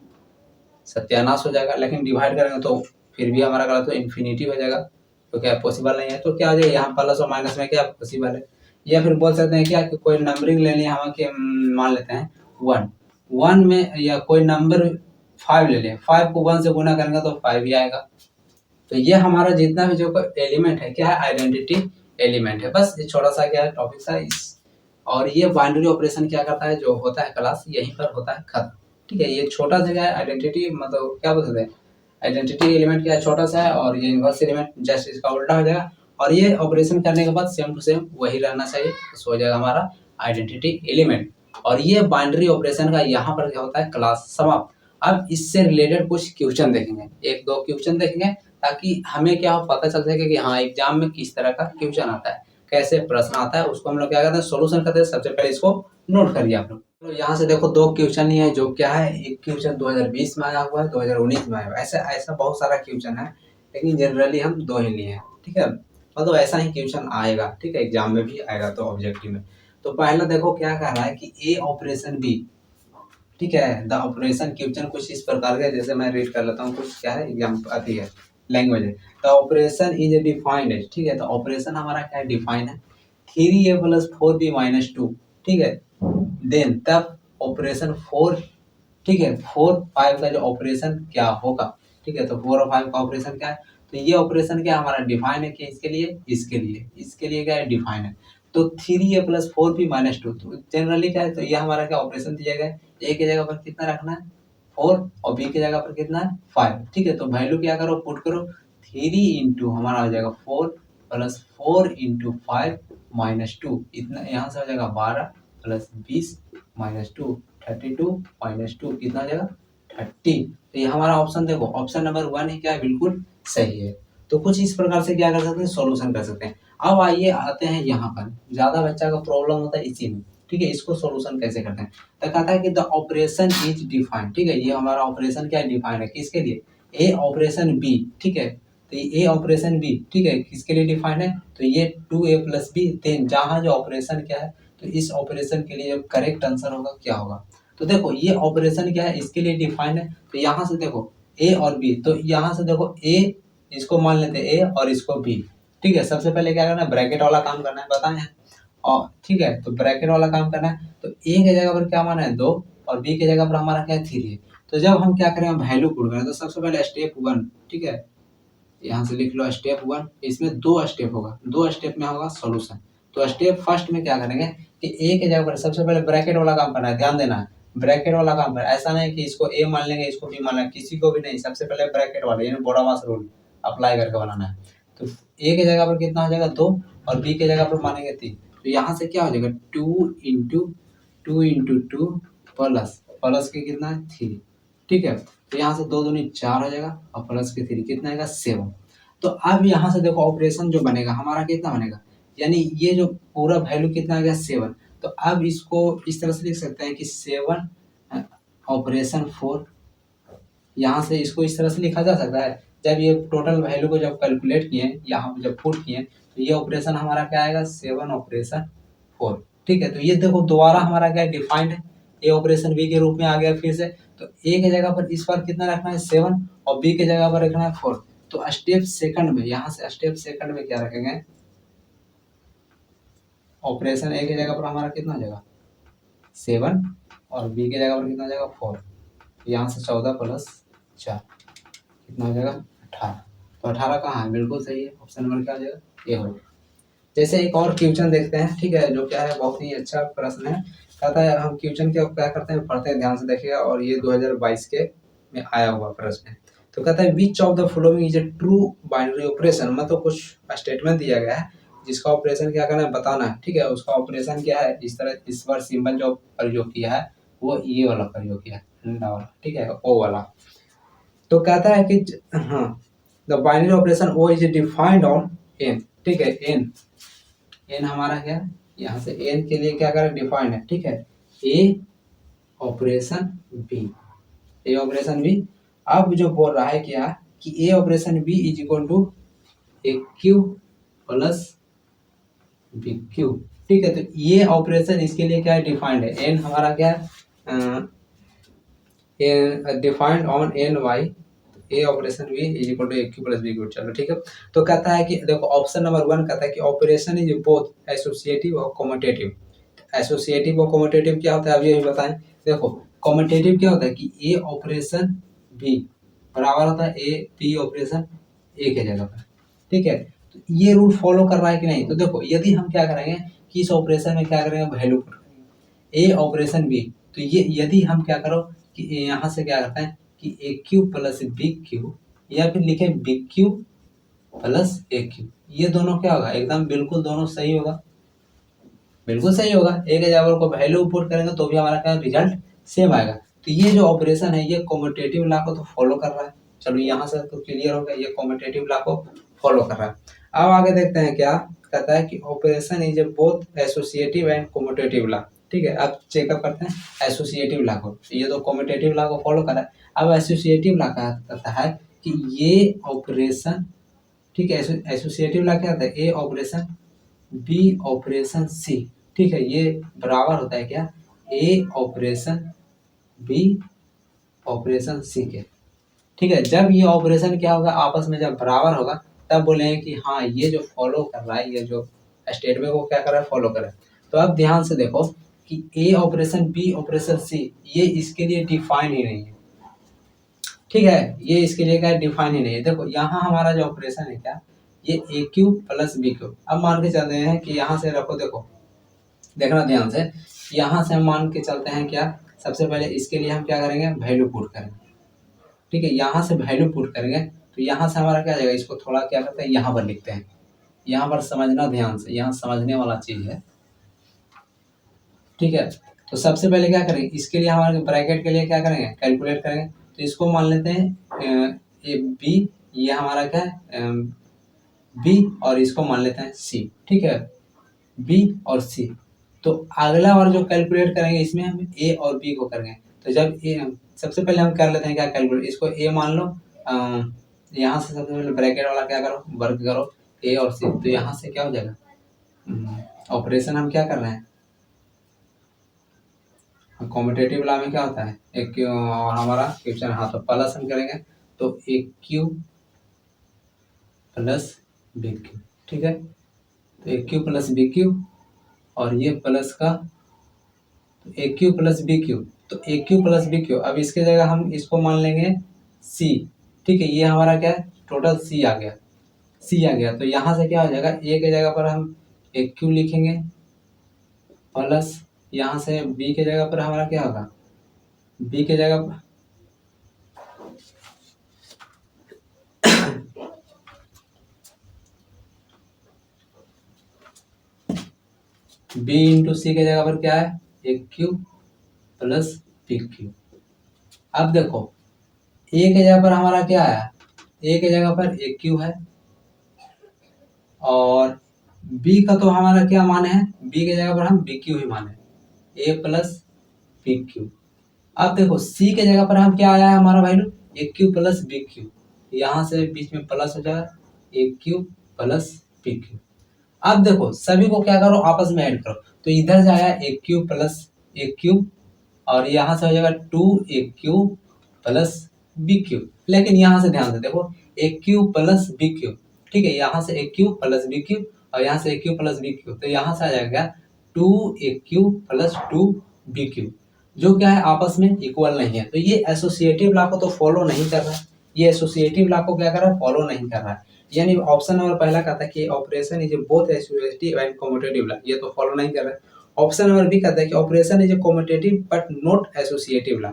Speaker 1: सत्यानाश हो जाएगा। लेकिन डिवाइड करेंगे तो फिर भी हमारा गलत, तो इन्फिनिटी हो जाएगा, तो क्या पॉसिबल नहीं है। तो क्या हो जाएगा, यहाँ प्लस और माइनस में क्या पॉसिबल है। या फिर बोल सकते हैं क्या कि कोई नंबरिंग लेनी है हमें, कि मान लेते हैं 1 में, या कोई नंबर 5 ले लें, 5 को 1 से गुना करेंगे तो 5 ही आएगा। तो ये हमारा जितना भी जो एलिमेंट है क्या है, आइडेंटिटी एलिमेंट है। बस ये छोटा सा क्या है टॉपिक था इस, और ये बाइनरी ऑपरेशन क्या करता है, जो होता है क्लास यहीं पर होता है खत्म, ठीक है। ये छोटा सा क्या है आइडेंटिटी, मतलब क्या बोलते हैं, आइडेंटिटी एलिमेंट क्या है, छोटा सा है। और ये इनवर्स एलिमेंट जस्ट इसका उल्टा हो जाएगा। और ये ऑपरेशन करने के बाद सेम टू सेम वही रहना चाहिए, तो हो जाएगा हमारा आइडेंटिटी एलिमेंट। और ये बाइनरी ऑपरेशन का यहाँ पर क्या होता है, क्लास समाप्त। अब इससे रिलेटेड कुछ क्वेश्चन देखेंगे, 1-2 क्वेश्चन देखेंगे, ताकि हमें क्या हो पता चल सके कि हाँ एग्जाम में किस तरह का क्वेश्चन आता है, कैसे प्रश्न आता है, उसको हम लोग क्या करते हैं, सोल्यूशन करते हैं। सबसे पहले इसको नोट करिए आप लोग। तो यहाँ से देखो 2 क्वेश्चन ही है, जो क्या है, एक क्वेश्चन 2020 में आया हुआ है, 2019 में आया हुआ है। ऐसा ऐसा बहुत सारा क्वेश्चन है, लेकिन जनरली हम 2 ही लिए हैं, ठीक है। मतलब ऐसा ही क्वेश्चन आएगा, ठीक है, एग्जाम में भी आएगा तो ऑब्जेक्टिव में। तो पहला देखो क्या कह रहा है कि ए ऑपरेशन बी, ठीक है। द ऑपरेशन क्वेश्चन कुछ इस प्रकार का, जैसे मैं रीड कर लेता हूँ, कुछ क्या है एग्जाम आती है लैंग्वेज है। द ऑपरेशन इज डिफाइंड है, ठीक है। तो ऑपरेशन हमारा क्या है, डिफाइन है 3a + 4b - 2, ठीक है। देन तब ऑपरेशन 4, ठीक है, 4-5 का जो ऑपरेशन क्या होगा, ठीक है। तो 4 और 5 का ऑपरेशन क्या है, तो ये ऑपरेशन क्या हमारा डिफाइन है कि इसके लिए क्या है, डिफाइन है। तो 3a + 4b - 2, तो जनरली क्या है, तो ये हमारा क्या ऑपरेशन दिया गया है, ए की जगह पर कितना रखना है 4 और बी की जगह पर कितना है 5, ठीक है। तो वैल्यू क्या करो, पुट करो, 3 × हमारा हो जाएगा 4 + 4 × 5 - 2, इतना यहाँ से हो जाएगा 12 + 20 - 2, 32 - 2 कितना हो जाएगा 30। तो ये हमारा ऑप्शन देखो, ऑप्शन नंबर 1 ही क्या है, बिल्कुल सही है। तो कुछ इस प्रकार से क्या कर सकते हैं, सॉल्यूशन कर सकते हैं। अब आइए आते हैं यहाँ पर, ज्यादा बच्चा का प्रॉब्लम होता है इसी में, ठीक है। इसको सॉल्यूशन कैसे करते हैं, तो कहता है कि द ऑपरेशन इज डिफाइंड, ठीक है। ये हमारा ऑपरेशन क्या है, डिफाइंड है, किसके लिए, ए ऑपरेशन बी, ठीक है। तो ये ए ऑपरेशन बी, ठीक है, किसके लिए डिफाइंड है, तो ये 2a + b, देन जहाँ जो ऑपरेशन क्या है, तो इस ऑपरेशन के लिए करेक्ट आंसर होगा क्या होगा। तो देखो ये ऑपरेशन क्या है, इसके लिए डिफाइंड है। तो यहाँ से देखो ए और बी, तो यहाँ से देखो ए, इसको मान लेते हैं ए और इसको बी, ठीक है। सबसे पहले क्या करना है, ब्रैकेट वाला काम करना है, बताए हैं। और ठीक है, तो ब्रैकेट वाला काम करना है। तो ए के जगह पर क्या माना है 2 और बी के जगह पर हमारा क्या है 3 है। तो जब हम क्या करें, वैल्यू पुट करें, तो सबसे पहले स्टेप 1, ठीक है, यहाँ से लिख लो स्टेप 1। इसमें 2 स्टेप होगा, 2 स्टेप में होगा सॉल्यूशन। तो स्टेप फर्स्ट में क्या करेंगे कि ए के जगह पर सबसे पहले ब्रैकेट वाला काम करना है, ध्यान देना है। ब्रैकेट वाला काम कर, ऐसा नहीं कि इसको ए मान लेंगे इसको बी मान लेंगे, किसी को भी नहीं, सबसे पहले ब्रैकेट वाले यानी बोडामास रूल अप्लाई करके बनाना है। तो ए के जगह पर कितना हो जाएगा 2 और बी के जगह पर मानेंगे 3, तो यहाँ से क्या हो जाएगा 2 इंटू 2 प्लस के कितना है 3, ठीक है। तो यहाँ से 2 दूनी 4 हो जाएगा और प्लस के 3 कितना आएगा 7। तो अब यहाँ से देखो ऑपरेशन जो बनेगा हमारा कितना बनेगा, यानी ये जो पूरा वैल्यू कितना आ गया 7। तो अब इसको इस तरह से लिख सकते हैं कि 7 ऑपरेशन 4, यहाँ से इसको इस तरह से लिखा जा सकता है। जब ये टोटल वैल्यू को जब कैलकुलेट किए यहाँ पे जब पुट किए तो ये ऑपरेशन हमारा क्या आएगा 7 ऑपरेशन 4, ठीक है। तो ये देखो दोबारा हमारा क्या डिफाइंड है, ए ऑपरेशन बी के रूप में आ गया फिर से। तो ए के जगह पर इस बार कितना रखना है 7 और बी के जगह पर रखना है 4। तो स्टेप सेकंड में यहाँ से स्टेप सेकंड में क्या रखेंगे, ऑपरेशन ए के जगह पर हमारा कितना हो जाएगा 7 और बी के जगह पर कितना हो जाएगा 4। यहाँ से 14 प्लस 4 कितना हो जाएगा 18। तो 18 कहाँ है, बिल्कुल सही है, ऑप्शन नंबर क्या हो जाएगा ए हो जाएगा। जैसे एक और क्वेश्चन देखते हैं, ठीक है, जो क्या है बहुत ही अच्छा प्रश्न है। कहता है हम क्वेश्चन क्या करते हैं पढ़ते हैं, ध्यान से देखिएगा, और ये 2022 के में आया हुआ प्रश्न है। तो कहता है which of the following is a true binary operation, मतलब कुछ स्टेटमेंट दिया गया है जिसका ऑपरेशन क्या करना है बताना है, ठीक है। उसका ऑपरेशन क्या है, इस तरह इस बार सिंबल जो प्रयोग किया है वो ये वाला प्रयोग किया है, ठंडा वाला, ठीक है, ओ वाला। तो कहता है कि हाँ the binary operation O is defined on N, ठीक है। एन हमारा क्या है, यहाँ से एन के लिए क्या करें डिफाइंड है, ठीक है। A operation B, A operation B. अब जो बोल रहा है क्या कि A operation B is equal to A Q plus B Q, ठीक है। तो ये ऑपरेशन इसके लिए क्या है डिफाइंड है, एन हमारा क्या है defined on N Y, A operation B is equal to A Q plus B Q, चलो ठीक है। तो कहता है कि देखो ऑप्शन नंबर 1 कहता है कि ऑपरेशन इज बोथ एसोसिएटिव और कम्यूटेटिव। एसोसिएटिव और कम्यूटेटिव क्या होता है अभी अभी बताएं। देखो कम्यूटेटिव क्या होता है कि ए ऑपरेशन बी बराबर होता है ए बी ऑपरेशन ए के जगह पर, ठीक है। तो ये रूल फॉलो कर रहा है कि नहीं, तो देखो यदि हम क्या करेंगे कि इस ऑपरेशन में क्या करेंगे वैल्यू पुट करेंगे ए ऑपरेशन बी, तो ये यदि हम क्या करो कि यहाँ से क्या करते हैं कि ए क्यू प्लस बी क्यू, या फिर लिखे बी क्यू प्लस ए क्यू, ये दोनों क्या होगा एकदम बिल्कुल दोनों सही होगा, बिल्कुल सही होगा। ए के जगह को वैल्यू पुट करेंगे तो भी हमारा क्या रिजल्ट सेम आएगा। तो ये जो ऑपरेशन है ये कम्यूटेटिव लॉ को तो फॉलो कर रहा है, चलो यहाँ से तो क्लियर हो गया, ये कम्यूटेटिव लॉ को फॉलो कर रहा है। अब आगे देखते हैं क्या कहता है कि operation is both associative and commutative law, ठीक है। अब चेकअप करते हैं एसोसिएटिव लॉ को, ये तो कम्यूटेटिव लॉ को फॉलो कर रहा है। अब एसोसिएटिव लॉ कहता है कि ये ऑपरेशन, ठीक है, एसोसिएटिव लॉ क्या होता है A operation B operation C, ठीक है, ये बराबर होता है क्या ए ऑपरेशन बी ऑपरेशन सी के, ठीक है। जब ये ऑपरेशन क्या होगा आपस में जब बराबर होगा तब बोलेंगे कि हाँ ये जो फॉलो कर रहा है, ये जो स्टेटमेंट को क्या कर रहा है फॉलो कर रहा है। तो अब ध्यान से देखो कि A operation B operation C ये इसके लिए डिफाइन ही नहीं है, ठीक है, ये इसके लिए क्या डिफाइन ही नहीं है। देखो यहाँ हमारा जो ऑपरेशन है क्या ये ए क्यू प्लस बी क्यू, अब मान के चलते हैं कि यहाँ से रखो, देखो देखना ध्यान से, यहाँ से हम मान के चलते हैं क्या सबसे पहले इसके लिए हम क्या करेंगे वैल्यू पुट करेंगे, ठीक है। यहाँ से वैल्यू पुट करेंगे तो यहाँ से हमारा क्या आ जाएगा, इसको थोड़ा क्या करते हैं यहाँ पर लिखते हैं, यहाँ पर समझना ध्यान से, यहाँ समझने वाला चीज है, ठीक है। तो सबसे पहले क्या करेंगे इसके लिए हमारे ब्रैकेट के लिए क्या करेंगे कैलकुलेट करेंगे, तो इसको मान लेते हैं ए बी, ये हमारा क्या है बी, और इसको मान लेते हैं सी, ठीक है, बी और सी। तो अगला बार जो कैलकुलेट करेंगे इसमें हम ए और बी को करेंगे। तो जब ए सबसे पहले हम कर लेते हैं क्या कैलकुलेट, इसको ए मान लो, यहाँ से सबसे पहले ब्रैकेट वाला क्या करो वर्क करो ए और सी, तो यहाँ से क्या हो जाएगा ऑपरेशन हम क्या कर रहे हैं कॉम्पिटेटिव लॉ में क्या होता है एक और हमारा क्वेश्चन, हाँ तो प्लस हम करेंगे तो ए क्यू प्लस बी क्यू, ठीक है। तो ए क्यू प्लस बी क्यू और ये प्लस का तो ए क्यू प्लस बी क्यू, तो ए क्यू प्लस बी क्यू, अब इसके जगह हम इसको मान लेंगे सी, ठीक है। ये हमारा क्या है टोटल सी आ गया, सी आ गया। तो यहाँ से क्या हो जाएगा ए के जगह पर हम ए क्यू लिखेंगे प्लस यहाँ से बी के जगह पर हमारा क्या होगा बी के जगह बी इंटू सी के जगह पर क्या है, ए क्यू प्लस बी क्यू। अब देखो ए के जगह पर हमारा क्या है, ए के जगह पर ए क्यू है और बी का तो हमारा क्या मान है, बी के जगह पर हम बी क्यू ही माने, ए प्लस बी क्यू। अब देखो सी के जगह पर हम क्या आया है हमारा वैल्यू, ए क्यू प्लस बी क्यू, यहाँ से बीच में प्लस हो जाएगा ए क्यू प्लस बी क्यू। अब देखो सभी को क्या करो आपस में ऐड करो, तो इधर जाएगा ए क्यू प्लस ए क्यू और यहाँ से हो जाएगा 2AQ प्लस बी क्यू। लेकिन यहाँ से ध्यान से देखो ए क्यू प्लस बी क्यू, ठीक है, यहाँ से ए क्यू प्लस बी क्यू और यहाँ से ए क्यू प्लस बी क्यू, तो यहाँ से आ जाएगा 2AQ प्लस 2BQ, जो क्या है आपस में इक्वल नहीं है। तो ये एसोसिएटिव लॉ को तो फॉलो नहीं कर रहा है, ये एसोसिएटिव लॉ को क्या कर रहा है, फॉलो नहीं कर रहा है। यानी ऑप्शन नंबर पहला कहता है कि operation is both associative and commutative law, ये तो फॉलो नहीं कर रहा है। ऑप्शन नंबर बी कहता है कि operation is a commutative but not associative law,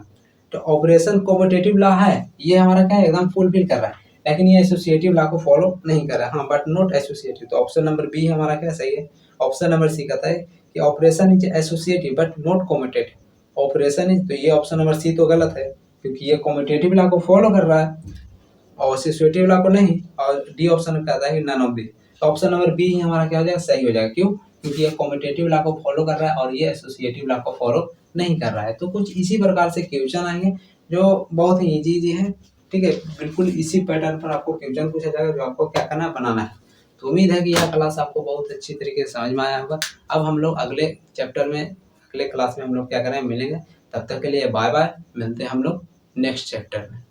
Speaker 1: तो ऑपरेशन कम्यूटेटिव लॉ है, ये हमारा क्या है एकदम फुलफिल कर रहा है, लेकिन ये एसोसिएटिव लॉ को फॉलो नहीं कर रहा है, हाँ बट नॉट एसोसिएटिव। तो ऑप्शन नंबर बी हमारा क्या सही है। ऑप्शन नंबर सी कहता है कि operation is associative but not commutative, operation is, तो ये ऑप्शन नंबर सी तो गलत है क्योंकि ये कम्यूटेटिव लॉ को फॉलो कर रहा है और एसोसिएटिव लॉ को नहीं, और डी ऑप्शन कहता है कि नन ऑफ दी। तो ऑप्शन नंबर बी ही हमारा क्या हो जाएगा, सही हो जाएगा। क्यों, क्योंकि ये कम्यूटेटिव लॉ को फॉलो कर रहा है और ये एसोसिएटिव लॉ को फॉलो नहीं कर रहा है। तो कुछ इसी प्रकार से क्वेश्चन आएंगे जो बहुत ही इजी है, ठीक है, बिल्कुल इसी पैटर्न पर आपको क्वेश्चन पूछा जाएगा जो आपको क्या करना है, बनाना है। तो उम्मीद है कि यह क्लास आपको बहुत अच्छी तरीके से समझ में आया होगा। अब हम लोग अगले चैप्टर में, अगले क्लास में हम लोग क्या करें, मिलेंगे। तब तक के लिए बाय बाय, मिलते हैं हम लोग नेक्स्ट चैप्टर में।